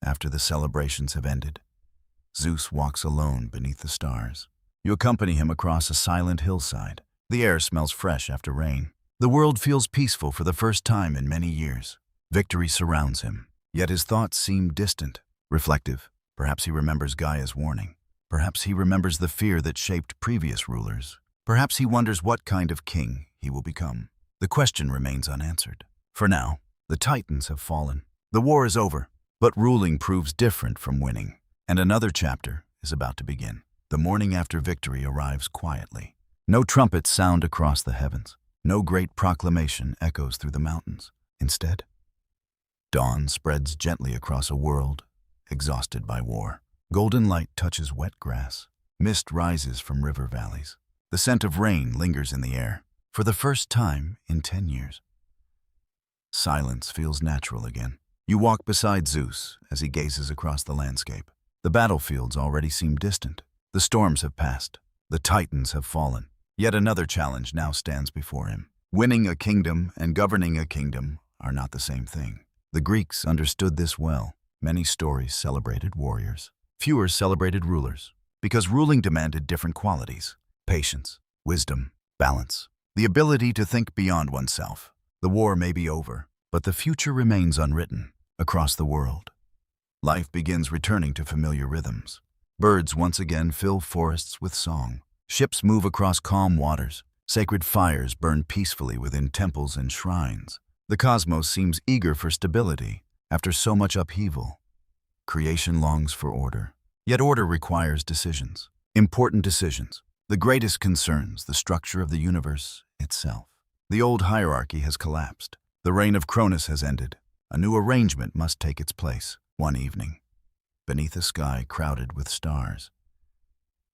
after the celebrations have ended, Zeus walks alone beneath the stars. You accompany him across a silent hillside. The air smells fresh after rain. The world feels peaceful for the first time in many years. Victory surrounds him, yet his thoughts seem distant, reflective. Perhaps he remembers Gaia's warning. Perhaps he remembers the fear that shaped previous rulers. Perhaps he wonders what kind of king he will become. The question remains unanswered. For now, the Titans have fallen. The war is over, but ruling proves different from winning. And another chapter is about to begin. The morning after victory arrives quietly. No trumpets sound across the heavens. No great proclamation echoes through the mountains. Instead, dawn spreads gently across a world exhausted by war. Golden light touches wet grass. Mist rises from river valleys. The scent of rain lingers in the air. For the first time in 10 years. Silence feels natural again. You walk beside Zeus as he gazes across the landscape. The battlefields already seem distant. The storms have passed. The Titans have fallen. Yet another challenge now stands before him. Winning a kingdom and governing a kingdom are not the same thing. The Greeks understood this well. Many stories celebrated warriors. Fewer celebrated rulers, because ruling demanded different qualities: patience, wisdom, balance, the ability to think beyond oneself. The war may be over, but the future remains unwritten across the world. Life begins returning to familiar rhythms. Birds once again fill forests with song. Ships move across calm waters. Sacred fires burn peacefully within temples and shrines. The cosmos seems eager for stability after so much upheaval. Creation longs for order. Yet order requires decisions. Important decisions. The greatest concerns the structure of the universe itself. The old hierarchy has collapsed. The reign of Cronus has ended. A new arrangement must take its place. One evening, beneath a sky crowded with stars,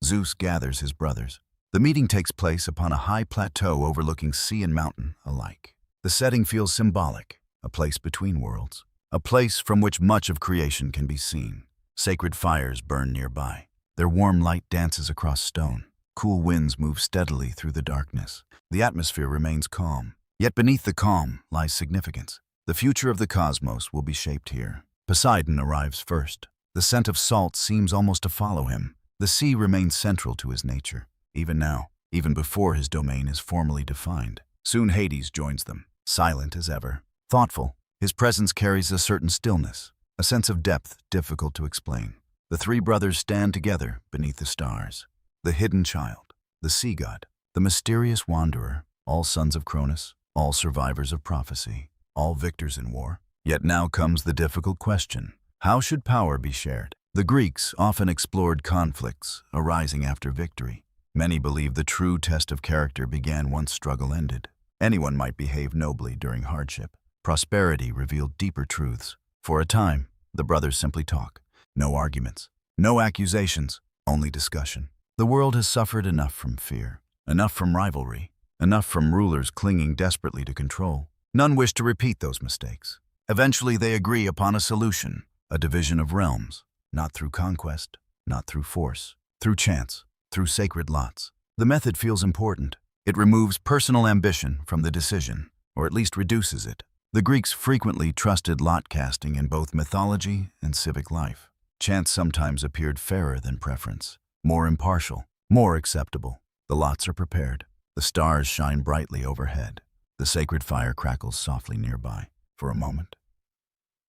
Zeus gathers his brothers. The meeting takes place upon a high plateau overlooking sea and mountain alike. The setting feels symbolic, a place between worlds, a place from which much of creation can be seen. Sacred fires burn nearby. Their warm light dances across stone. Cool winds move steadily through the darkness. The atmosphere remains calm. Yet beneath the calm lies significance. The future of the cosmos will be shaped here. Poseidon arrives first. The scent of salt seems almost to follow him. The sea remains central to his nature, even now, even before his domain is formally defined. Soon Hades joins them, silent as ever, thoughtful. His presence carries a certain stillness, a sense of depth difficult to explain. The three brothers stand together beneath the stars. The hidden child, the sea god, the mysterious wanderer, all sons of Cronus, all survivors of prophecy, all victors in war. Yet now comes the difficult question: how should power be shared? The Greeks often explored conflicts arising after victory. Many believe the true test of character began once struggle ended. Anyone might behave nobly during hardship. Prosperity revealed deeper truths. For a time, the brothers simply talk. No arguments, no accusations, only discussion. The world has suffered enough from fear, enough from rivalry, enough from rulers clinging desperately to control. None wish to repeat those mistakes. Eventually they agree upon a solution, a division of realms, not through conquest, not through force, through chance, through sacred lots. The method feels important. It removes personal ambition from the decision, or at least reduces it. The Greeks frequently trusted lot casting in both mythology and civic life. Chance sometimes appeared fairer than preference, more impartial, more acceptable. The lots are prepared. The stars shine brightly overhead. The sacred fire crackles softly nearby. For a moment,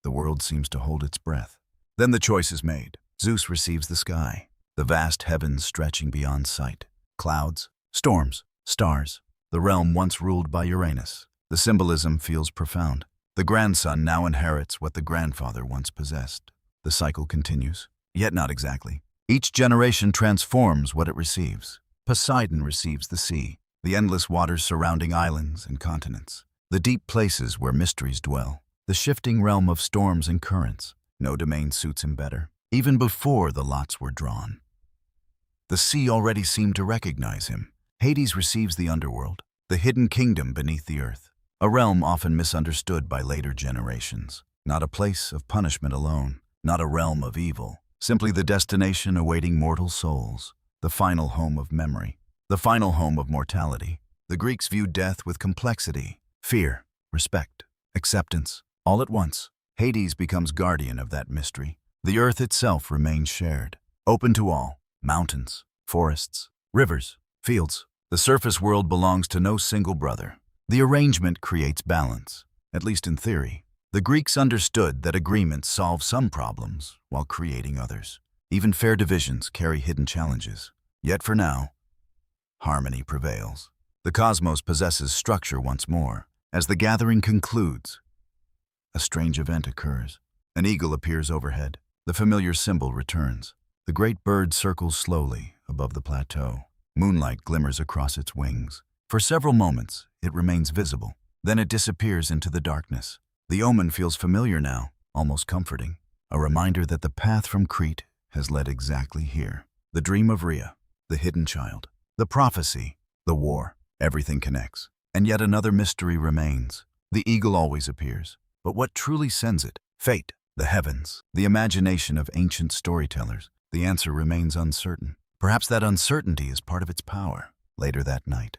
the world seems to hold its breath. Then the choice is made. Zeus receives the sky, the vast heavens stretching beyond sight. Clouds, storms, stars, the realm once ruled by Uranus. The symbolism feels profound. The grandson now inherits what the grandfather once possessed. The cycle continues, yet not exactly. Each generation transforms what it receives. Poseidon receives the sea, the endless waters surrounding islands and continents, the deep places where mysteries dwell, the shifting realm of storms and currents. No domain suits him better, even before the lots were drawn. The sea already seemed to recognize him. Hades receives the underworld, the hidden kingdom beneath the earth, a realm often misunderstood by later generations. Not a place of punishment alone, not a realm of evil, simply the destination awaiting mortal souls, the final home of memory, the final home of mortality. The Greeks viewed death with complexity, fear, respect, acceptance, all at once. Hades becomes guardian of that mystery. The earth itself remains shared, open to all: mountains, forests, rivers, fields. The surface world belongs to no single brother. The arrangement creates balance, at least in theory. The Greeks understood that agreements solve some problems while creating others. Even fair divisions carry hidden challenges. Yet for now, harmony prevails. The cosmos possesses structure once more. As the gathering concludes, a strange event occurs. An eagle appears overhead. The familiar symbol returns. The great bird circles slowly above the plateau. Moonlight glimmers across its wings. For several moments, it remains visible. Then it disappears into the darkness. The omen feels familiar now, almost comforting. a reminder that the path from Crete has led exactly here. The dream of Rhea, the hidden child, the prophecy, the war, everything connects. And yet another mystery remains. The eagle always appears, but what truly sends it? Fate, the heavens, the imagination of ancient storytellers. The answer remains uncertain. Perhaps that uncertainty is part of its power. Later that night,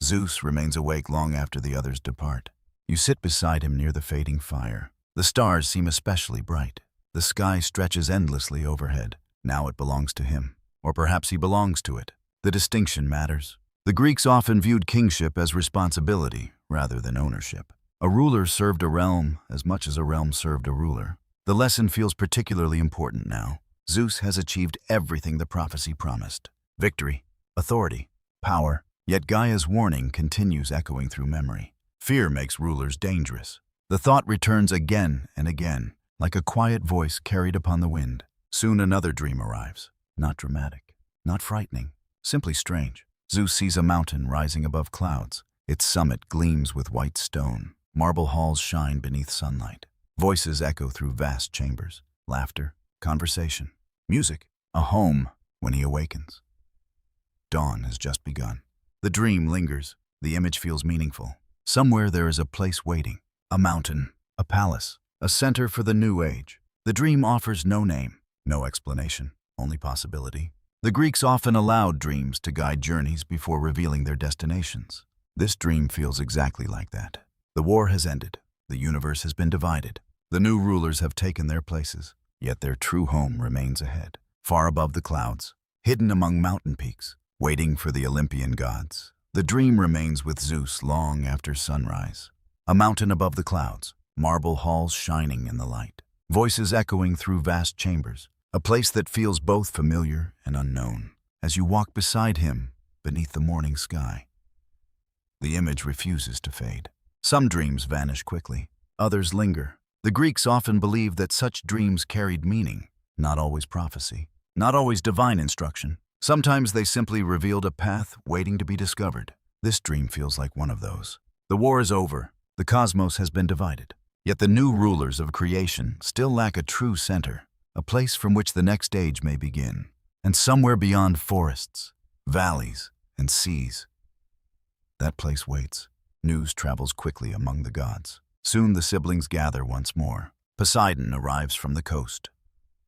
Zeus remains awake long after the others depart. You sit beside him near the fading fire. The stars seem especially bright. The sky stretches endlessly overhead. Now it belongs to him, or perhaps he belongs to it. The distinction matters. The Greeks often viewed kingship as responsibility rather than ownership. A ruler served a realm as much as a realm served a ruler. The lesson feels particularly important now. Zeus has achieved everything the prophecy promised. Victory, authority, power. Yet Gaia's warning continues echoing through memory. Fear makes rulers dangerous. The thought returns again and again, like a quiet voice carried upon the wind. Soon another dream arrives. Not dramatic, not frightening, simply strange. Zeus sees a mountain rising above clouds. Its summit gleams with white stone. Marble halls shine beneath sunlight. Voices echo through vast chambers. Laughter, conversation, music. A home when he awakens. Dawn has just begun. The dream lingers. The image feels meaningful. Somewhere there is a place waiting. A mountain, a palace, a center for the new age. The dream offers no name, no explanation, only possibility. The Greeks often allowed dreams to guide journeys before revealing their destinations. This dream feels exactly like that. The war has ended. The universe has been divided. The new rulers have taken their places, yet their true home remains ahead, far above the clouds, hidden among mountain peaks, waiting for the Olympian gods. The dream remains with Zeus long after sunrise. A mountain above the clouds, marble halls shining in the light, voices echoing through vast chambers, a place that feels both familiar and unknown. As you walk beside him beneath the morning sky, the image refuses to fade. Some dreams vanish quickly, others linger. The Greeks often believed that such dreams carried meaning, not always prophecy, not always divine instruction. Sometimes they simply revealed a path waiting to be discovered. This dream feels like one of those. The war is over. The cosmos has been divided. Yet the new rulers of creation still lack a true center, a place from which the next age may begin. And somewhere beyond forests, valleys, and seas, that place waits. News travels quickly among the gods. Soon the siblings gather once more. Poseidon arrives from the coast,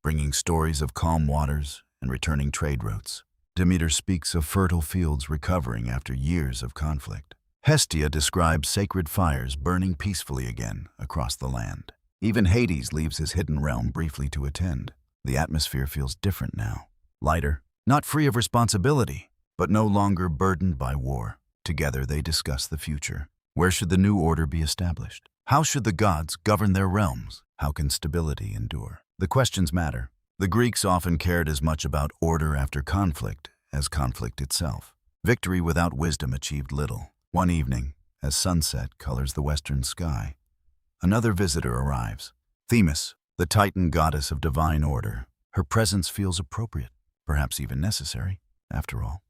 bringing stories of calm waters and returning trade routes. Demeter speaks of fertile fields recovering after years of conflict. Hestia describes sacred fires burning peacefully again across the land. Even Hades leaves his hidden realm briefly to attend. The atmosphere feels different now. Lighter, not free of responsibility, but no longer burdened by war. Together they discuss the future. Where should the new order be established? How should the gods govern their realms? How can stability endure? The questions matter. The Greeks often cared as much about order after conflict as conflict itself. Victory without wisdom achieved little. One evening, as sunset colors the western sky, another visitor arrives. Themis, the Titan goddess of divine order. Her presence feels appropriate, perhaps even necessary. After all,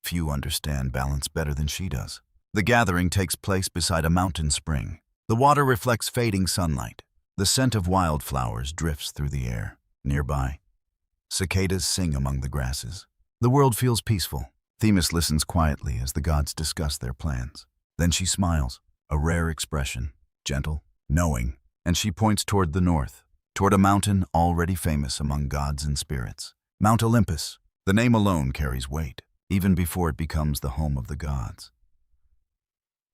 few understand balance better than she does. The gathering takes place beside a mountain spring. The water reflects fading sunlight. The scent of wildflowers drifts through the air. Nearby, cicadas sing among the grasses. The world feels peaceful. Themis listens quietly as the gods discuss their plans. Then she smiles, a rare expression, gentle, knowing, and she points toward the north, toward a mountain already famous among gods and spirits. Mount Olympus. The name alone carries weight, even before it becomes the home of the gods.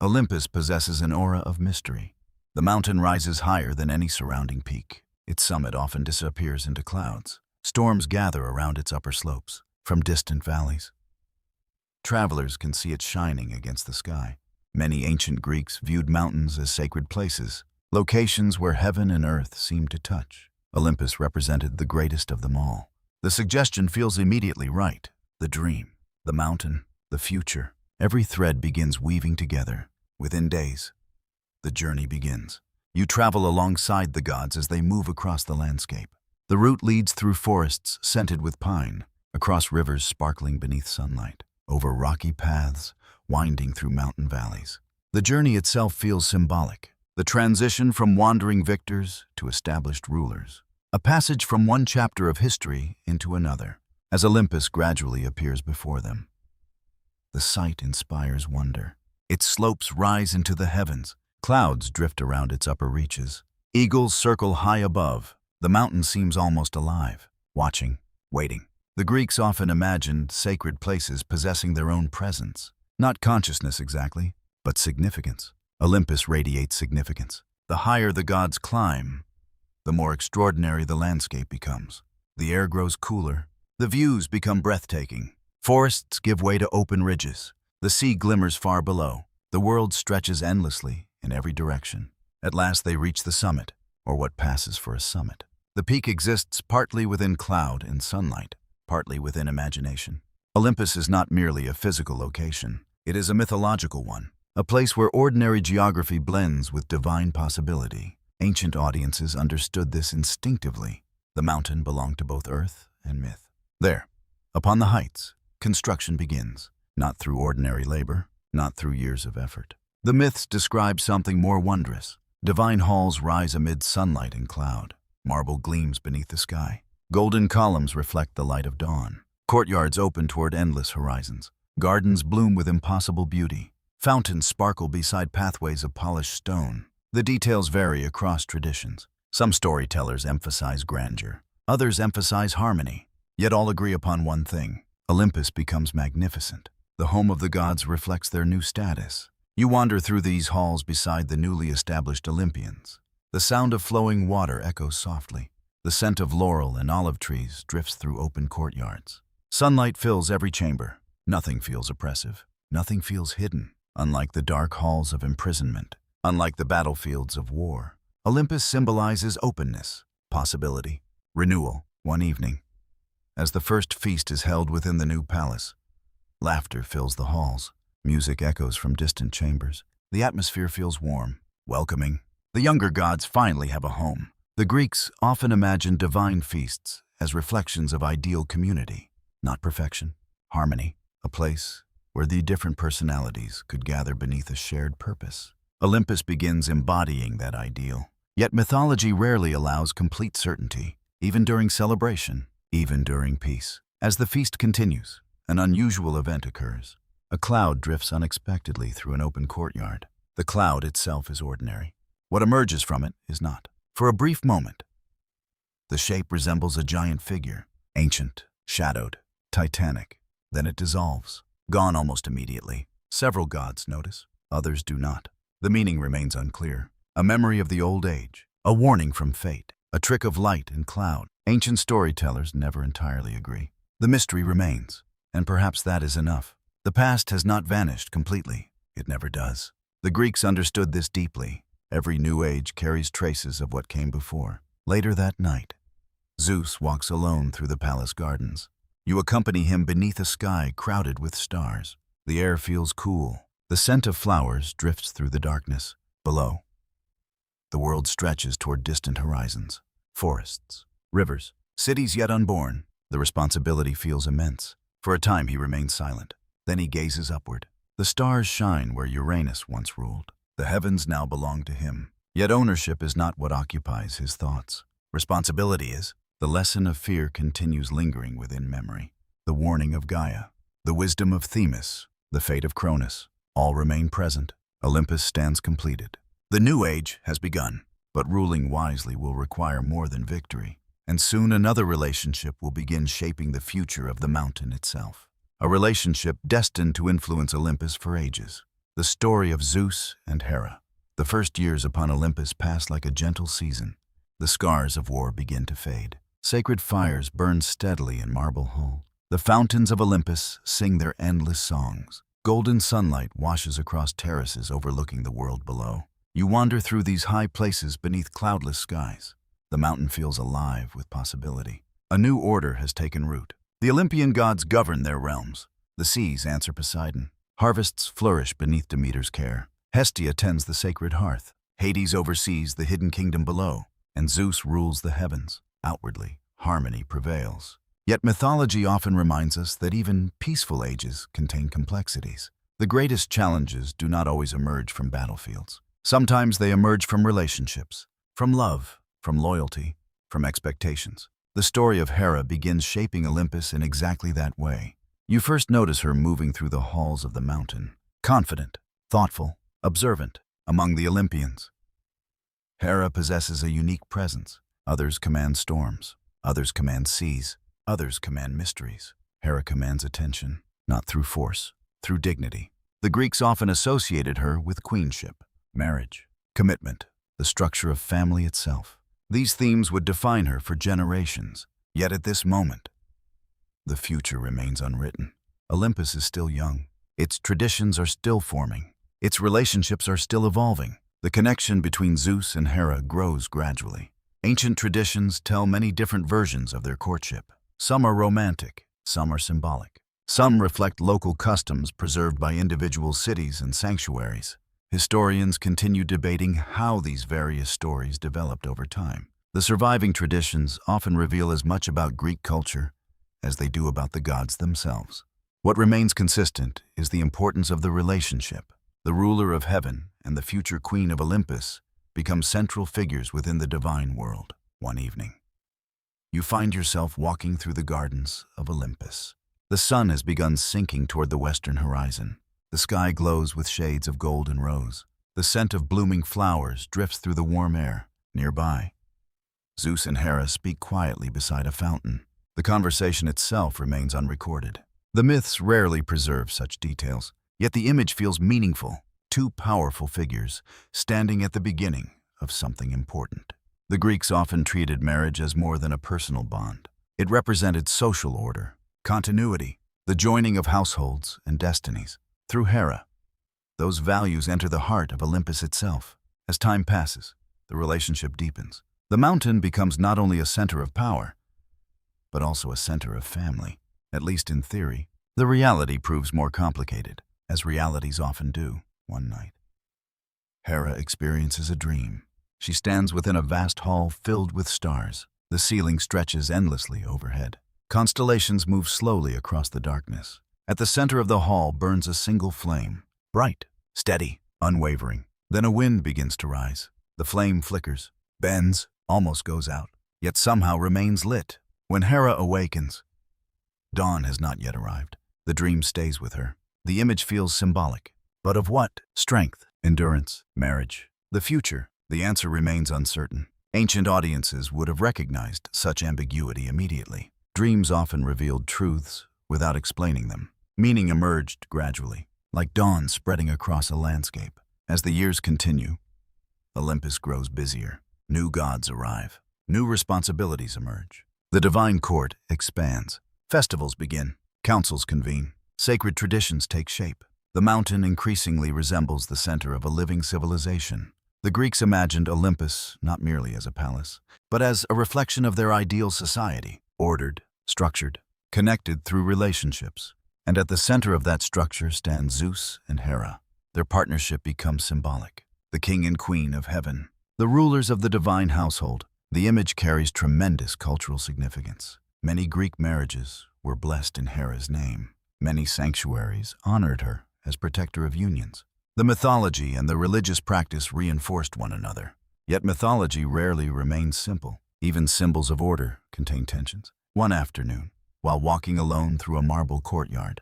Olympus possesses an aura of mystery. The mountain rises higher than any surrounding peak. Its summit often disappears into clouds. Storms gather around its upper slopes, from distant valleys. Travelers can see it shining against the sky. Many ancient Greeks viewed mountains as sacred places, locations where heaven and earth seemed to touch. Olympus represented the greatest of them all. The suggestion feels immediately right. The dream, the mountain, the future. Every thread begins weaving together. Within days, the journey begins. You travel alongside the gods as they move across the landscape. The route leads through forests scented with pine, across rivers sparkling beneath sunlight, over rocky paths winding through mountain valleys. The journey itself feels symbolic, the transition from wandering victors to established rulers. a passage from one chapter of history into another, as Olympus gradually appears before them. The sight inspires wonder. Its slopes rise into the heavens. Clouds drift around its upper reaches. Eagles circle high above. The mountain seems almost alive, watching, waiting. The Greeks often imagined sacred places possessing their own presence. Not consciousness exactly, but significance. Olympus radiates significance. The higher the gods climb, the more extraordinary the landscape becomes. The air grows cooler. The views become breathtaking. Forests give way to open ridges. The sea glimmers far below. The world stretches endlessly in every direction. At last they reach the summit, or what passes for a summit. The peak exists partly within cloud and sunlight, partly within imagination. Olympus is not merely a physical location. It is a mythological one, a place where ordinary geography blends with divine possibility. Ancient audiences understood this instinctively. The mountain belonged to both earth and myth. There, upon the heights, construction begins, not through ordinary labor, not through years of effort. The myths describe something more wondrous. Divine halls rise amid sunlight and cloud. Marble gleams beneath the sky. Golden columns reflect the light of dawn. Courtyards open toward endless horizons. Gardens bloom with impossible beauty. Fountains sparkle beside pathways of polished stone. The details vary across traditions. Some storytellers emphasize grandeur. Others emphasize harmony. Yet all agree upon one thing. Olympus becomes magnificent. The home of the gods reflects their new status. You wander through these halls beside the newly established Olympians. The sound of flowing water echoes softly. The scent of laurel and olive trees drifts through open courtyards. Sunlight fills every chamber. Nothing feels oppressive. Nothing feels hidden. Unlike the dark halls of imprisonment, unlike the battlefields of war, Olympus symbolizes openness, possibility, renewal. One evening, as the first feast is held within the new palace, laughter fills the halls. Music echoes from distant chambers. The atmosphere feels warm, welcoming. The younger gods finally have a home. The Greeks often imagined divine feasts as reflections of ideal community, not perfection, harmony, a place where the different personalities could gather beneath a shared purpose. Olympus begins embodying that ideal. Yet mythology rarely allows complete certainty, even during celebration, even during peace. As the feast continues, an unusual event occurs. A cloud drifts unexpectedly through an open courtyard. The cloud itself is ordinary. What emerges from it is not. For a brief moment, the shape resembles a giant figure, ancient, shadowed, titanic. Then it dissolves, gone almost immediately. Several gods notice, others do not. The meaning remains unclear. A memory of the old age, a warning from fate, a trick of light and cloud. Ancient storytellers never entirely agree. The mystery remains, and perhaps that is enough. The past has not vanished completely. It never does. The Greeks understood this deeply. Every new age carries traces of what came before. Later that night, Zeus walks alone through the palace gardens. You accompany him beneath a sky crowded with stars. The air feels cool. The scent of flowers drifts through the darkness. Below, the world stretches toward distant horizons. Forests, rivers, cities yet unborn. The responsibility feels immense. For a time he remains silent. Then he gazes upward. The stars shine where Uranus once ruled. The heavens now belong to him. Yet ownership is not what occupies his thoughts. Responsibility is. The lesson of fear continues lingering within memory. The warning of Gaia, the wisdom of Themis, the fate of Cronus, all remain present. Olympus stands completed. The new age has begun, but ruling wisely will require more than victory. And soon another relationship will begin shaping the future of the mountain itself. A relationship destined to influence Olympus for ages. The story of Zeus and Hera. The first years upon Olympus pass like a gentle season. The scars of war begin to fade. Sacred fires burn steadily in marble hall. The fountains of Olympus sing their endless songs. Golden sunlight washes across terraces overlooking the world below. You wander through these high places beneath cloudless skies. The mountain feels alive with possibility. A new order has taken root. The Olympian gods govern their realms. The seas answer Poseidon. Harvests flourish beneath Demeter's care. Hestia tends the sacred hearth. Hades oversees the hidden kingdom below. And Zeus rules the heavens. Outwardly, harmony prevails. Yet mythology often reminds us that even peaceful ages contain complexities. The greatest challenges do not always emerge from battlefields. Sometimes they emerge from relationships, from love, from loyalty, from expectations. The story of Hera begins shaping Olympus in exactly that way. You first notice her moving through the halls of the mountain, confident, thoughtful, observant, among the Olympians. Hera possesses a unique presence. Others command storms, others command seas, others command mysteries. Hera commands attention, not through force, through dignity. The Greeks often associated her with queenship, marriage, commitment, the structure of family itself. These themes would define her for generations. Yet at this moment, the future remains unwritten. Olympus is still young. Its traditions are still forming. Its relationships are still evolving. The connection between Zeus and Hera grows gradually. Ancient traditions tell many different versions of their courtship. Some are romantic, some are symbolic. Some reflect local customs preserved by individual cities and sanctuaries. Historians continue debating how these various stories developed over time. The surviving traditions often reveal as much about Greek culture as they do about the gods themselves. What remains consistent is the importance of the relationship. The ruler of heaven and the future queen of Olympus become central figures within the divine world. One evening, you find yourself walking through the gardens of Olympus. The sun has begun sinking toward the western horizon. The sky glows with shades of gold and rose. The scent of blooming flowers drifts through the warm air. Nearby, Zeus and Hera speak quietly beside a fountain. The conversation itself remains unrecorded. The myths rarely preserve such details, yet the image feels meaningful. Two powerful figures standing at the beginning of something important. The Greeks often treated marriage as more than a personal bond. It represented social order, continuity, the joining of households and destinies. Through Hera, those values enter the heart of Olympus itself. As time passes, the relationship deepens. The mountain becomes not only a center of power, but also a center of family, at least in theory. The reality proves more complicated, as realities often do. One night, Hera experiences a dream. She stands within a vast hall filled with stars. The ceiling stretches endlessly overhead. Constellations move slowly across the darkness. At the center of the hall burns a single flame, bright, steady, unwavering. Then a wind begins to rise. The flame flickers, bends, almost goes out, yet somehow remains lit. When Hera awakens, dawn has not yet arrived. The dream stays with her. The image feels symbolic. But of what? Strength, endurance, marriage, the future. The answer remains uncertain. Ancient audiences would have recognized such ambiguity immediately. Dreams often revealed truths without explaining them. Meaning emerged gradually, like dawn spreading across a landscape. As the years continue, Olympus grows busier. New gods arrive. New responsibilities emerge. The divine court expands. Festivals begin. Councils convene. Sacred traditions take shape. The mountain increasingly resembles the center of a living civilization. The Greeks imagined Olympus not merely as a palace, but as a reflection of their ideal society, ordered, structured, connected through relationships. And at the center of that structure stand Zeus and Hera. Their partnership becomes symbolic. The king and queen of heaven, the rulers of the divine household. The image carries tremendous cultural significance. Many Greek marriages were blessed in Hera's name. Many sanctuaries honored her as protector of unions. The mythology and the religious practice reinforced one another. Yet mythology rarely remains simple. Even symbols of order contain tensions. One afternoon, while walking alone through a marble courtyard,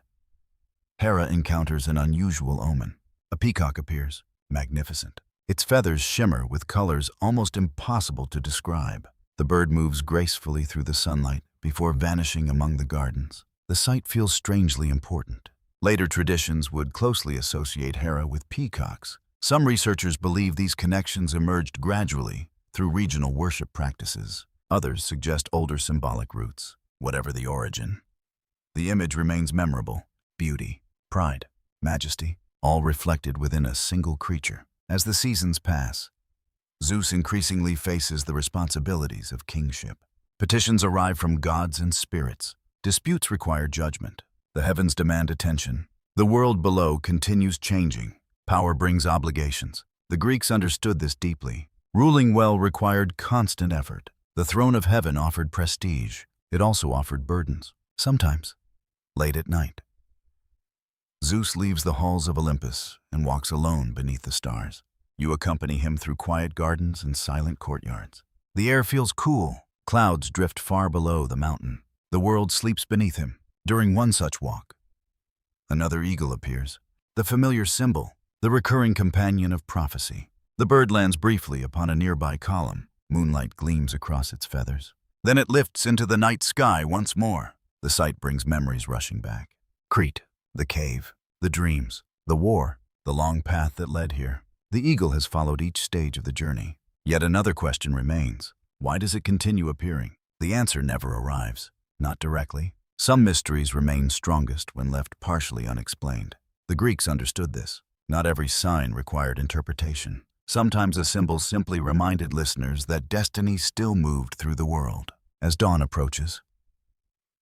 Hera encounters an unusual omen. A peacock appears, magnificent. Its feathers shimmer with colors almost impossible to describe. The bird moves gracefully through the sunlight before vanishing among the gardens. The sight feels strangely important. Later traditions would closely associate Hera with peacocks. Some researchers believe these connections emerged gradually through regional worship practices. Others suggest older symbolic roots. Whatever the origin, the image remains memorable. Beauty, pride, majesty, all reflected within a single creature. As the seasons pass, Zeus increasingly faces the responsibilities of kingship. Petitions arrive from gods and spirits. Disputes require judgment. The heavens demand attention. The world below continues changing. Power brings obligations. The Greeks understood this deeply. Ruling well required constant effort. The throne of heaven offered prestige. It also offered burdens. Sometimes, late at night, Zeus leaves the halls of Olympus and walks alone beneath the stars. You accompany him through quiet gardens and silent courtyards. The air feels cool, Clouds drift far below the mountain. The world sleeps beneath him. During one such walk, another eagle appears, the familiar symbol, the recurring companion of prophecy. The bird lands briefly upon a nearby column. Moonlight gleams across its feathers. Then it lifts into the night sky once more. The sight brings memories rushing back. Crete, the cave, the dreams, the war, the long path that led here. The eagle has followed each stage of the journey. Yet another question remains. Why does it continue appearing? The answer never arrives. Not directly. Some mysteries remain strongest when left partially unexplained. The Greeks understood this. Not every sign required interpretation. Sometimes a symbol simply reminded listeners that destiny still moved through the world. As dawn approaches,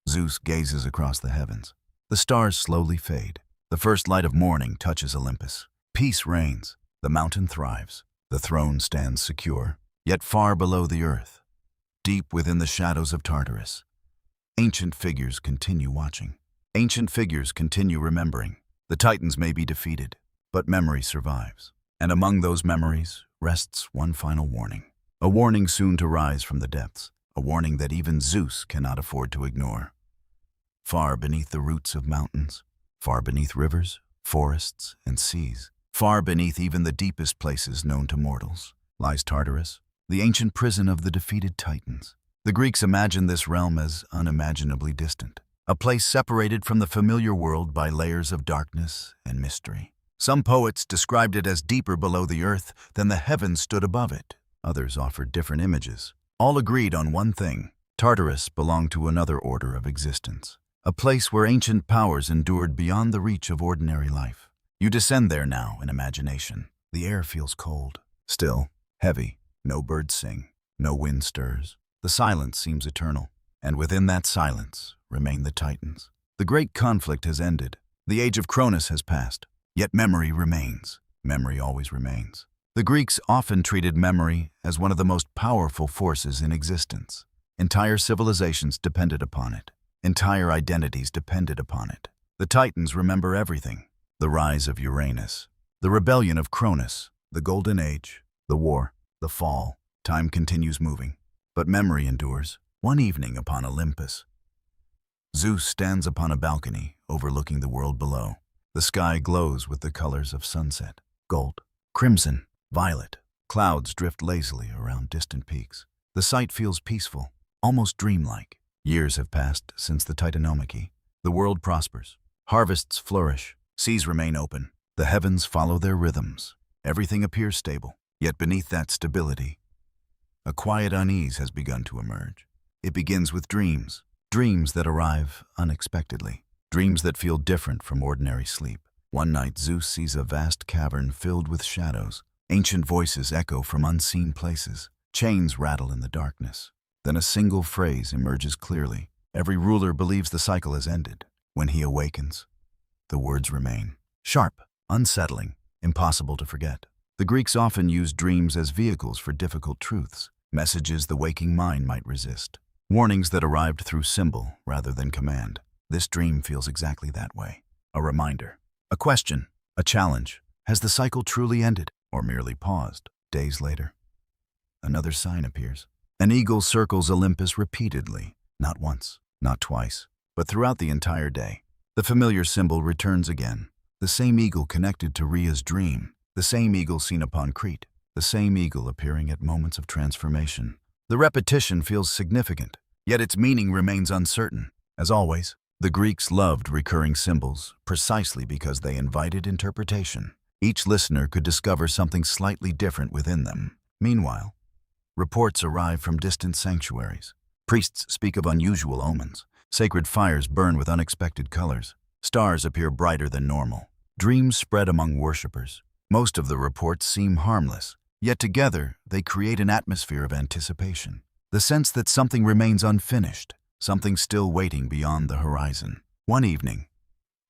Zeus gazes across the heavens. The stars slowly fade. The first light of morning touches Olympus. Peace reigns. The mountain thrives. The throne stands secure, yet far below the earth. Deep within the shadows of Tartarus, ancient figures continue watching. Ancient figures continue remembering. The Titans may be defeated, but memory survives. And among those memories rests one final warning. A warning soon to rise from the depths. A warning that even Zeus cannot afford to ignore. Far beneath the roots of mountains, far beneath rivers, forests, and seas, far beneath even the deepest places known to mortals, lies Tartarus, the ancient prison of the defeated Titans. The Greeks imagined this realm as unimaginably distant, a place separated from the familiar world by layers of darkness and mystery. Some poets described it as deeper below the earth than the heavens stood above it. Others offered different images. All agreed on one thing. Tartarus belonged to another order of existence, a place where ancient powers endured beyond the reach of ordinary life. You descend there now in imagination. The air feels cold, still, heavy. No birds sing, no wind stirs. The silence seems eternal, and within that silence remain the Titans. The great conflict has ended. The age of Cronus has passed, yet memory remains. Memory always remains. The Greeks often treated memory as one of the most powerful forces in existence. Entire civilizations depended upon it. Entire identities depended upon it. The Titans remember everything. The rise of Uranus, the rebellion of Cronus, the Golden Age, the war, the fall. Time continues moving, but memory endures. One evening upon Olympus, Zeus stands upon a balcony overlooking the world below. The sky glows with the colors of sunset, gold, crimson, violet. Clouds drift lazily around distant peaks. The sight feels peaceful, almost dreamlike. Years have passed since the Titanomachy. The world prospers. Harvests flourish. Seas remain open. The heavens follow their rhythms. Everything appears stable. Yet beneath that stability, a quiet unease has begun to emerge. It begins with dreams. Dreams that arrive unexpectedly. Dreams that feel different from ordinary sleep. One night, Zeus sees a vast cavern filled with shadows. Ancient voices echo from unseen places. Chains rattle in the darkness. Then a single phrase emerges clearly. Every ruler believes the cycle has ended. When he awakens, the words remain. Sharp, unsettling, impossible to forget. The Greeks often used dreams as vehicles for difficult truths, messages the waking mind might resist, warnings that arrived through symbol rather than command. This dream feels exactly that way. A reminder, a question, a challenge. Has the cycle truly ended or merely paused? Days later, another sign appears. An eagle circles Olympus repeatedly, not once, not twice, but throughout the entire day. The familiar symbol returns again. The same eagle connected to Rhea's dream. The same eagle seen upon Crete. The same eagle appearing at moments of transformation. The repetition feels significant, yet its meaning remains uncertain. As always, the Greeks loved recurring symbols precisely because they invited interpretation. Each listener could discover something slightly different within them. Meanwhile, reports arrive from distant sanctuaries. Priests speak of unusual omens. Sacred fires burn with unexpected colors. Stars appear brighter than normal. Dreams spread among worshippers. Most of the reports seem harmless, yet together they create an atmosphere of anticipation. The sense that something remains unfinished, something still waiting beyond the horizon. One evening,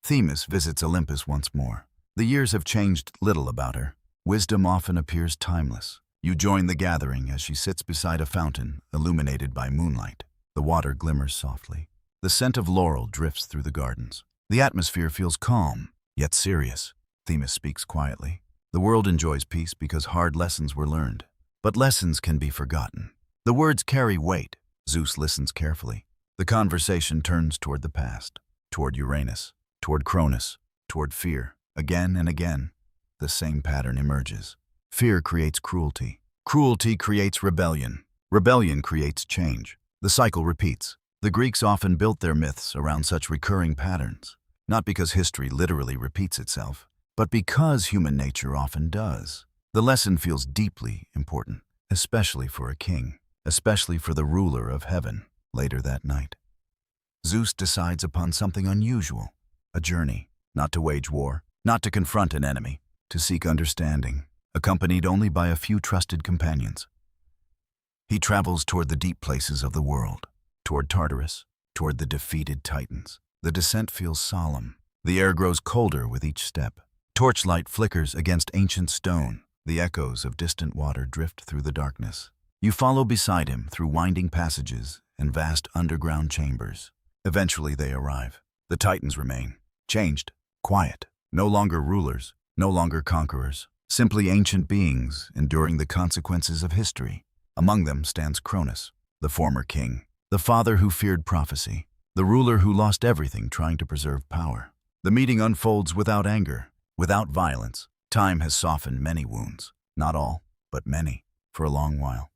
Themis visits Olympus once more. The years have changed little about her. Wisdom often appears timeless. You join the gathering as she sits beside a fountain, illuminated by moonlight. The water glimmers softly. The scent of laurel drifts through the gardens. The atmosphere feels calm, yet serious. Themis speaks quietly. The world enjoys peace because hard lessons were learned. But lessons can be forgotten. The words carry weight. Zeus listens carefully. The conversation turns toward the past, toward Uranus, toward Cronus, toward fear. Again and again, the same pattern emerges. Fear creates cruelty. Cruelty creates rebellion. Rebellion creates change. The cycle repeats. The Greeks often built their myths around such recurring patterns, not because history literally repeats itself, but because human nature often does. The lesson feels deeply important, especially for a king, especially for the ruler of heaven. Later that night, Zeus decides upon something unusual, a journey, not to wage war, not to confront an enemy, to seek understanding, accompanied only by a few trusted companions. He travels toward the deep places of the world, toward Tartarus, toward the defeated Titans. The descent feels solemn. The air grows colder with each step. Torchlight flickers against ancient stone. The echoes of distant water drift through the darkness. You follow beside him through winding passages and vast underground chambers. Eventually they arrive. The Titans remain, changed, quiet, no longer rulers, no longer conquerors, simply ancient beings enduring the consequences of history. Among them stands Cronus, the former king, the father who feared prophecy, the ruler who lost everything trying to preserve power. The meeting unfolds without anger, without violence. Time has softened many wounds, not all, but many, for a long while.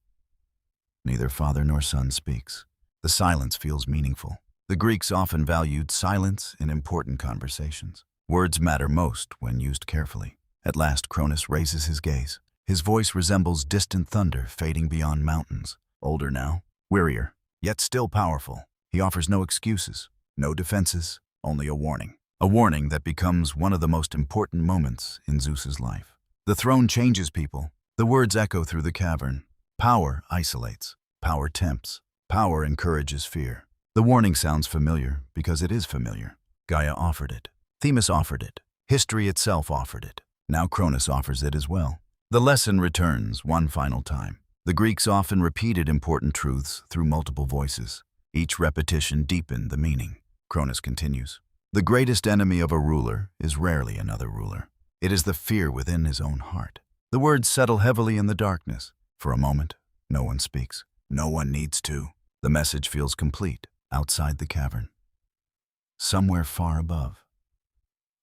Neither father nor son speaks. The silence feels meaningful. The Greeks often valued silence in important conversations. Words matter most when used carefully. At last, Cronus raises his gaze. His voice resembles distant thunder fading beyond mountains. Older now, wearier, yet still powerful. He offers no excuses, no defenses, only a warning. A warning that becomes one of the most important moments in Zeus's life. The throne changes people. The words echo through the cavern. Power isolates. Power tempts. Power encourages fear. The warning sounds familiar because it is familiar. Gaia offered it. Themis offered it. History itself offered it. Now Cronus offers it as well. The lesson returns one final time. The Greeks often repeated important truths through multiple voices. Each repetition deepened the meaning. Cronus continues. The greatest enemy of a ruler is rarely another ruler. It is the fear within his own heart. The words settle heavily in the darkness. For a moment, no one speaks. No one needs to. The message feels complete outside the cavern. Somewhere far above,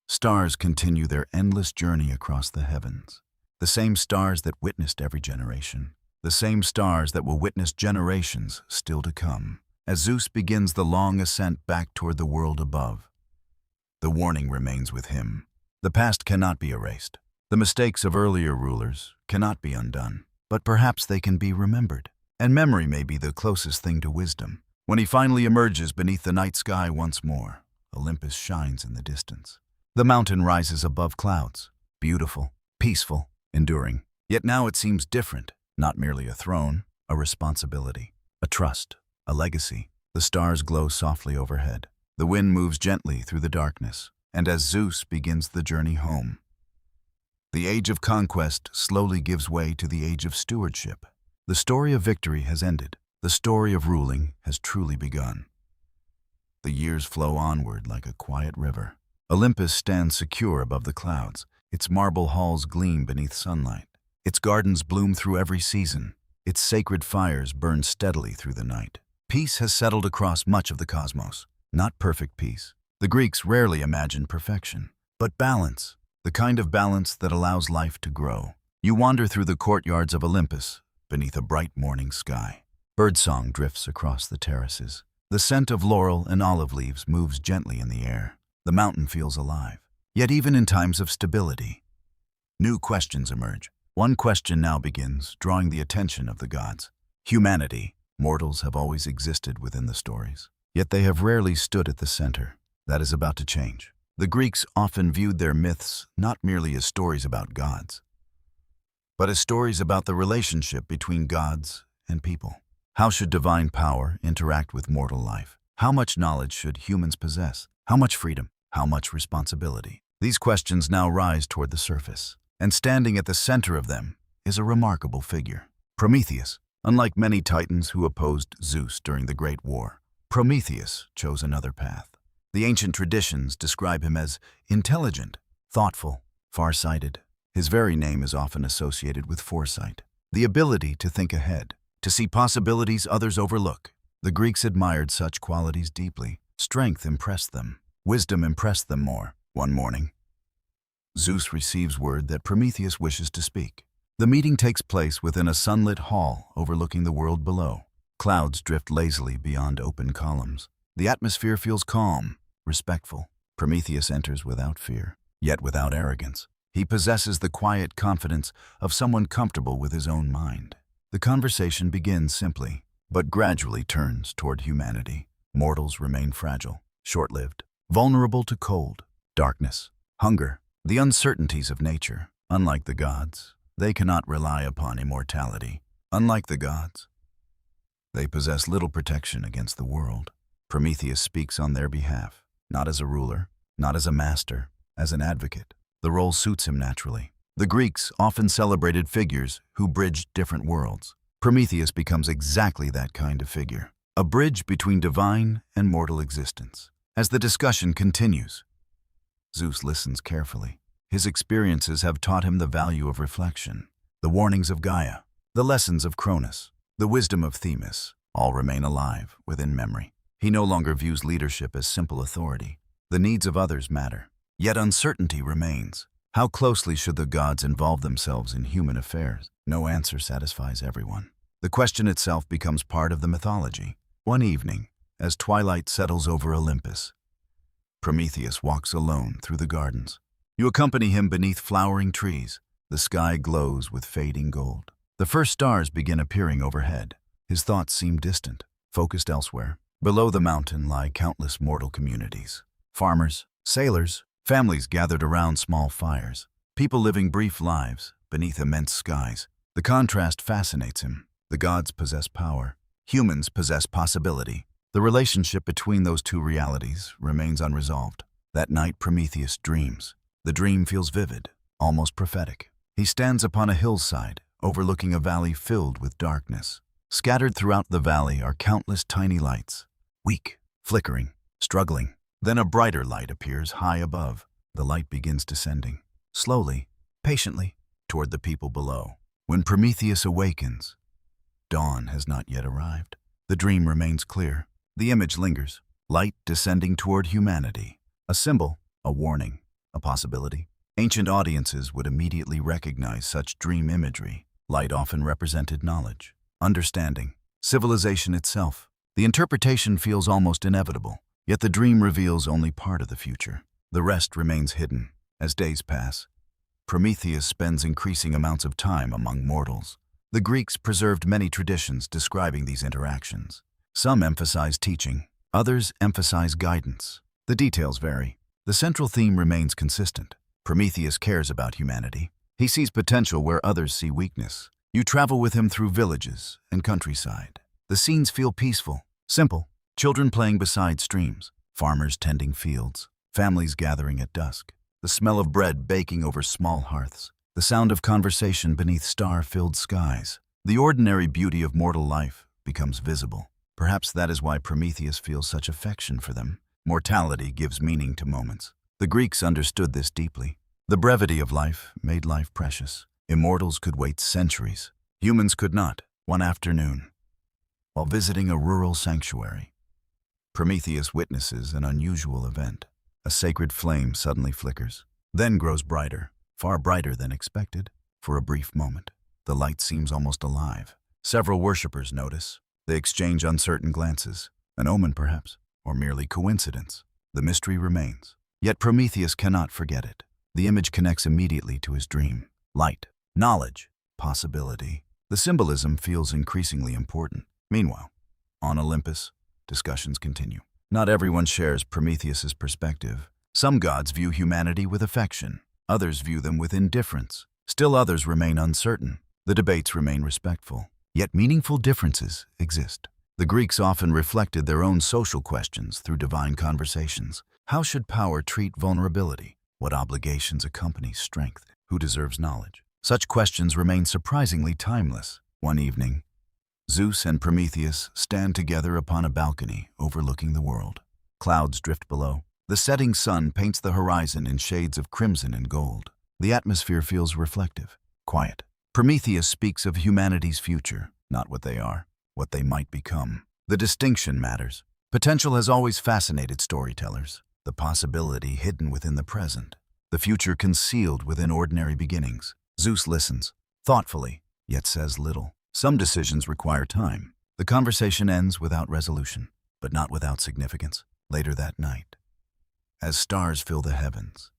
stars continue their endless journey across the heavens. The same stars that witnessed every generation. The same stars that will witness generations still to come. As Zeus begins the long ascent back toward the world above, the warning remains with him. The past cannot be erased. The mistakes of earlier rulers cannot be undone. But perhaps they can be remembered. And memory may be the closest thing to wisdom. When he finally emerges beneath the night sky once more, Olympus shines in the distance. The mountain rises above clouds, beautiful, peaceful, enduring. Yet now it seems different, not merely a throne, a responsibility, a trust, a legacy. The stars glow softly overhead. The wind moves gently through the darkness, and as Zeus begins the journey home, the age of conquest slowly gives way to the age of stewardship. The story of victory has ended. The story of ruling has truly begun. The years flow onward like a quiet river. Olympus stands secure above the clouds. Its marble halls gleam beneath sunlight. Its gardens bloom through every season. Its sacred fires burn steadily through the night. Peace has settled across much of the cosmos. Not perfect peace. The Greeks rarely imagined perfection, but balance, the kind of balance that allows life to grow. You wander through the courtyards of Olympus, beneath a bright morning sky. Birdsong drifts across the terraces. The scent of laurel and olive leaves moves gently in the air. The mountain feels alive. Yet even in times of stability, new questions emerge. One question now begins, drawing the attention of the gods. Humanity. Mortals have always existed within the stories. Yet they have rarely stood at the center. That is about to change. The Greeks often viewed their myths not merely as stories about gods, but as stories about the relationship between gods and people. How should divine power interact with mortal life? How much knowledge should humans possess? How much freedom? How much responsibility? These questions now rise toward the surface, and standing at the center of them is a remarkable figure. Prometheus. Unlike many titans who opposed Zeus during the Great War, Prometheus chose another path. The ancient traditions describe him as intelligent, thoughtful, far-sighted. His very name is often associated with foresight, the ability to think ahead, to see possibilities others overlook. The Greeks admired such qualities deeply. Strength impressed them. Wisdom impressed them more. One morning, Zeus receives word that Prometheus wishes to speak. The meeting takes place within a sunlit hall overlooking the world below. Clouds drift lazily beyond open columns. The atmosphere feels calm, respectful. Prometheus enters without fear, yet without arrogance. He possesses the quiet confidence of someone comfortable with his own mind. The conversation begins simply, but gradually turns toward humanity. Mortals remain fragile, short-lived, vulnerable to cold, darkness, hunger, the uncertainties of nature. Unlike the gods, they cannot rely upon immortality. Unlike the gods, they possess little protection against the world. Prometheus speaks on their behalf, not as a ruler, not as a master, as an advocate. The role suits him naturally. The Greeks often celebrated figures who bridged different worlds. Prometheus becomes exactly that kind of figure, a bridge between divine and mortal existence. As the discussion continues, Zeus listens carefully. His experiences have taught him the value of reflection. The warnings of Gaia, the lessons of Cronus, the wisdom of Themis, all remain alive within memory. He no longer views leadership as simple authority. The needs of others matter, yet uncertainty remains. How closely should the gods involve themselves in human affairs? No answer satisfies everyone. The question itself becomes part of the mythology. One evening, as twilight settles over Olympus, Prometheus walks alone through the gardens. You accompany him beneath flowering trees. The sky glows with fading gold. The first stars begin appearing overhead. His thoughts seem distant, focused elsewhere. Below the mountain lie countless mortal communities. Farmers, sailors, families gathered around small fires. People living brief lives beneath immense skies. The contrast fascinates him. The gods possess power. Humans possess possibility. The relationship between those two realities remains unresolved. That night, Prometheus dreams. The dream feels vivid, almost prophetic. He stands upon a hillside, overlooking a valley filled with darkness. Scattered throughout the valley are countless tiny lights, weak, flickering, struggling. Then a brighter light appears high above. The light begins descending, slowly, patiently, toward the people below. When Prometheus awakens, dawn has not yet arrived. The dream remains clear. The image lingers, light descending toward humanity. A symbol, a warning, a possibility. Ancient audiences would immediately recognize such dream imagery. Light often represented knowledge, understanding, civilization itself. The interpretation feels almost inevitable, yet the dream reveals only part of the future. The rest remains hidden. As days pass, Prometheus spends increasing amounts of time among mortals. The Greeks preserved many traditions describing these interactions. Some emphasize teaching, others emphasize guidance. The details vary. The central theme remains consistent. Prometheus cares about humanity. He sees potential where others see weakness. You travel with him through villages and countryside. The scenes feel peaceful, simple. Children playing beside streams, farmers tending fields, families gathering at dusk. The smell of bread baking over small hearths. The sound of conversation beneath star-filled skies. The ordinary beauty of mortal life becomes visible. Perhaps that is why Prometheus feels such affection for them. Mortality gives meaning to moments. The Greeks understood this deeply. The brevity of life made life precious. Immortals could wait centuries. Humans could not. One afternoon, while visiting a rural sanctuary, Prometheus witnesses an unusual event. A sacred flame suddenly flickers, then grows brighter, far brighter than expected. For a brief moment, the light seems almost alive. Several worshippers notice. They exchange uncertain glances. An omen, perhaps, or merely coincidence. The mystery remains. Yet Prometheus cannot forget it. The image connects immediately to his dream. Light, knowledge, possibility. The symbolism feels increasingly important. Meanwhile, on Olympus, discussions continue. Not everyone shares Prometheus's perspective. Some gods view humanity with affection. Others view them with indifference. Still others remain uncertain. The debates remain respectful. Yet meaningful differences exist. The Greeks often reflected their own social questions through divine conversations. How should power treat vulnerability? What obligations accompany strength? Who deserves knowledge? Such questions remain surprisingly timeless. One evening, Zeus and Prometheus stand together upon a balcony overlooking the world. Clouds drift below. The setting sun paints the horizon in shades of crimson and gold. The atmosphere feels reflective, quiet. Prometheus speaks of humanity's future, not what they are, what they might become. The distinction matters. Potential has always fascinated storytellers. The possibility hidden within the present. The future concealed within ordinary beginnings. Zeus listens, thoughtfully, yet says little. Some decisions require time. The conversation ends without resolution, but not without significance. Later that night, as stars fill the heavens,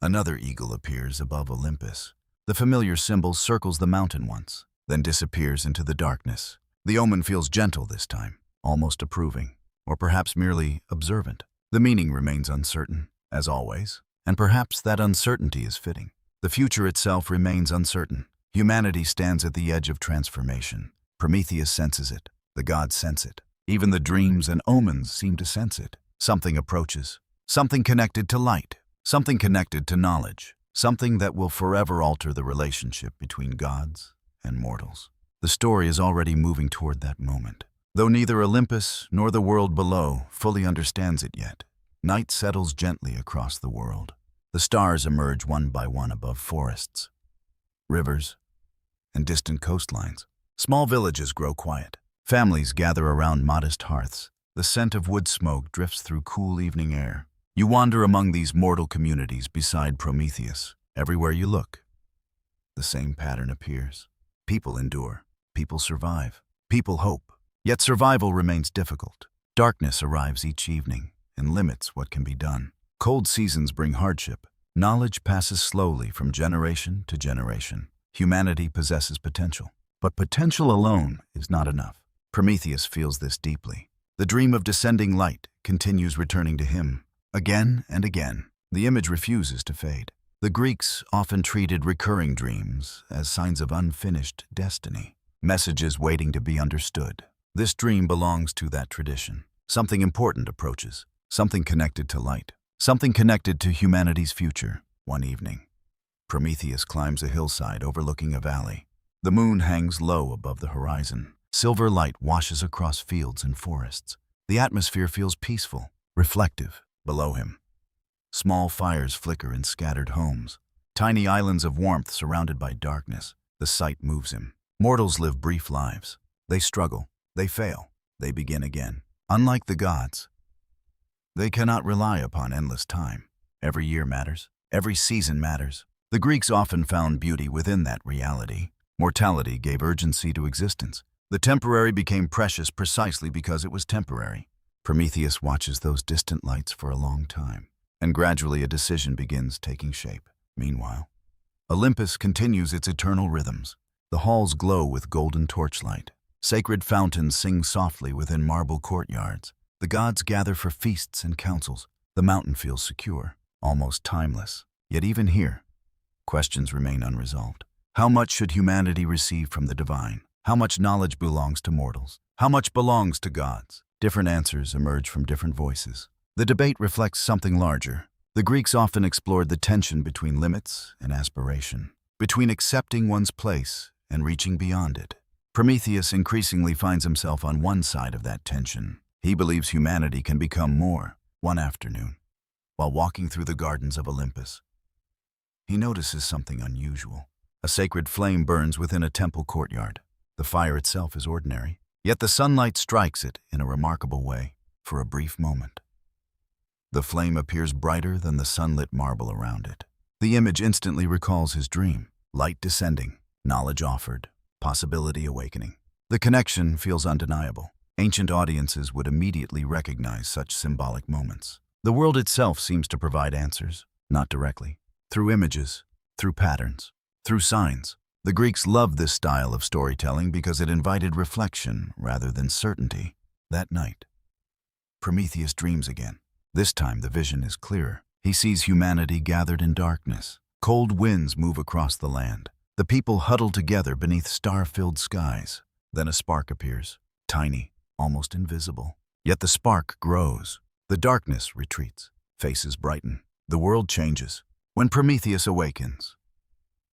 another eagle appears above Olympus. The familiar symbol circles the mountain once, then disappears into the darkness. The omen feels gentle this time, almost approving, or perhaps merely observant. The meaning remains uncertain, as always, and perhaps that uncertainty is fitting. The future itself remains uncertain. Humanity stands at the edge of transformation. Prometheus senses it. The gods sense it. Even the dreams and omens seem to sense it. Something approaches. Something connected to light. Something connected to knowledge. Something that will forever alter the relationship between gods and mortals. The story is already moving toward that moment. Though neither Olympus nor the world below fully understands it yet, night settles gently across the world. The stars emerge one by one above forests, rivers, and distant coastlines. Small villages grow quiet. Families gather around modest hearths. The scent of wood smoke drifts through cool evening air. You wander among these mortal communities beside Prometheus. Everywhere you look, the same pattern appears. People endure. People survive. People hope. Yet survival remains difficult. Darkness arrives each evening and limits what can be done. Cold seasons bring hardship. Knowledge passes slowly from generation to generation. Humanity possesses potential. But potential alone is not enough. Prometheus feels this deeply. The dream of descending light continues returning to him. Again and again, the image refuses to fade. The Greeks often treated recurring dreams as signs of unfinished destiny, messages waiting to be understood. This dream belongs to that tradition. Something important approaches, something connected to light, something connected to humanity's future. One evening, Prometheus climbs a hillside overlooking a valley. The moon hangs low above the horizon. Silver light washes across fields and forests. The atmosphere feels peaceful, reflective. Below him, small fires flicker in scattered homes. Tiny islands of warmth surrounded by darkness. The sight moves him. Mortals live brief lives. They struggle. They fail. They begin again. Unlike the gods, they cannot rely upon endless time. Every year matters. Every season matters. The Greeks often found beauty within that reality. Mortality gave urgency to existence. The temporary became precious precisely because it was temporary. Prometheus watches those distant lights for a long time, and gradually a decision begins taking shape. Meanwhile, Olympus continues its eternal rhythms. The halls glow with golden torchlight. Sacred fountains sing softly within marble courtyards. The gods gather for feasts and councils. The mountain feels secure, almost timeless. Yet even here, questions remain unresolved. How much should humanity receive from the divine? How much knowledge belongs to mortals? How much belongs to gods? Different answers emerge from different voices. The debate reflects something larger. The Greeks often explored the tension between limits and aspiration, between accepting one's place and reaching beyond it. Prometheus increasingly finds himself on one side of that tension. He believes humanity can become more. One afternoon, while walking through the gardens of Olympus, he notices something unusual. A sacred flame burns within a temple courtyard. The fire itself is ordinary, yet the sunlight strikes it in a remarkable way. For a brief moment, the flame appears brighter than the sunlit marble around it. The image instantly recalls his dream. Light descending, knowledge offered, possibility awakening. The connection feels undeniable. Ancient audiences would immediately recognize such symbolic moments. The world itself seems to provide answers, not directly, through images, through patterns, through signs. The Greeks loved this style of storytelling because it invited reflection rather than certainty. That night, Prometheus dreams again. This time the vision is clearer. He sees humanity gathered in darkness. Cold winds move across the land. The people huddle together beneath star-filled skies. Then a spark appears, tiny, almost invisible. Yet the spark grows. The darkness retreats. Faces brighten. The world changes. When Prometheus awakens,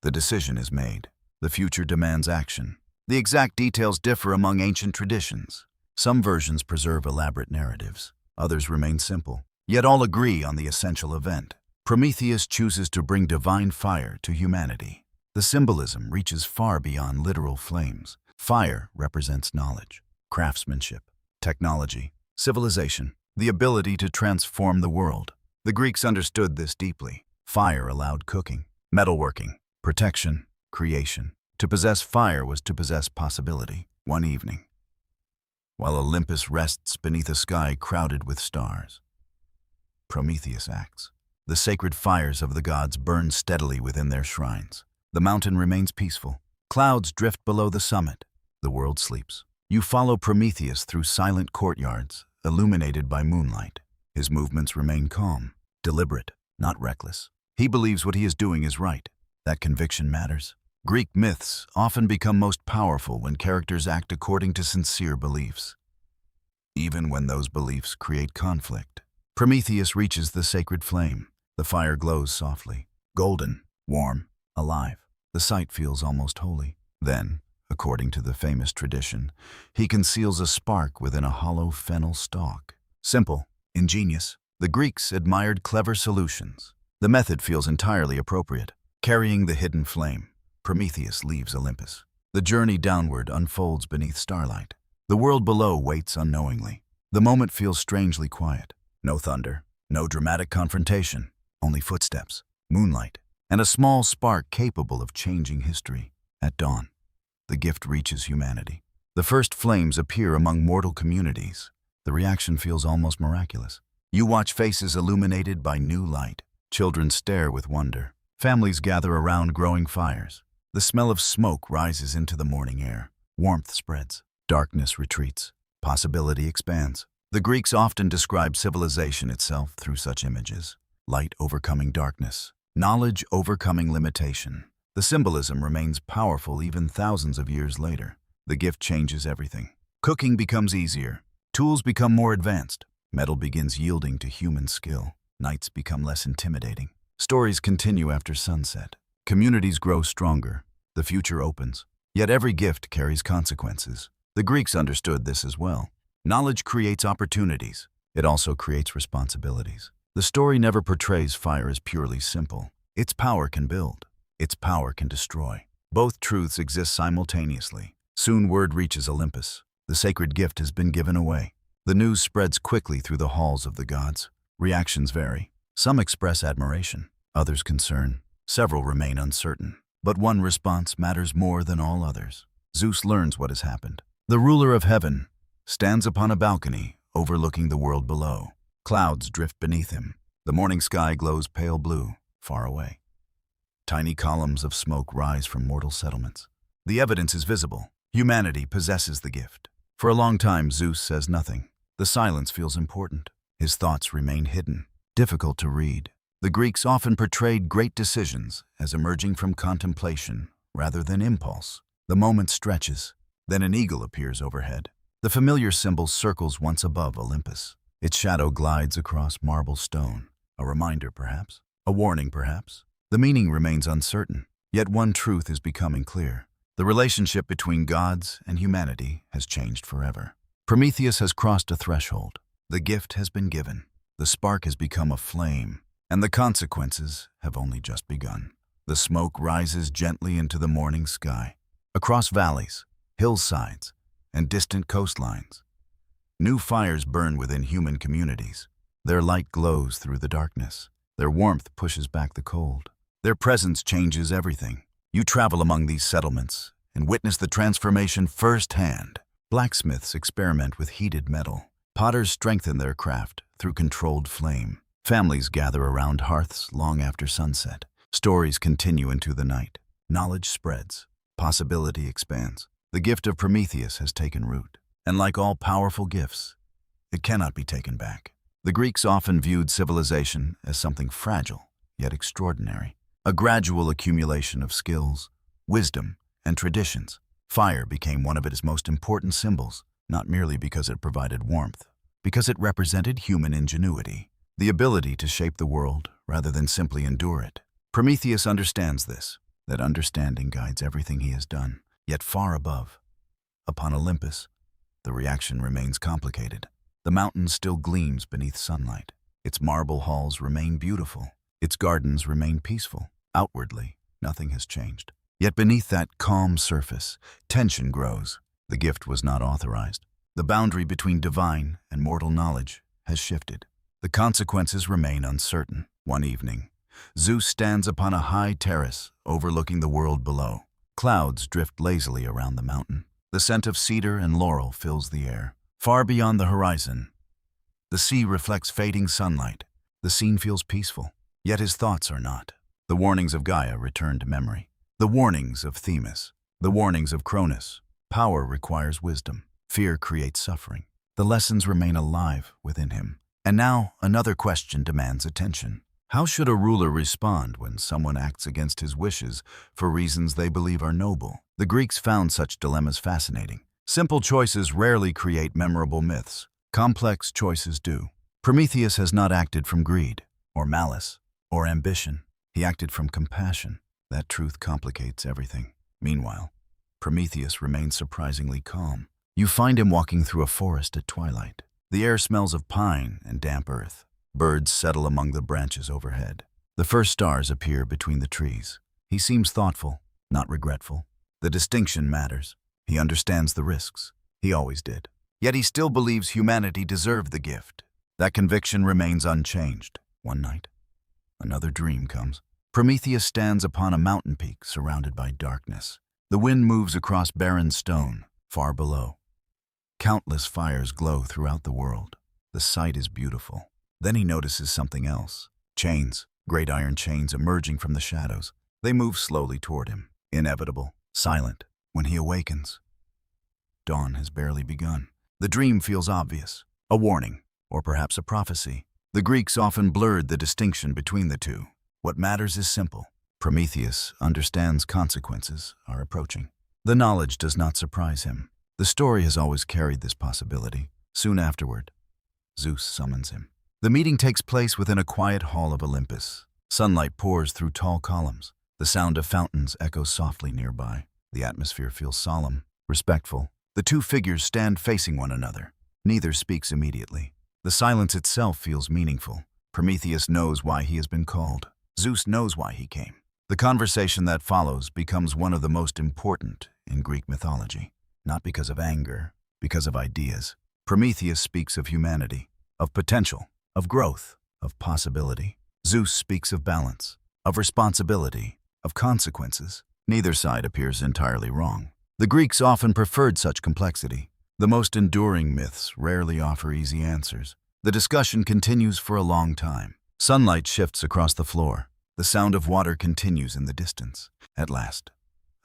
the decision is made. The future demands action. The exact details differ among ancient traditions. Some versions preserve elaborate narratives. Others remain simple. Yet all agree on the essential event. Prometheus chooses to bring divine fire to humanity. The symbolism reaches far beyond literal flames. Fire represents knowledge, craftsmanship, Technology, civilization, the ability to transform the world. The Greeks understood this deeply. Fire allowed cooking, metalworking, protection, creation. To possess fire was to possess possibility. One evening, while Olympus rests beneath a sky crowded with stars, Prometheus acts. The sacred fires of the gods burn steadily within their shrines. The mountain remains peaceful. Clouds drift below the summit. The world sleeps. You follow Prometheus through silent courtyards, illuminated by moonlight. His movements remain calm, deliberate, not reckless. He believes what he is doing is right. That conviction matters. Greek myths often become most powerful when characters act according to sincere beliefs, even when those beliefs create conflict. Prometheus reaches the sacred flame. The fire glows softly, golden, warm, alive. The sight feels almost holy. Then, according to the famous tradition, he conceals a spark within a hollow fennel stalk. Simple, ingenious. The Greeks admired clever solutions. The method feels entirely appropriate. Carrying the hidden flame, Prometheus leaves Olympus. The journey downward unfolds beneath starlight. The world below waits unknowingly. The moment feels strangely quiet. No thunder, no dramatic confrontation, only footsteps, moonlight, and a small spark capable of changing history. At dawn, the gift reaches humanity. The first flames appear among mortal communities. The reaction feels almost miraculous. You watch faces illuminated by new light. Children stare with wonder. Families gather around growing fires. The smell of smoke rises into the morning air. Warmth spreads. Darkness retreats. Possibility expands. The Greeks often describe civilization itself through such images. Light overcoming darkness. Knowledge overcoming limitation. The symbolism remains powerful even thousands of years later. The gift changes everything. Cooking becomes easier. Tools become more advanced. Metal begins yielding to human skill. Nights become less intimidating. Stories continue after sunset. Communities grow stronger. The future opens. Yet every gift carries consequences. The Greeks understood this as well. Knowledge creates opportunities. It also creates responsibilities. The story never portrays fire as purely simple. Its power can build. Its power can destroy. Both truths exist simultaneously. Soon word reaches Olympus. The sacred gift has been given away. The news spreads quickly through the halls of the gods. Reactions vary. Some express admiration, others concern. Several remain uncertain. But one response matters more than all others. Zeus learns what has happened. The ruler of heaven stands upon a balcony overlooking the world below. Clouds drift beneath him. The morning sky glows pale blue, far away. Tiny columns of smoke rise from mortal settlements. The evidence is visible. Humanity possesses the gift. For a long time, Zeus says nothing. The silence feels important. His thoughts remain hidden, difficult to read. The Greeks often portrayed great decisions as emerging from contemplation rather than impulse. The moment stretches. Then an eagle appears overhead. The familiar symbol circles once above Olympus. Its shadow glides across marble stone. A reminder, perhaps? A warning, perhaps? The meaning remains uncertain. Yet one truth is becoming clear. The relationship between gods and humanity has changed forever. Prometheus has crossed a threshold. The gift has been given. The spark has become a flame. And the consequences have only just begun. The smoke rises gently into the morning sky. Across valleys, hillsides, and distant coastlines, new fires burn within human communities. Their light glows through the darkness. Their warmth pushes back the cold. Their presence changes everything. You travel among these settlements and witness the transformation firsthand. Blacksmiths experiment with heated metal. Potters strengthen their craft through controlled flame. Families gather around hearths long after sunset. Stories continue into the night. Knowledge spreads. Possibility expands. The gift of Prometheus has taken root. And like all powerful gifts, it cannot be taken back. The Greeks often viewed civilization as something fragile, yet extraordinary. A gradual accumulation of skills, wisdom, and traditions. Fire became one of its most important symbols, not merely because it provided warmth, because it represented human ingenuity. The ability to shape the world rather than simply endure it. Prometheus understands this, that understanding guides everything he has done. Yet far above, upon Olympus, the reaction remains complicated. The mountain still gleams beneath sunlight. Its marble halls remain beautiful. Its gardens remain peaceful. Outwardly, nothing has changed. Yet beneath that calm surface, tension grows. The gift was not authorized. The boundary between divine and mortal knowledge has shifted. The consequences remain uncertain. One evening, Zeus stands upon a high terrace overlooking the world below. Clouds drift lazily around the mountain. The scent of cedar and laurel fills the air. Far beyond the horizon, the sea reflects fading sunlight. The scene feels peaceful, yet his thoughts are not. The warnings of Gaia return to memory. The warnings of Themis. The warnings of Cronus. Power requires wisdom. Fear creates suffering. The lessons remain alive within him. And now, another question demands attention. How should a ruler respond when someone acts against his wishes for reasons they believe are noble? The Greeks found such dilemmas fascinating. Simple choices rarely create memorable myths. Complex choices do. Prometheus has not acted from greed, or malice, or ambition. He acted from compassion. That truth complicates everything. Meanwhile, Prometheus remains surprisingly calm. You find him walking through a forest at twilight. The air smells of pine and damp earth. Birds settle among the branches overhead. The first stars appear between the trees. He seems thoughtful, not regretful. The distinction matters. He understands the risks. He always did. Yet he still believes humanity deserved the gift. That conviction remains unchanged. One night, another dream comes. Prometheus stands upon a mountain peak surrounded by darkness. The wind moves across barren stone, far below. Countless fires glow throughout the world. The sight is beautiful. Then he notices something else. Chains, great iron chains emerging from the shadows. They move slowly toward him, inevitable, silent. When he awakens, dawn has barely begun. The dream feels obvious, a warning, or perhaps a prophecy. The Greeks often blurred the distinction between the two. What matters is simple. Prometheus understands consequences are approaching. The knowledge does not surprise him. The story has always carried this possibility. Soon afterward, Zeus summons him. The meeting takes place within a quiet hall of Olympus. Sunlight pours through tall columns. The sound of fountains echoes softly nearby. The atmosphere feels solemn, respectful. The two figures stand facing one another. Neither speaks immediately. The silence itself feels meaningful. Prometheus knows why he has been called. Zeus knows why he came. The conversation that follows becomes one of the most important in Greek mythology. Not because of anger, because of ideas. Prometheus speaks of humanity, of potential, of growth, of possibility. Zeus speaks of balance, of responsibility, of consequences. Neither side appears entirely wrong. The Greeks often preferred such complexity. The most enduring myths rarely offer easy answers. The discussion continues for a long time. Sunlight shifts across the floor. The sound of water continues in the distance. At last,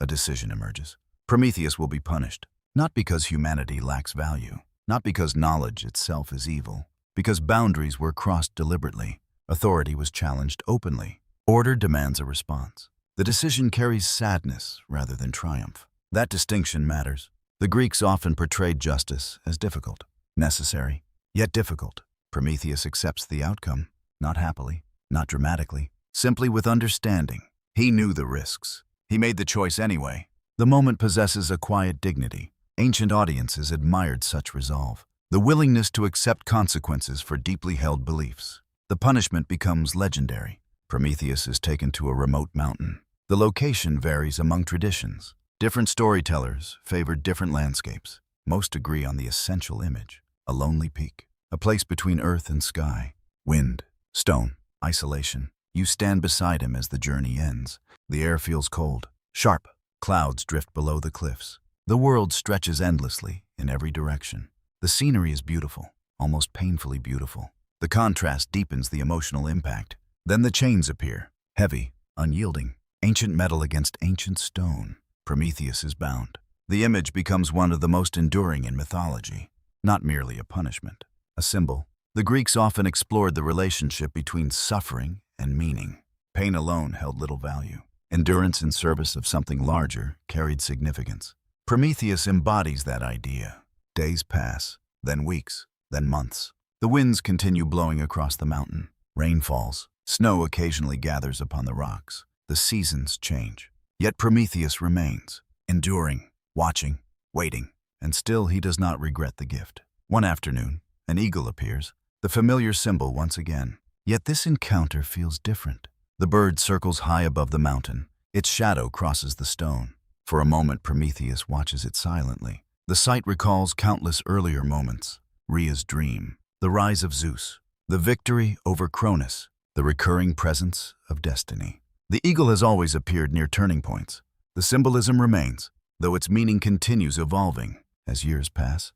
a decision emerges. Prometheus will be punished, not because humanity lacks value, not because knowledge itself is evil, because boundaries were crossed deliberately. Authority was challenged openly. Order demands a response. The decision carries sadness rather than triumph. That distinction matters. The Greeks often portrayed justice as difficult, necessary, yet difficult. Prometheus accepts the outcome, not happily, not dramatically, simply with understanding. He knew the risks. He made the choice anyway. The moment possesses a quiet dignity. Ancient audiences admired such resolve. The willingness to accept consequences for deeply held beliefs. The punishment becomes legendary. Prometheus is taken to a remote mountain. The location varies among traditions. Different storytellers favored different landscapes. Most agree on the essential image, a lonely peak, a place between earth and sky. Wind, stone, isolation. You stand beside him as the journey ends. The air feels cold, sharp. Clouds drift below the cliffs. The world stretches endlessly in every direction. The scenery is beautiful, almost painfully beautiful. The contrast deepens the emotional impact. Then the chains appear, heavy, unyielding, ancient metal against ancient stone. Prometheus is bound. The image becomes one of the most enduring in mythology, not merely a punishment, a symbol. The Greeks often explored the relationship between suffering and meaning. Pain alone held little value. Endurance in service of something larger carried significance. Prometheus embodies that idea. Days pass, then weeks, then months. The winds continue blowing across the mountain. Rain falls. Snow occasionally gathers upon the rocks. The seasons change. Yet Prometheus remains, enduring, watching, waiting, and still he does not regret the gift. One afternoon, an eagle appears, the familiar symbol once again. Yet this encounter feels different. The bird circles high above the mountain. Its shadow crosses the stone. For a moment, Prometheus watches it silently. The sight recalls countless earlier moments: Rhea's dream, the rise of Zeus, the victory over Cronus, the recurring presence of destiny. The eagle has always appeared near turning points. The symbolism remains, though its meaning continues evolving as years pass.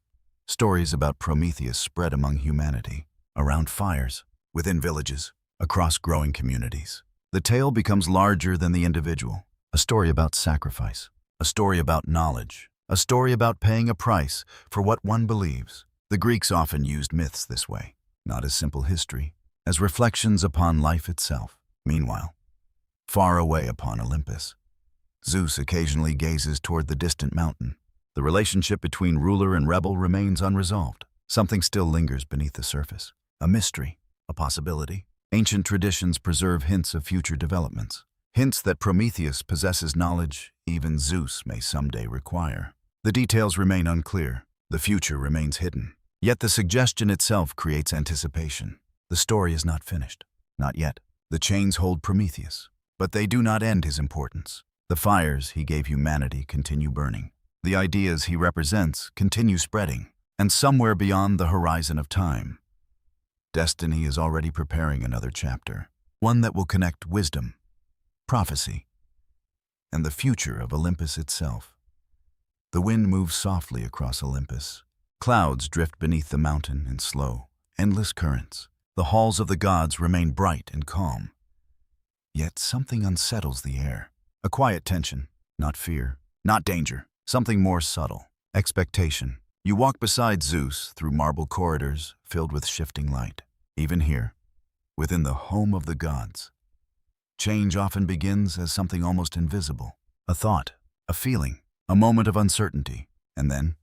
Stories about Prometheus spread among humanity, around fires, within villages, across growing communities. The tale becomes larger than the individual, a story about sacrifice, a story about knowledge, a story about paying a price for what one believes. The Greeks often used myths this way, not as simple history, as reflections upon life itself. Meanwhile, far away upon Olympus, Zeus occasionally gazes toward the distant mountain. The relationship between ruler and rebel remains unresolved. Something still lingers beneath the surface, a mystery, a possibility. Ancient traditions preserve hints of future developments, hints that Prometheus possesses knowledge even Zeus may someday require. The details remain unclear, the future remains hidden. Yet the suggestion itself creates anticipation. The story is not finished. Not yet. The chains hold Prometheus, but they do not end his importance. The fires he gave humanity continue burning. The ideas he represents continue spreading, and somewhere beyond the horizon of time, destiny is already preparing another chapter, one that will connect wisdom, prophecy, and the future of Olympus itself. The wind moves softly across Olympus. Clouds drift beneath the mountain in slow, endless currents. The halls of the gods remain bright and calm. Yet something unsettles the air. A quiet tension, not fear, not danger, something more subtle, expectation. You walk beside Zeus through marble corridors filled with shifting light. Even here, within the home of the gods, change often begins as something almost invisible. A thought, a feeling, a moment of uncertainty, and then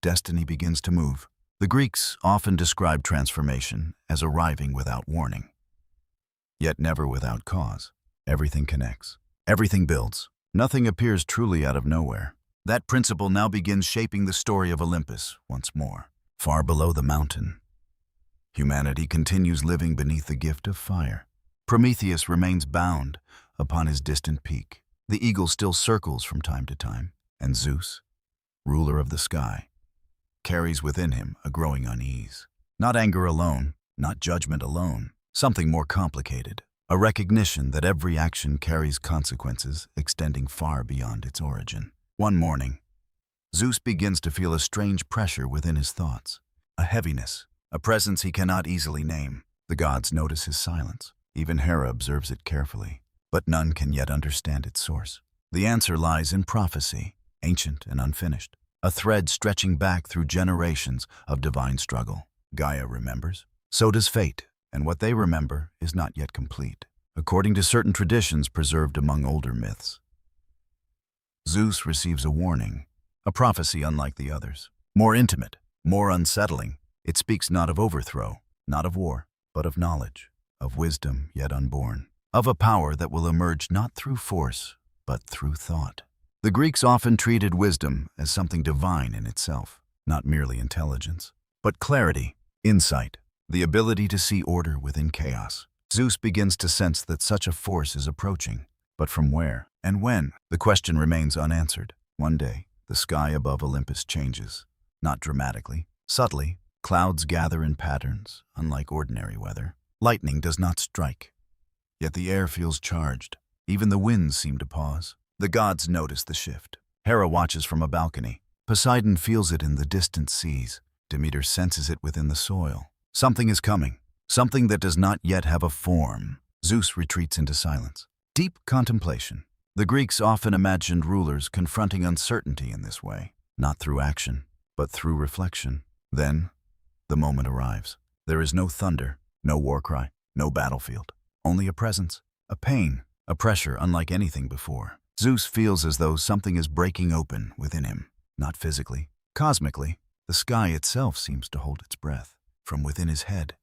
destiny begins to move. The Greeks often describe transformation as arriving without warning, yet never without cause. Everything connects. Everything builds. Nothing appears truly out of nowhere. That principle now begins shaping the story of Olympus once more. Far below the mountain, humanity continues living beneath the gift of fire. Prometheus remains bound upon his distant peak. The eagle still circles from time to time, and Zeus, ruler of the sky, carries within him a growing unease. Not anger alone, not judgment alone, something more complicated. A recognition that every action carries consequences extending far beyond its origin. One morning, Zeus begins to feel a strange pressure within his thoughts, a heaviness, a presence he cannot easily name. The gods notice his silence. Even Hera observes it carefully, but none can yet understand its source. The answer lies in prophecy, ancient and unfinished, a thread stretching back through generations of divine struggle. Gaia remembers. So does fate, and what they remember is not yet complete. According to certain traditions preserved among older myths, Zeus receives a warning, a prophecy unlike the others. More intimate, more unsettling. It speaks not of overthrow, not of war, but of knowledge, of wisdom yet unborn, of a power that will emerge not through force, but through thought. The Greeks often treated wisdom as something divine in itself, not merely intelligence, but clarity, insight, the ability to see order within chaos. Zeus begins to sense that such a force is approaching, but from where and when? The question remains unanswered. One day, the sky above Olympus changes, not dramatically, subtly. Clouds gather in patterns, unlike ordinary weather. Lightning does not strike, yet the air feels charged. Even the winds seem to pause. The gods notice the shift. Hera watches from a balcony. Poseidon feels it in the distant seas. Demeter senses it within the soil. Something is coming, something that does not yet have a form. Zeus retreats into silence. Deep contemplation. The Greeks often imagined rulers confronting uncertainty in this way, not through action, but through reflection. Then, the moment arrives. There is no thunder, no war cry, no battlefield. Only a presence, a pain, a pressure unlike anything before. Zeus feels as though something is breaking open within him, not physically. Cosmically, the sky itself seems to hold its breath. From within his head,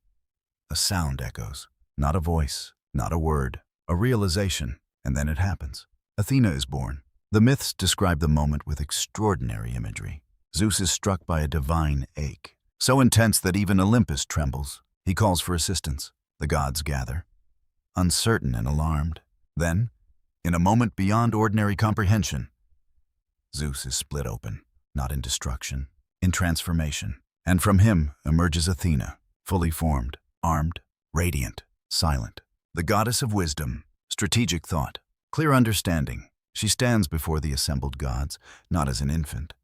a sound echoes. Not a voice, not a word, a realization, and then it happens. Athena is born. The myths describe the moment with extraordinary imagery. Zeus is struck by a divine ache, so intense that even Olympus trembles. He calls for assistance. The gods gather, uncertain and alarmed. Then, in a moment beyond ordinary comprehension, Zeus is split open. not in destruction, in transformation. And from him emerges Athena, fully formed, armed, radiant, silent. The goddess of wisdom, strategic thought, clear understanding. She stands before the assembled gods, not as an infant,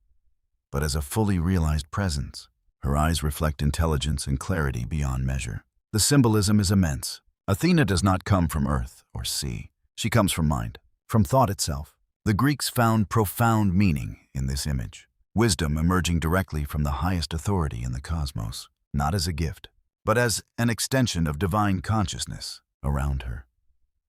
but as a fully realized presence. Her eyes reflect intelligence and clarity beyond measure. The symbolism is immense. Athena does not come from earth or sea. She comes from mind, from thought itself. The Greeks found profound meaning in this image. Wisdom emerging directly from the highest authority in the cosmos, not as a gift, but as an extension of divine consciousness around her.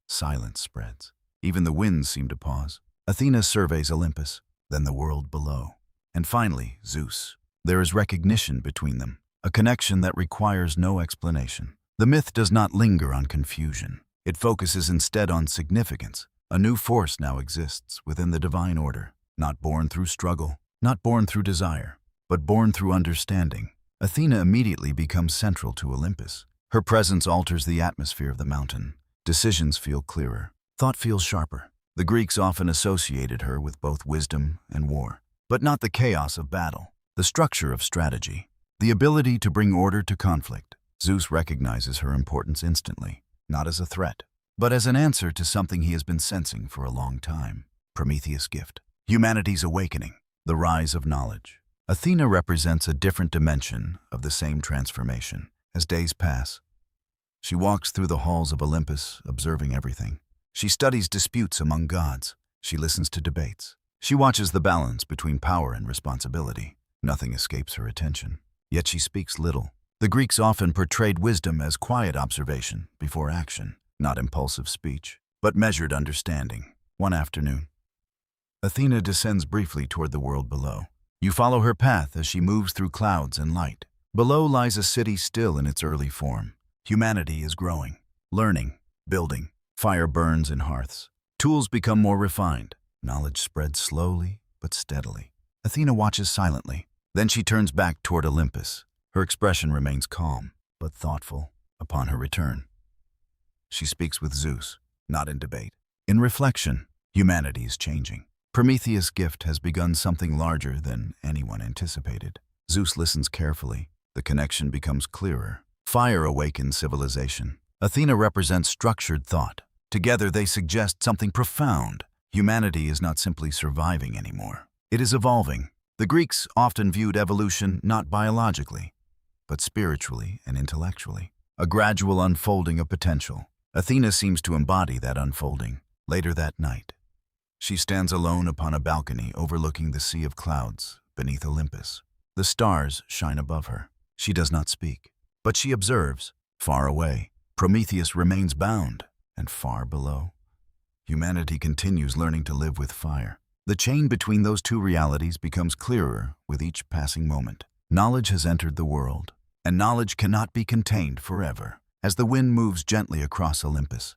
Silence spreads. Even the winds seem to pause. Athena surveys Olympus, then the world below. And finally, Zeus. There is recognition between them, a connection that requires no explanation. The myth does not linger on confusion. It focuses instead on significance. A new force now exists within the divine order, not born through struggle, not born through desire, but born through understanding. Athena immediately becomes central to Olympus. Her presence alters the atmosphere of the mountain. Decisions feel clearer. Thought feels sharper. The Greeks often associated her with both wisdom and war, but not the chaos of battle, the structure of strategy, the ability to bring order to conflict. Zeus recognizes her importance instantly, not as a threat, but as an answer to something he has been sensing for a long time. Prometheus' gift, humanity's awakening, the rise of knowledge. Athena represents a different dimension of the same transformation. As days pass, she walks through the halls of Olympus, observing everything. She studies disputes among gods. She listens to debates. She watches the balance between power and responsibility. Nothing escapes her attention. Yet she speaks little. The Greeks often portrayed wisdom as quiet observation before action, not impulsive speech, but measured understanding. One afternoon, Athena descends briefly toward the world below. You follow her path as she moves through clouds and light. Below lies a city still in its early form. Humanity is growing, learning, building. Fire burns in hearths. Tools become more refined. Knowledge spreads slowly but steadily. Athena watches silently. Then she turns back toward Olympus. Her expression remains calm but thoughtful. Upon her return, she speaks with Zeus, not in debate. In reflection, humanity is changing. Prometheus' gift has begun something larger than anyone anticipated. Zeus listens carefully. The connection becomes clearer. Fire awakens civilization. Athena represents structured thought. Together they suggest something profound. Humanity is not simply surviving anymore. It is evolving. The Greeks often viewed evolution not biologically, but spiritually and intellectually. A gradual unfolding of potential. Athena seems to embody that unfolding. Later that night, she stands alone upon a balcony overlooking the sea of clouds beneath Olympus. The stars shine above her. She does not speak, but she observes. Far away, Prometheus remains bound, and far below, humanity continues learning to live with fire. The chain between those two realities becomes clearer with each passing moment. Knowledge has entered the world, and knowledge cannot be contained forever. As the wind moves gently across Olympus,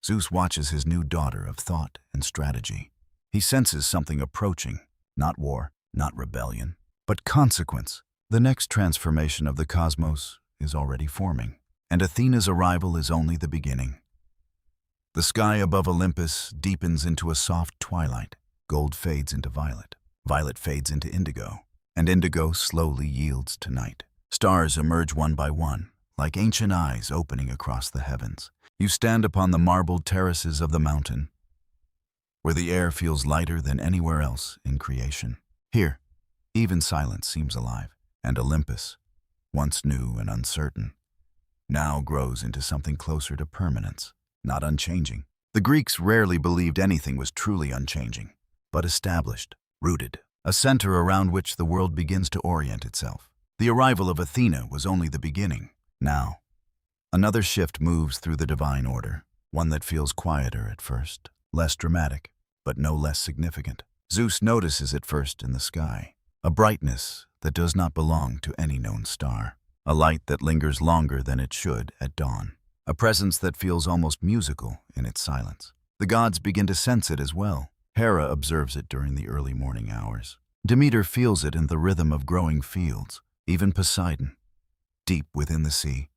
Zeus watches his new daughter of thought and strategy. He senses something approaching, not war, not rebellion, but consequence. The next transformation of the cosmos is already forming, and Athena's arrival is only the beginning. The sky above Olympus deepens into a soft twilight. Gold fades into violet. Violet fades into indigo, and indigo slowly yields to night. Stars emerge one by one, like ancient eyes opening across the heavens. You stand upon the marbled terraces of the mountain, where the air feels lighter than anywhere else in creation. Here, even silence seems alive, and Olympus, once new and uncertain, now grows into something closer to permanence, not unchanging. The Greeks rarely believed anything was truly unchanging, but established, rooted, a center around which the world begins to orient itself. The arrival of Athena was only the beginning. Now, another shift moves through the divine order, one that feels quieter at first, less dramatic, but no less significant. Zeus notices it first in the sky, a brightness that does not belong to any known star, a light that lingers longer than it should at dawn, a presence that feels almost musical in its silence. The gods begin to sense it as well. Hera observes it during the early morning hours. Demeter feels it in the rhythm of growing fields. Even Poseidon, deep within the sea,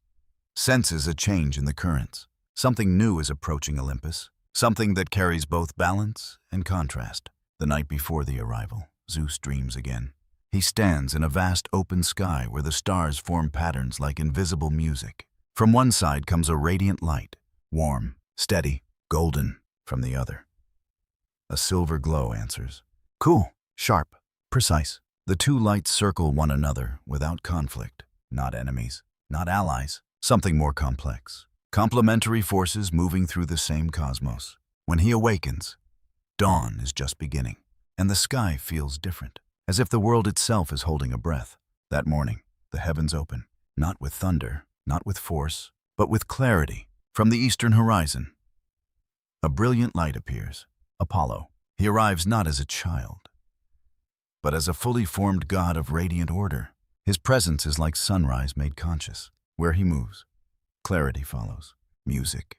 senses a change in the currents. Something new is approaching Olympus, something that carries both balance and contrast. The night before the arrival, Zeus dreams again. He stands in a vast open sky where the stars form patterns like invisible music. From one side comes a radiant light, warm, steady, golden. From the other, a silver glow answers. Cool, sharp, precise. The two lights circle one another without conflict. Not enemies, not allies, something more complex. Complementary forces moving through the same cosmos. When he awakens, dawn is just beginning, and the sky feels different, as if the world itself is holding a breath. That morning, the heavens open, not with thunder, not with force, but with clarity. From the eastern horizon, a brilliant light appears. Apollo. He arrives not as a child, but as a fully formed god of radiant order. His presence is like sunrise made conscious. Where he moves, clarity follows. Music,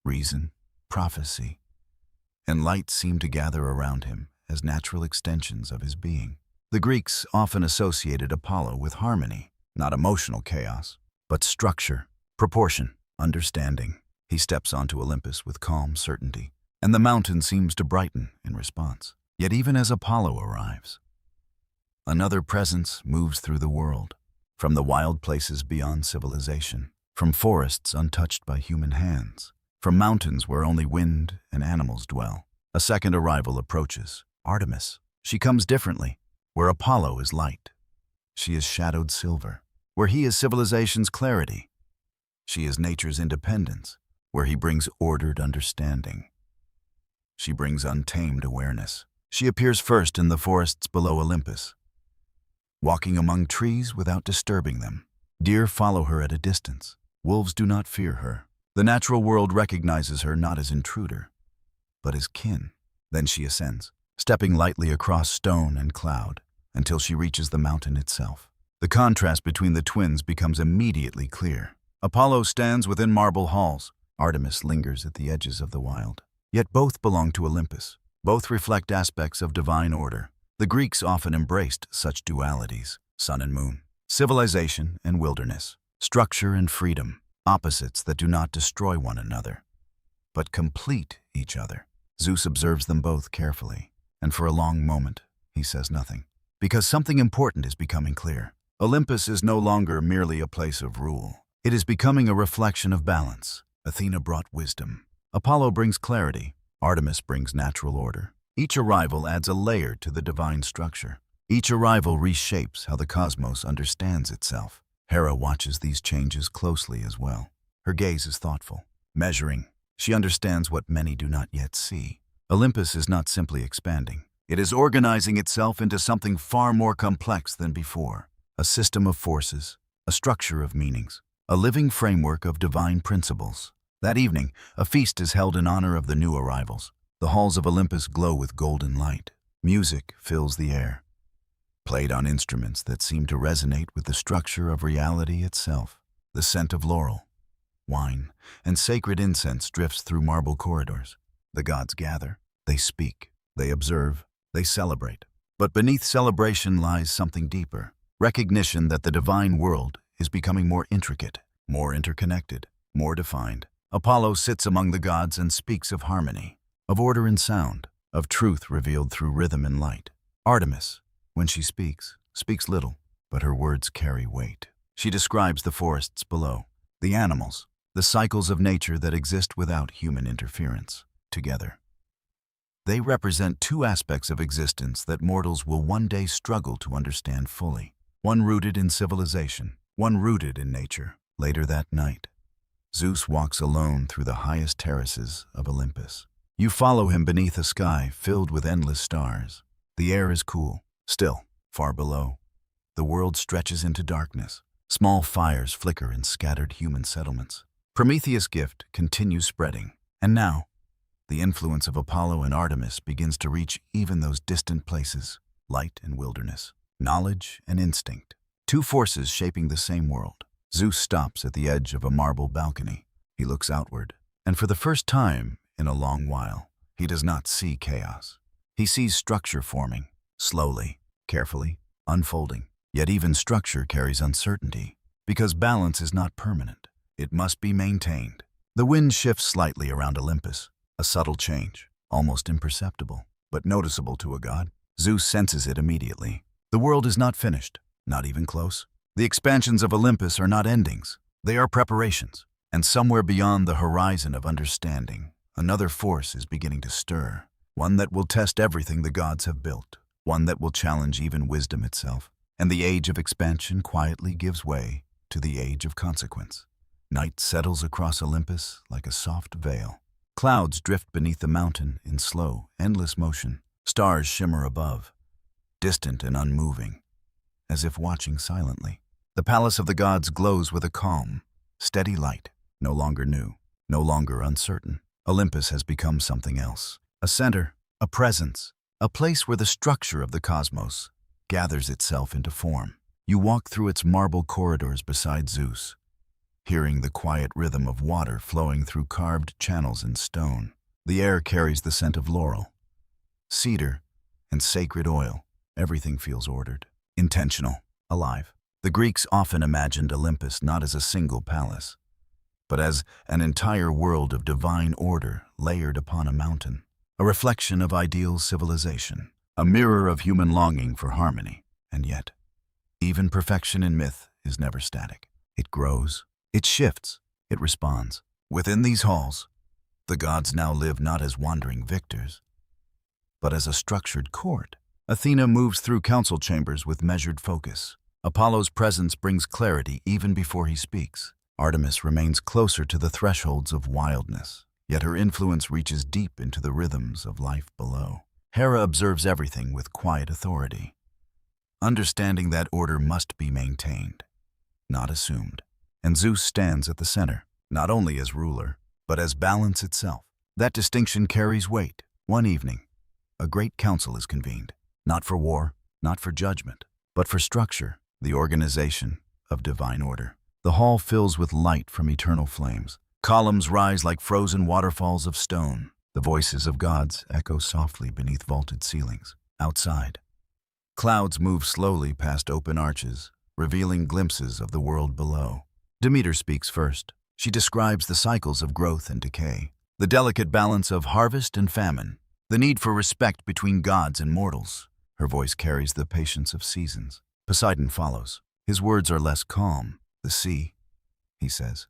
reason, prophecy, and light seem to gather around him as natural extensions of his being. The Greeks often associated Apollo with harmony, not emotional chaos, but structure, proportion, understanding. He steps onto Olympus with calm certainty, and the mountain seems to brighten in response. Yet even as Apollo arrives, another presence moves through the world, from the wild places beyond civilization, from forests untouched by human hands, from mountains where only wind and animals dwell. A second arrival approaches. Artemis. She comes differently. Where Apollo is light, she is shadowed silver. Where he is civilization's clarity, she is nature's independence. Where he brings ordered understanding, she brings untamed awareness. She appears first in the forests below Olympus, walking among trees without disturbing them. Deer follow her at a distance. Wolves do not fear her. The natural world recognizes her not as intruder, but as kin. Then she ascends, stepping lightly across stone and cloud, until she reaches the mountain itself. The contrast between the twins becomes immediately clear. Apollo stands within marble halls. Artemis lingers at the edges of the wild. Yet both belong to Olympus. Both reflect aspects of divine order. The Greeks often embraced such dualities: sun and moon, civilization and wilderness, structure and freedom, opposites that do not destroy one another, but complete each other. Zeus observes them both carefully, and for a long moment, he says nothing, because something important is becoming clear. Olympus is no longer merely a place of rule. It is becoming a reflection of balance. Athena brought wisdom. Apollo brings clarity. Artemis brings natural order. Each arrival adds a layer to the divine structure. Each arrival reshapes how the cosmos understands itself. Hera watches these changes closely as well. Her gaze is thoughtful, measuring. She understands what many do not yet see. Olympus is not simply expanding. It is organizing itself into something far more complex than before. A system of forces, a structure of meanings, a living framework of divine principles. That evening, a feast is held in honor of the new arrivals. The halls of Olympus glow with golden light. Music fills the air, played on instruments that seem to resonate with the structure of reality itself. The scent of laurel, wine, and sacred incense drifts through marble corridors. The gods gather, they speak, they observe, they celebrate. But beneath celebration lies something deeper: recognition that the divine world is becoming more intricate, more interconnected, more defined. Apollo sits among the gods and speaks of harmony, of order and sound, of truth revealed through rhythm and light. Artemis, when she speaks little, but her words carry weight. She describes the forests below, the animals, the cycles of nature that exist without human interference. Together, they represent two aspects of existence that mortals will one day struggle to understand fully. One rooted in civilization, one rooted in nature. Later that night, Zeus walks alone through the highest terraces of Olympus. You follow him beneath a sky filled with endless stars. The air is cool, still. Far below, the world stretches into darkness. Small fires flicker in scattered human settlements. Prometheus' gift continues spreading, and now, the influence of Apollo and Artemis begins to reach even those distant places: light and wilderness, knowledge and instinct. Two forces shaping the same world. Zeus stops at the edge of a marble balcony. He looks outward, and for the first time in a long while, he does not see chaos. He sees structure forming, slowly, carefully, unfolding. Yet even structure carries uncertainty, because balance is not permanent. It must be maintained. The wind shifts slightly around Olympus, a subtle change, almost imperceptible, but noticeable to a god. Zeus senses it immediately. The world is not finished, not even close. The expansions of Olympus are not endings. They are preparations. And somewhere beyond the horizon of understanding, another force is beginning to stir. One that will test everything the gods have built. One that will challenge even wisdom itself. And the age of expansion quietly gives way to the age of consequence. Night settles across Olympus like a soft veil. Clouds drift beneath the mountain in slow, endless motion. Stars shimmer above, distant and unmoving, as if watching silently. The palace of the gods glows with a calm, steady light, no longer new, no longer uncertain. Olympus has become something else. A center, a presence, a place where the structure of the cosmos gathers itself into form. You walk through its marble corridors beside Zeus, hearing the quiet rhythm of water flowing through carved channels in stone. The air carries the scent of laurel, cedar, and sacred oil. Everything feels ordered, intentional, alive. The Greeks often imagined Olympus not as a single palace, but as an entire world of divine order layered upon a mountain, a reflection of ideal civilization, a mirror of human longing for harmony. And yet, even perfection in myth is never static. It grows, it shifts, it responds. Within these halls, the gods now live not as wandering victors, but as a structured court. Athena moves through council chambers with measured focus. Apollo's presence brings clarity even before he speaks. Artemis remains closer to the thresholds of wildness, yet her influence reaches deep into the rhythms of life below. Hera observes everything with quiet authority, understanding that order must be maintained, not assumed. And Zeus stands at the center, not only as ruler, but as balance itself. That distinction carries weight. One evening, a great council is convened, not for war, not for judgment, but for structure, the organization of divine order. The hall fills with light from eternal flames. Columns rise like frozen waterfalls of stone. The voices of gods echo softly beneath vaulted ceilings. Outside, clouds move slowly past open arches, revealing glimpses of the world below. Demeter speaks first. She describes the cycles of growth and decay, the delicate balance of harvest and famine, the need for respect between gods and mortals. Her voice carries the patience of seasons. Poseidon follows. His words are less calm. The sea, he says,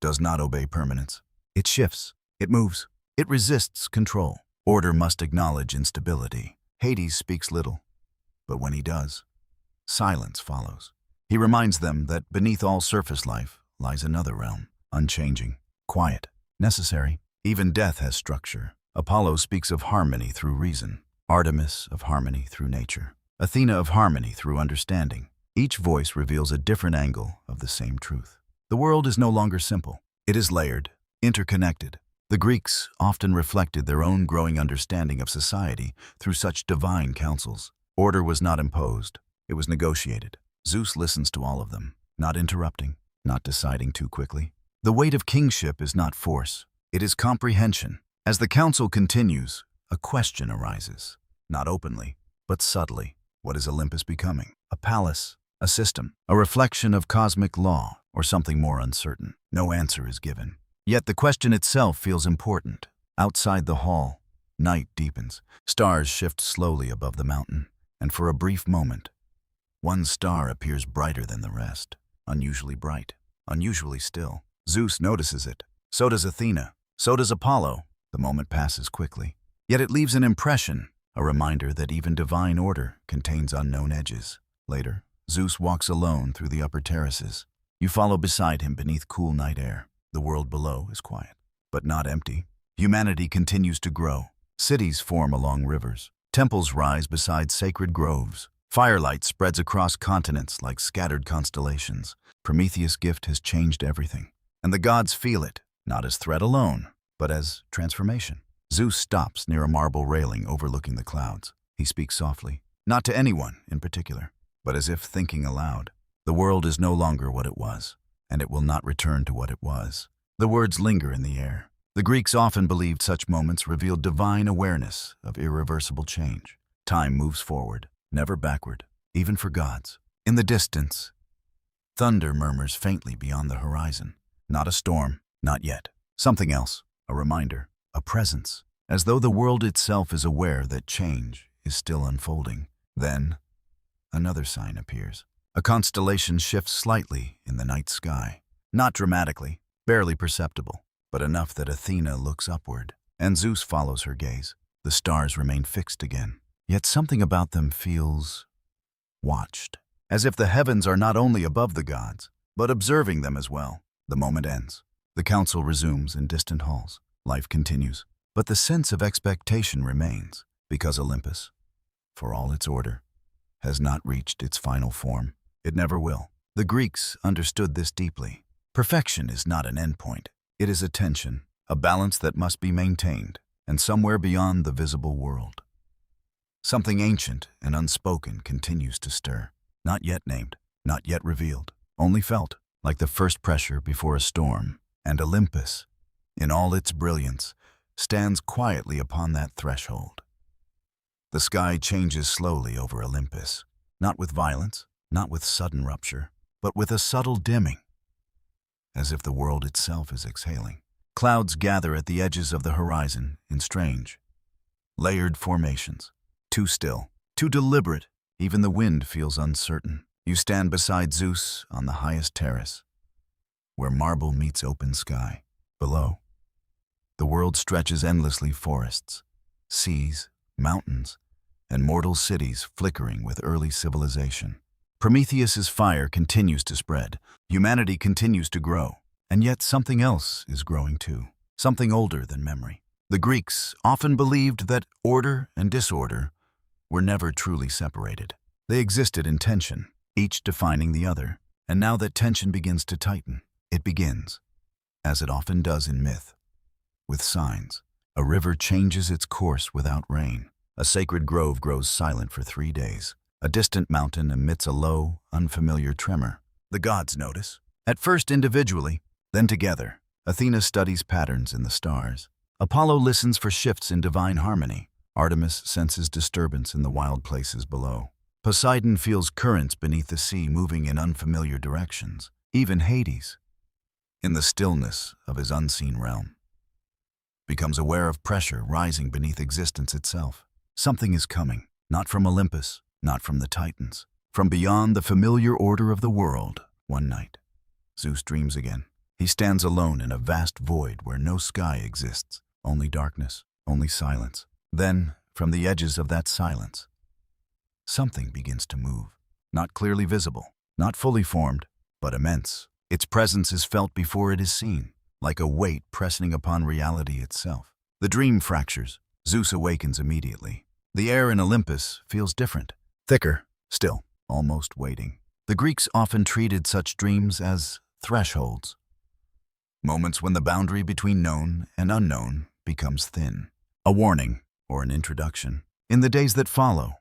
does not obey permanence. It shifts. It moves. It resists control. Order must acknowledge instability. Hades speaks little, but when he does, silence follows. He reminds them that beneath all surface life lies another realm, unchanging, quiet, necessary. Even death has structure. Apollo speaks of harmony through reason, Artemis of harmony through nature, Athena of harmony through understanding. Each voice reveals a different angle of the same truth. The world is no longer simple. It is layered, interconnected. The Greeks often reflected their own growing understanding of society through such divine councils. Order was not imposed, it was negotiated. Zeus listens to all of them, not interrupting, not deciding too quickly. The weight of kingship is not force, it is comprehension. As the council continues, a question arises, not openly, but subtly. What is Olympus becoming? A palace, a system, a reflection of cosmic law, or something more uncertain? No answer is given. Yet the question itself feels important. Outside the hall, night deepens. Stars shift slowly above the mountain, and for a brief moment, one star appears brighter than the rest, unusually bright, unusually still. Zeus notices it. So does Athena. So does Apollo. The moment passes quickly. Yet it leaves an impression, a reminder that even divine order contains unknown edges. Later, Zeus walks alone through the upper terraces. You follow beside him beneath cool night air. The world below is quiet, but not empty. Humanity continues to grow. Cities form along rivers. Temples rise beside sacred groves. Firelight spreads across continents like scattered constellations. Prometheus' gift has changed everything. And the gods feel it, not as threat alone, but as transformation. Zeus stops near a marble railing overlooking the clouds. He speaks softly, not to anyone in particular, but as if thinking aloud. The world is no longer what it was, and it will not return to what it was. The words linger in the air. The Greeks often believed such moments revealed divine awareness of irreversible change. Time moves forward, never backward, even for gods. In the distance, thunder murmurs faintly beyond the horizon. Not a storm, not yet. Something else, a reminder, a presence, as though the world itself is aware that change is still unfolding. Then, another sign appears. A constellation shifts slightly in the night sky. Not dramatically, barely perceptible, but enough that Athena looks upward, and Zeus follows her gaze. The stars remain fixed again, yet something about them feels watched, as if the heavens are not only above the gods, but observing them as well. The moment ends. The council resumes in distant halls. Life continues, but the sense of expectation remains, because Olympus, for all its order, has not reached its final form. It never will. The Greeks understood this deeply. Perfection is not an endpoint. It is a tension, a balance that must be maintained, and somewhere beyond the visible world. Something ancient and unspoken continues to stir, not yet named, not yet revealed, only felt, like the first pressure before a storm. And Olympus, in all its brilliance, stands quietly upon that threshold. The sky changes slowly over Olympus, not with violence, not with sudden rupture, but with a subtle dimming, as if the world itself is exhaling. Clouds gather at the edges of the horizon in strange, layered formations. Too still, too deliberate, even the wind feels uncertain. You stand beside Zeus on the highest terrace, where marble meets open sky. Below, the world stretches endlessly, forests, seas, mountains, and mortal cities flickering with early civilization. Prometheus's fire continues to spread. Humanity continues to grow. And yet something else is growing too, something older than memory. The Greeks often believed that order and disorder were never truly separated. They existed in tension, each defining the other. And now that tension begins to tighten, it begins, as it often does in myth, with signs. A river changes its course without rain. A sacred grove grows silent for 3 days. A distant mountain emits a low, unfamiliar tremor. The gods notice, at first individually, then together. Athena studies patterns in the stars. Apollo listens for shifts in divine harmony. Artemis senses disturbance in the wild places below. Poseidon feels currents beneath the sea moving in unfamiliar directions. Even Hades, in the stillness of his unseen realm, becomes aware of pressure rising beneath existence itself. Something is coming, not from Olympus, not from the Titans, from beyond the familiar order of the world. One night, Zeus dreams again. He stands alone in a vast void where no sky exists, only darkness, only silence. Then, from the edges of that silence, something begins to move, not clearly visible, not fully formed, but immense. Its presence is felt before it is seen, like a weight pressing upon reality itself. The dream fractures. Zeus awakens immediately. The air in Olympus feels different, thicker, still, almost waiting. The Greeks often treated such dreams as thresholds, moments when the boundary between known and unknown becomes thin. A warning or an introduction. In the days that follow,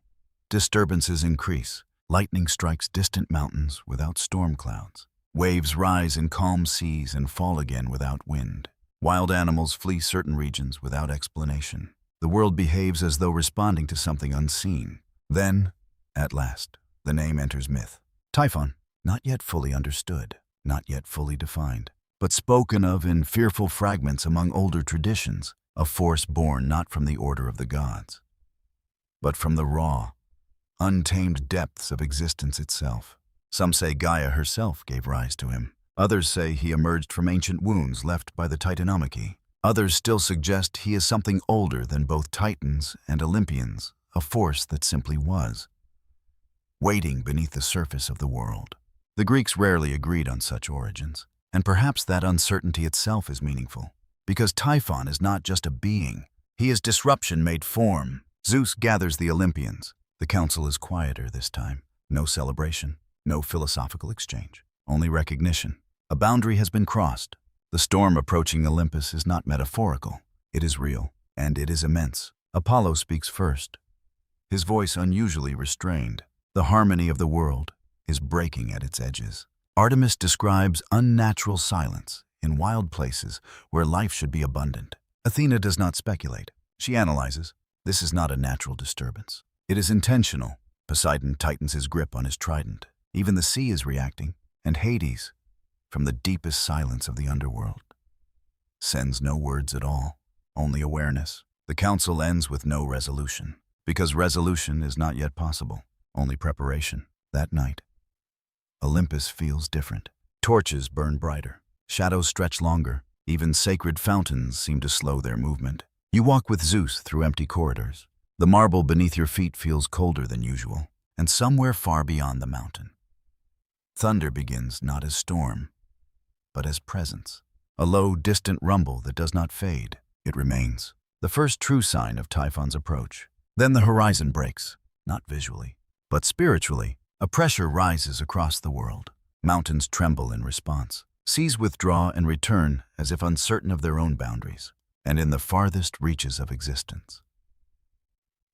disturbances increase. Lightning strikes distant mountains without storm clouds. Waves rise in calm seas and fall again without wind. Wild animals flee certain regions without explanation. The world behaves as though responding to something unseen. Then, at last, the name enters myth. Typhon, not yet fully understood, not yet fully defined, but spoken of in fearful fragments among older traditions, a force born not from the order of the gods, but from the raw, untamed depths of existence itself. Some say Gaia herself gave rise to him. Others say he emerged from ancient wounds left by the Titanomachy. Others still suggest he is something older than both Titans and Olympians, a force that simply was, waiting beneath the surface of the world. The Greeks rarely agreed on such origins, and perhaps that uncertainty itself is meaningful, because Typhon is not just a being, he is disruption made form. Zeus gathers the Olympians. The council is quieter this time. No celebration, no philosophical exchange, only recognition. A boundary has been crossed. The storm approaching Olympus is not metaphorical. It is real, and it is immense. Apollo speaks first, his voice unusually restrained. The harmony of the world is breaking at its edges. Artemis describes unnatural silence in wild places where life should be abundant. Athena does not speculate. She analyzes. This is not a natural disturbance. It is intentional. Poseidon tightens his grip on his trident. Even the sea is reacting, and Hades, from the deepest silence of the underworld, sends no words at all, only awareness. The council ends with no resolution. Because resolution is not yet possible, only preparation. That night, Olympus feels different. Torches burn brighter, shadows stretch longer, even sacred fountains seem to slow their movement. You walk with Zeus through empty corridors. The marble beneath your feet feels colder than usual, and somewhere far beyond the mountain, thunder begins not as storm, but as presence. A low, distant rumble that does not fade. It remains. The first true sign of Typhon's approach. Then the horizon breaks, not visually, but spiritually. A pressure rises across the world. Mountains tremble in response. Seas withdraw and return as if uncertain of their own boundaries, and in the farthest reaches of existence,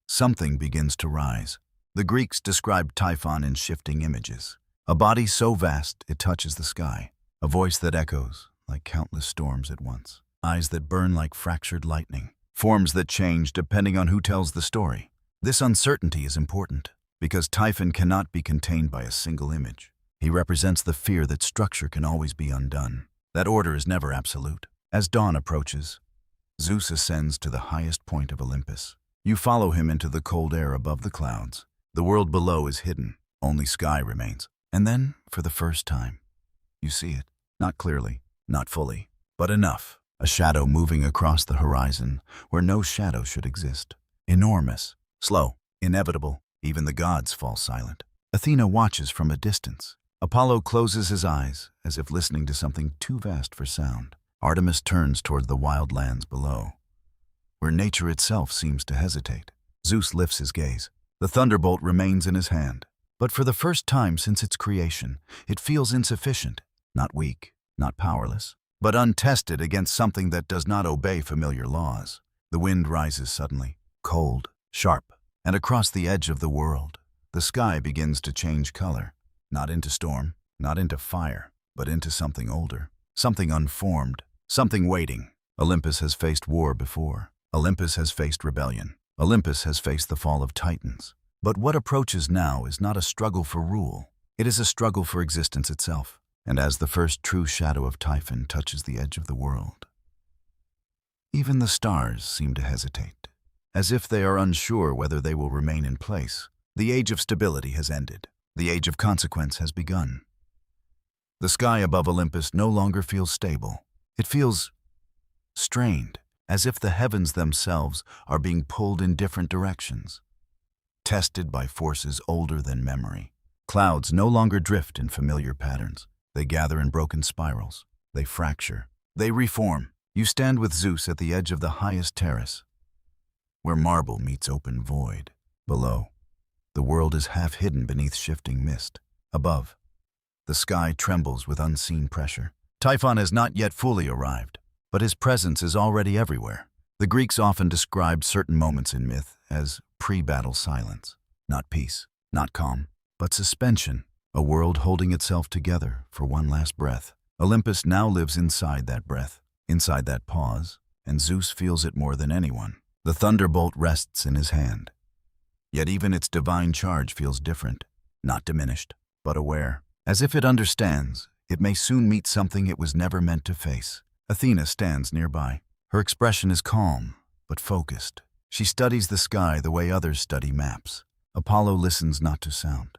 something begins to rise. The Greeks described Typhon in shifting images. A body so vast it touches the sky. A voice that echoes like countless storms at once. Eyes that burn like fractured lightning. Forms that change depending on who tells the story. This uncertainty is important, because Typhon cannot be contained by a single image. He represents the fear that structure can always be undone, that order is never absolute. As dawn approaches, Zeus ascends to the highest point of Olympus. You follow him into the cold air above the clouds. The world below is hidden, only sky remains. And then, for the first time, you see it. Not clearly, not fully, but enough. A shadow moving across the horizon where no shadow should exist. Enormous, slow, inevitable. Even the gods fall silent. Athena watches from a distance. Apollo closes his eyes as if listening to something too vast for sound. Artemis turns toward the wild lands below, where nature itself seems to hesitate. Zeus lifts his gaze. The thunderbolt remains in his hand. But for the first time since its creation, it feels insufficient, not weak, not powerless, but untested against something that does not obey familiar laws. The wind rises suddenly, cold, sharp, and across the edge of the world, the sky begins to change color, not into storm, not into fire, but into something older, something unformed, something waiting. Olympus has faced war before. Olympus has faced rebellion. Olympus has faced the fall of titans. But what approaches now is not a struggle for rule. It is a struggle for existence itself. And as the first true shadow of Typhon touches the edge of the world, even the stars seem to hesitate, as if they are unsure whether they will remain in place. The age of stability has ended. The age of consequence has begun. The sky above Olympus no longer feels stable. It feels strained, as if the heavens themselves are being pulled in different directions, tested by forces older than memory. Clouds no longer drift in familiar patterns. They gather in broken spirals. They fracture. They reform. You stand with Zeus at the edge of the highest terrace, where marble meets open void. Below, the world is half hidden beneath shifting mist. Above, the sky trembles with unseen pressure. Typhon has not yet fully arrived, but his presence is already everywhere. The Greeks often described certain moments in myth as pre-battle silence. Not peace, not calm, but suspension. A world holding itself together for one last breath. Olympus now lives inside that breath, inside that pause, and Zeus feels it more than anyone. The thunderbolt rests in his hand. Yet even its divine charge feels different, not diminished, but aware. As if it understands, it may soon meet something it was never meant to face. Athena stands nearby. Her expression is calm, but focused. She studies the sky the way others study maps. Apollo listens not to sound,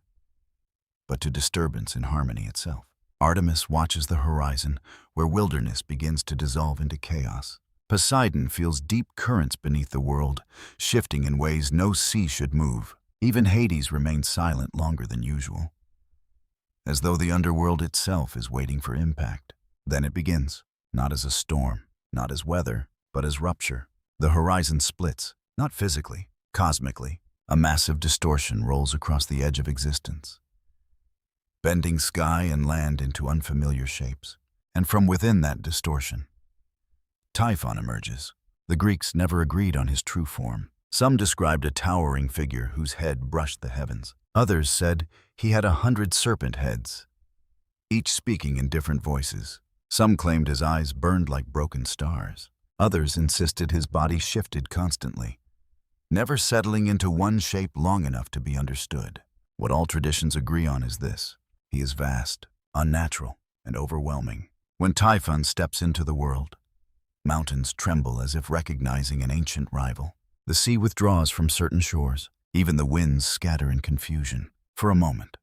but to disturbance in harmony itself. Artemis watches the horizon, where wilderness begins to dissolve into chaos. Poseidon feels deep currents beneath the world, shifting in ways no sea should move. Even Hades remains silent longer than usual, as though the underworld itself is waiting for impact. Then it begins, not as a storm, not as weather, but as rupture. The horizon splits, not physically, cosmically. A massive distortion rolls across the edge of existence, bending sky and land into unfamiliar shapes. And from within that distortion, Typhon emerges. The Greeks never agreed on his true form. Some described a towering figure whose head brushed the heavens. Others said he had 100 serpent heads, each speaking in different voices. Some claimed his eyes burned like broken stars. Others insisted his body shifted constantly, never settling into one shape long enough to be understood. What all traditions agree on is this: he is vast, unnatural, and overwhelming. When Typhon steps into the world, mountains tremble as if recognizing an ancient rival. The sea withdraws from certain shores. Even the winds scatter in confusion. For a moment,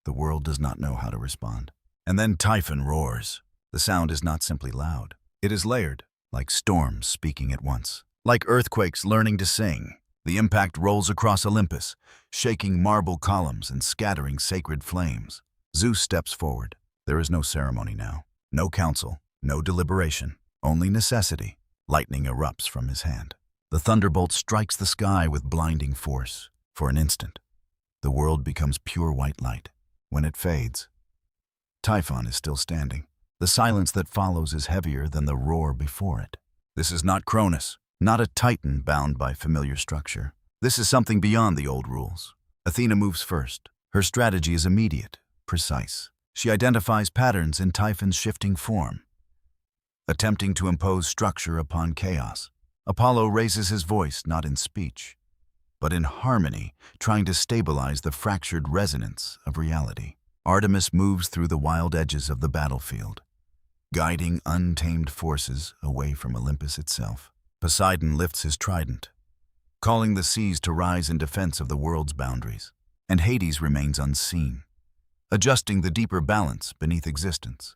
the world does not know how to respond. And then Typhon roars. The sound is not simply loud. It is layered, like storms speaking at once. Like earthquakes learning to sing. The impact rolls across Olympus, shaking marble columns and scattering sacred flames. Zeus steps forward. There is no ceremony now. No council. No deliberation. Only necessity. Lightning erupts from his hand. The thunderbolt strikes the sky with blinding force. For an instant, the world becomes pure white light. When it fades, Typhon is still standing. The silence that follows is heavier than the roar before it. This is not Cronus, not a titan bound by familiar structure. This is something beyond the old rules. Athena moves first. Her strategy is immediate, precise. She identifies patterns in Typhon's shifting form, attempting to impose structure upon chaos. Apollo raises his voice not in speech, but in harmony, trying to stabilize the fractured resonance of reality. Artemis moves through the wild edges of the battlefield, guiding untamed forces away from Olympus itself. Poseidon lifts his trident, calling the seas to rise in defense of the world's boundaries, and Hades remains unseen, adjusting the deeper balance beneath existence,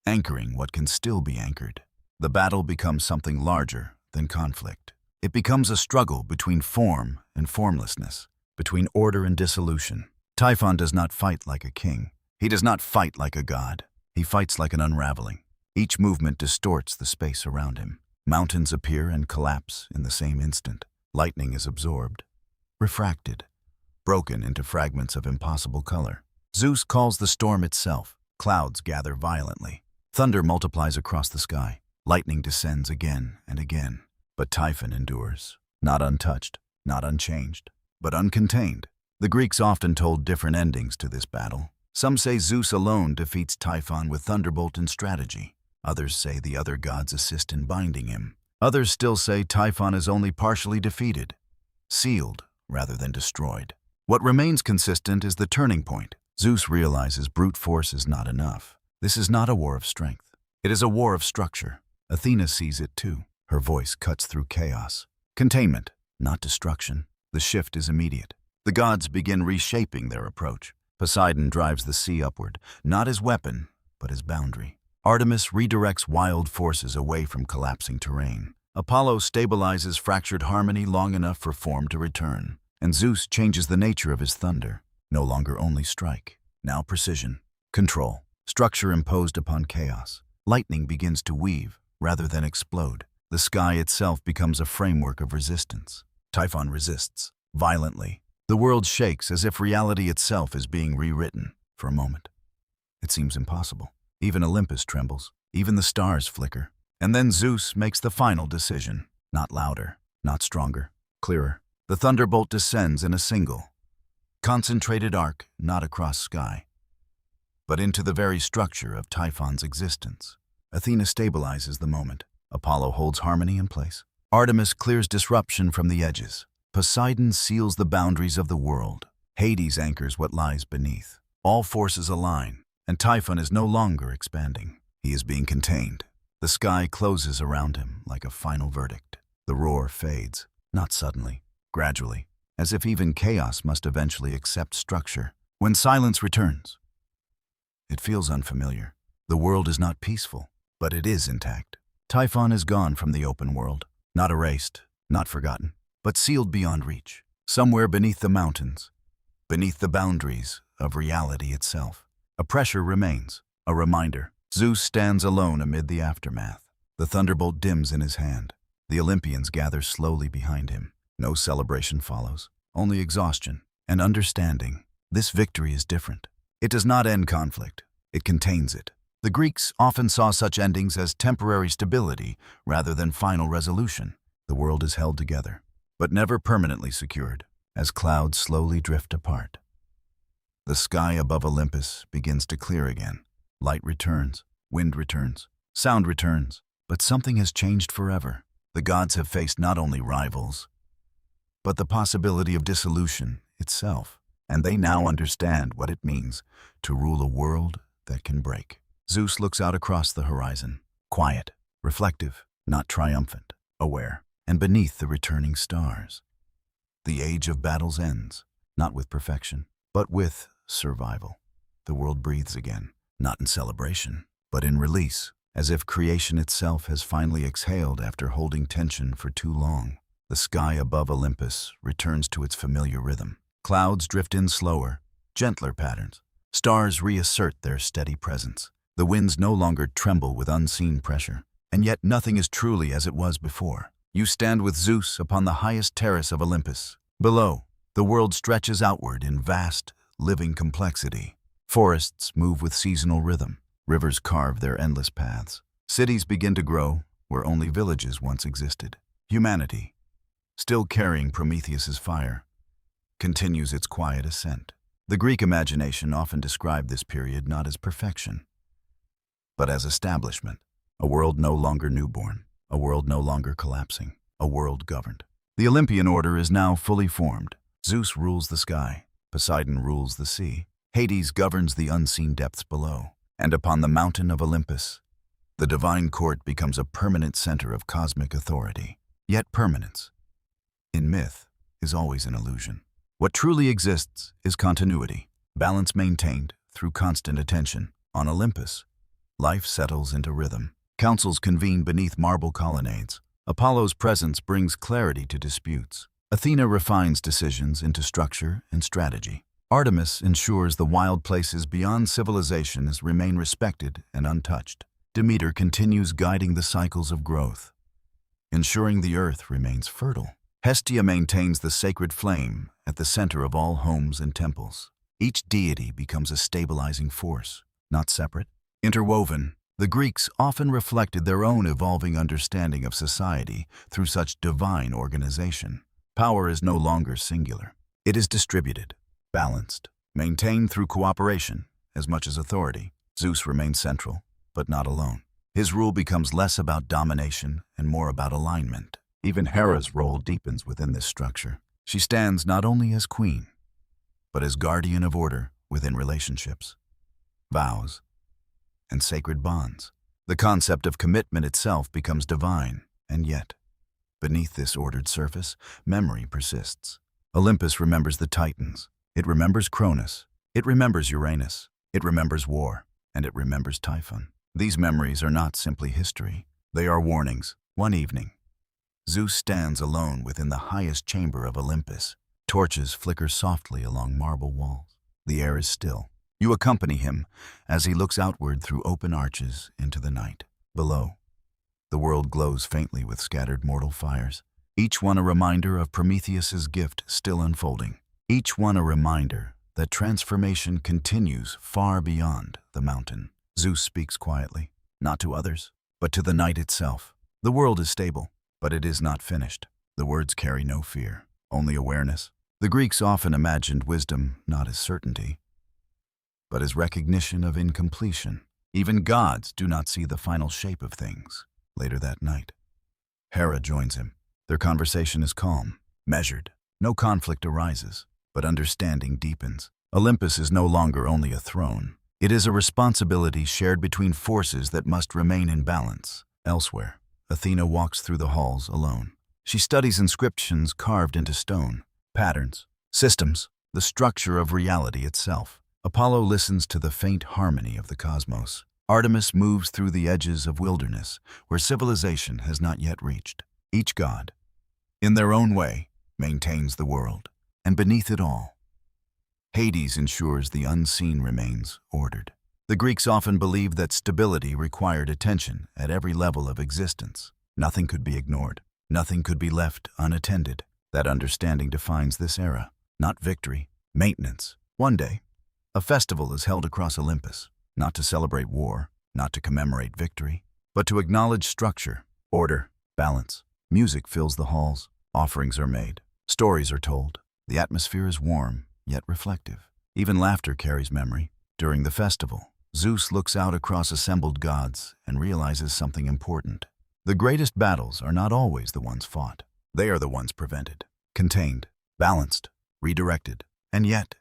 anchoring what can still be anchored. The battle becomes something larger than conflict. It becomes a struggle between form and formlessness, between order and dissolution. Typhon does not fight like a king. He does not fight like a god. He fights like an unraveling. Each movement distorts the space around him. Mountains appear and collapse in the same instant. Lightning is absorbed, refracted, broken into fragments of impossible color. Zeus calls the storm itself. Clouds gather violently. Thunder multiplies across the sky. Lightning descends again and again. But Typhon endures, not untouched, not unchanged, but uncontained. The Greeks often told different endings to this battle. Some say Zeus alone defeats Typhon with thunderbolt and strategy. Others say the other gods assist in binding him. Others still say Typhon is only partially defeated, sealed rather than destroyed. What remains consistent is the turning point. Zeus realizes brute force is not enough. This is not a war of strength. It is a war of structure. Athena sees it too. Her voice cuts through chaos. Containment, not destruction. The shift is immediate. The gods begin reshaping their approach. Poseidon drives the sea upward, not as weapon, but as boundary. Artemis redirects wild forces away from collapsing terrain. Apollo stabilizes fractured harmony long enough for form to return. And Zeus changes the nature of his thunder. No longer only strike, now precision, control, structure imposed upon chaos. Lightning begins to weave rather than explode. The sky itself becomes a framework of resistance. Typhon resists, violently. The world shakes as if reality itself is being rewritten. For a moment, it seems impossible. Even Olympus trembles. Even the stars flicker. And then Zeus makes the final decision. Not louder, not stronger, clearer. The thunderbolt descends in a single, concentrated arc, not across sky, but into the very structure of Typhon's existence. Athena stabilizes the moment. Apollo holds harmony in place. Artemis clears disruption from the edges. Poseidon seals the boundaries of the world. Hades anchors what lies beneath. All forces align, and Typhon is no longer expanding. He is being contained. The sky closes around him like a final verdict. The roar fades, not suddenly, gradually, as if even chaos must eventually accept structure. When silence returns, it feels unfamiliar. The world is not peaceful, but it is intact. Typhon is gone from the open world, not erased, not forgotten, but sealed beyond reach, somewhere beneath the mountains, beneath the boundaries of reality itself. A pressure remains, a reminder. Zeus stands alone amid the aftermath. The thunderbolt dims in his hand. The Olympians gather slowly behind him. No celebration follows, only exhaustion and understanding. This victory is different. It does not end conflict, it contains it. The Greeks often saw such endings as temporary stability rather than final resolution. The world is held together, but never permanently secured, as clouds slowly drift apart. The sky above Olympus begins to clear again. Light returns, wind returns, sound returns, but something has changed forever. The gods have faced not only rivals, but the possibility of dissolution itself, and they now understand what it means to rule a world that can break. Zeus looks out across the horizon, quiet, reflective, not triumphant, aware. and beneath the returning stars. The age of battles ends, not with perfection, but with survival. The world breathes again, not in celebration, but in release, as if creation itself has finally exhaled after holding tension for too long. The sky above Olympus returns to its familiar rhythm. Clouds drift in slower, gentler patterns. Stars reassert their steady presence. The winds no longer tremble with unseen pressure, and yet nothing is truly as it was before. You stand with Zeus upon the highest terrace of Olympus. Below, the world stretches outward in vast, living complexity. Forests move with seasonal rhythm. Rivers carve their endless paths. Cities begin to grow where only villages once existed. Humanity, still carrying Prometheus's fire, continues its quiet ascent. The Greek imagination often described this period not as perfection, but as establishment. A world no longer newborn, a world no longer collapsing, a world governed. The Olympian order is now fully formed. Zeus rules the sky, Poseidon rules the sea, Hades governs the unseen depths below, and upon the mountain of Olympus, the divine court becomes a permanent center of cosmic authority. Yet permanence, in myth, is always an illusion. What truly exists is continuity, balance maintained through constant attention. On Olympus, life settles into rhythm. Councils convene beneath marble colonnades. Apollo's presence brings clarity to disputes. Athena refines decisions into structure and strategy. Artemis ensures the wild places beyond civilizations remain respected and untouched. Demeter continues guiding the cycles of growth, ensuring the earth remains fertile. Hestia maintains the sacred flame at the center of all homes and temples. Each deity becomes a stabilizing force, not separate, interwoven. The Greeks often reflected their own evolving understanding of society through such divine organization. Power is no longer singular. It is distributed, balanced, maintained through cooperation as much as authority. Zeus remains central, but not alone. His rule becomes less about domination and more about alignment. Even Hera's role deepens within this structure. She stands not only as queen, but as guardian of order within relationships, vows, and sacred bonds. The concept of commitment itself becomes divine, and yet, beneath this ordered surface, memory persists. Olympus remembers the Titans. It remembers Cronus. It remembers Uranus. It remembers war, and it remembers Typhon. These memories are not simply history. They are warnings. One evening, Zeus stands alone within the highest chamber of Olympus. Torches flicker softly along marble walls. The air is still. You accompany him as he looks outward through open arches into the night. Below, the world glows faintly with scattered mortal fires, each one a reminder of Prometheus's gift still unfolding. Each one a reminder that transformation continues far beyond the mountain. Zeus speaks quietly, not to others, but to the night itself. The world is stable, but it is not finished. The words carry no fear, only awareness. The Greeks often imagined wisdom not as certainty, but as recognition of incompletion. Even gods do not see the final shape of things. Later that night, Hera joins him. Their conversation is calm, measured. No conflict arises, but understanding deepens. Olympus is no longer only a throne. It is a responsibility shared between forces that must remain in balance. Elsewhere, Athena walks through the halls alone. She studies inscriptions carved into stone, patterns, systems, the structure of reality itself. Apollo listens to the faint harmony of the cosmos. Artemis moves through the edges of wilderness where civilization has not yet reached. Each god, in their own way, maintains the world, and beneath it all, Hades ensures the unseen remains ordered. The Greeks often believed that stability required attention at every level of existence. Nothing could be ignored. Nothing could be left unattended. That understanding defines this era, not victory, maintenance. One day, a festival is held across Olympus, not to celebrate war, not to commemorate victory, but to acknowledge structure, order, balance. Music fills the halls, offerings are made, stories are told. The atmosphere is warm, yet reflective. Even laughter carries memory. During the festival, Zeus looks out across assembled gods and realizes something important. The greatest battles are not always the ones fought. They are the ones prevented, contained, balanced, redirected. And yet,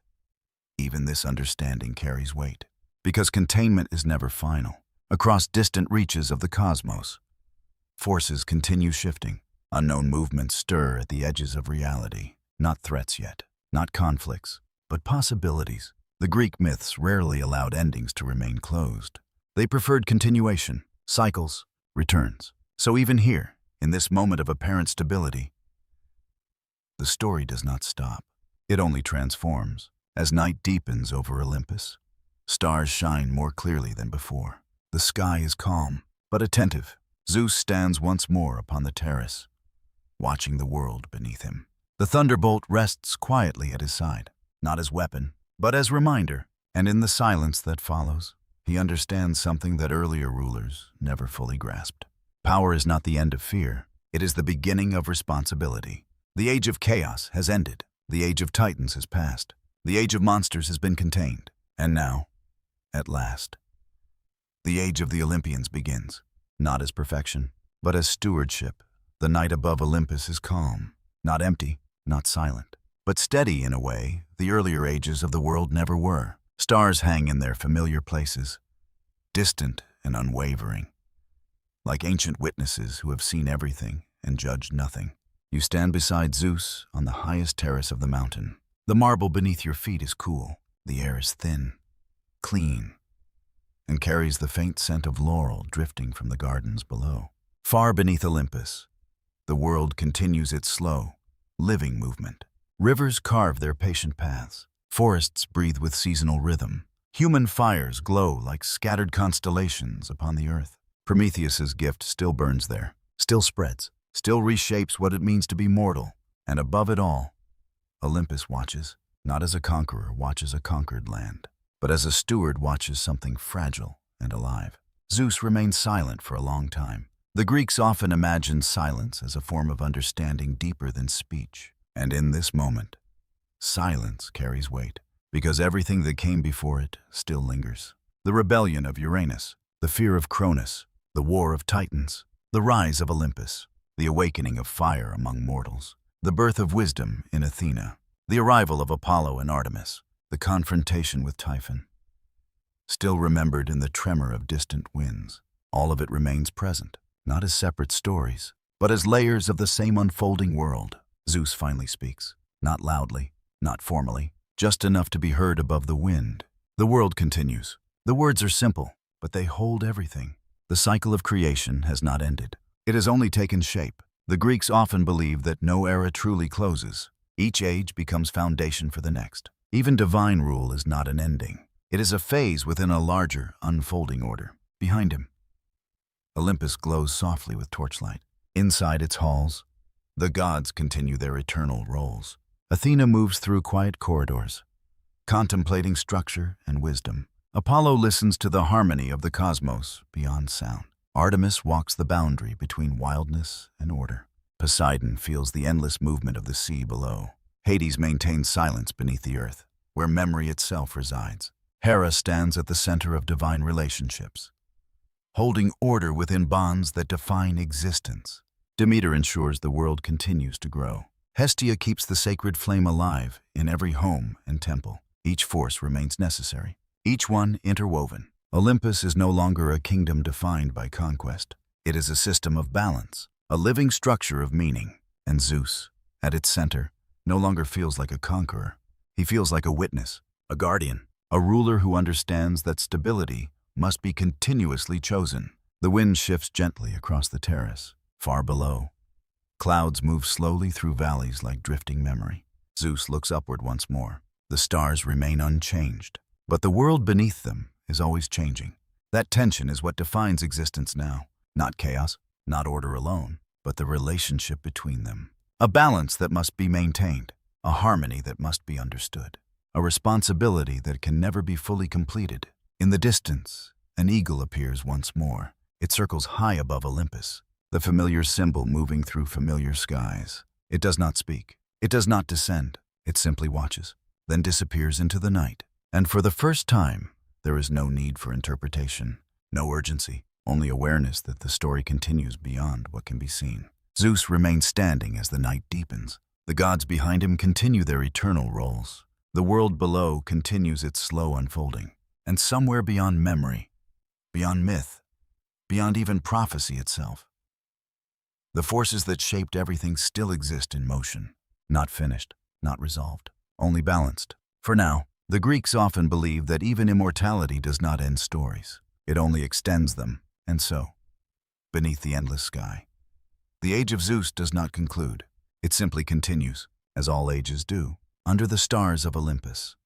even this understanding carries weight, because containment is never final. Across distant reaches of the cosmos, forces continue shifting. Unknown movements stir at the edges of reality. Not threats yet, not conflicts, but possibilities. The Greek myths rarely allowed endings to remain closed. They preferred continuation, cycles, returns. So even here, in this moment of apparent stability, the story does not stop. It only transforms. As night deepens over Olympus, stars shine more clearly than before. The sky is calm, but attentive. Zeus stands once more upon the terrace, watching the world beneath him. The thunderbolt rests quietly at his side, not as weapon, but as reminder. And in the silence that follows, he understands something that earlier rulers never fully grasped. Power is not the end of fear. It is the beginning of responsibility. The age of chaos has ended. The age of titans has passed. The age of monsters has been contained. And now, at last, the age of the Olympians begins, not as perfection, but as stewardship. The night above Olympus is calm, not empty, not silent, but steady in a way the earlier ages of the world never were. Stars hang in their familiar places, distant and unwavering, like ancient witnesses who have seen everything and judged nothing. You stand beside Zeus on the highest terrace of the mountain. The marble beneath your feet is cool. The air is thin, clean, and carries the faint scent of laurel drifting from the gardens below. Far beneath Olympus, the world continues its slow, living movement. Rivers carve their patient paths. Forests breathe with seasonal rhythm. Human fires glow like scattered constellations upon the earth. Prometheus's gift still burns there, still spreads, still reshapes what it means to be mortal. And above it all, Olympus watches, not as a conqueror watches a conquered land, but as a steward watches something fragile and alive. Zeus remains silent for a long time. The Greeks often imagined silence as a form of understanding deeper than speech. And in this moment, silence carries weight, because everything that came before it still lingers. The rebellion of Uranus, the fear of Cronus, the war of Titans, the rise of Olympus, the awakening of fire among mortals, the birth of wisdom in Athena, the arrival of Apollo and Artemis, the confrontation with Typhon. Still remembered in the tremor of distant winds, all of it remains present, not as separate stories, but as layers of the same unfolding world. Zeus finally speaks, not loudly, not formally, just enough to be heard above the wind. The world continues. The words are simple, but they hold everything. The cycle of creation has not ended. It has only taken shape. The Greeks often believed that no era truly closes. Each age becomes foundation for the next. Even divine rule is not an ending. It is a phase within a larger, unfolding order. Behind him, Olympus glows softly with torchlight. Inside its halls, the gods continue their eternal roles. Athena moves through quiet corridors, contemplating structure and wisdom. Apollo listens to the harmony of the cosmos beyond sound. Artemis walks the boundary between wildness and order. Poseidon feels the endless movement of the sea below. Hades maintains silence beneath the earth, where memory itself resides. Hera stands at the center of divine relationships, holding order within bonds that define existence. Demeter ensures the world continues to grow. Hestia keeps the sacred flame alive in every home and temple. Each force remains necessary, each one interwoven. Olympus is no longer a kingdom defined by conquest. It is a system of balance, a living structure of meaning. And Zeus, at its center, no longer feels like a conqueror. He feels like a witness, a guardian, a ruler who understands that stability must be continuously chosen. The wind shifts gently across the terrace. Far below, clouds move slowly through valleys like drifting memory. Zeus looks upward once more. The stars remain unchanged, but the world beneath them is always changing. That tension is what defines existence now. Not chaos, not order alone, but the relationship between them. A balance that must be maintained, a harmony that must be understood, a responsibility that can never be fully completed. In the distance, an eagle appears once more. It circles high above Olympus, the familiar symbol moving through familiar skies. It does not speak. It does not descend. It simply watches, then disappears into the night. And for the first time, there is no need for interpretation, no urgency, only awareness that the story continues beyond what can be seen. Zeus remains standing as the night deepens. The gods behind him continue their eternal roles. The world below continues its slow unfolding. And somewhere beyond memory, beyond myth, beyond even prophecy itself, The forces that shaped everything still exist in motion, not finished, not resolved, only balanced. For now, the Greeks often believed that even immortality does not end stories. It only extends them, and so, beneath the endless sky, the age of Zeus does not conclude. It simply continues, as all ages do, under the stars of Olympus.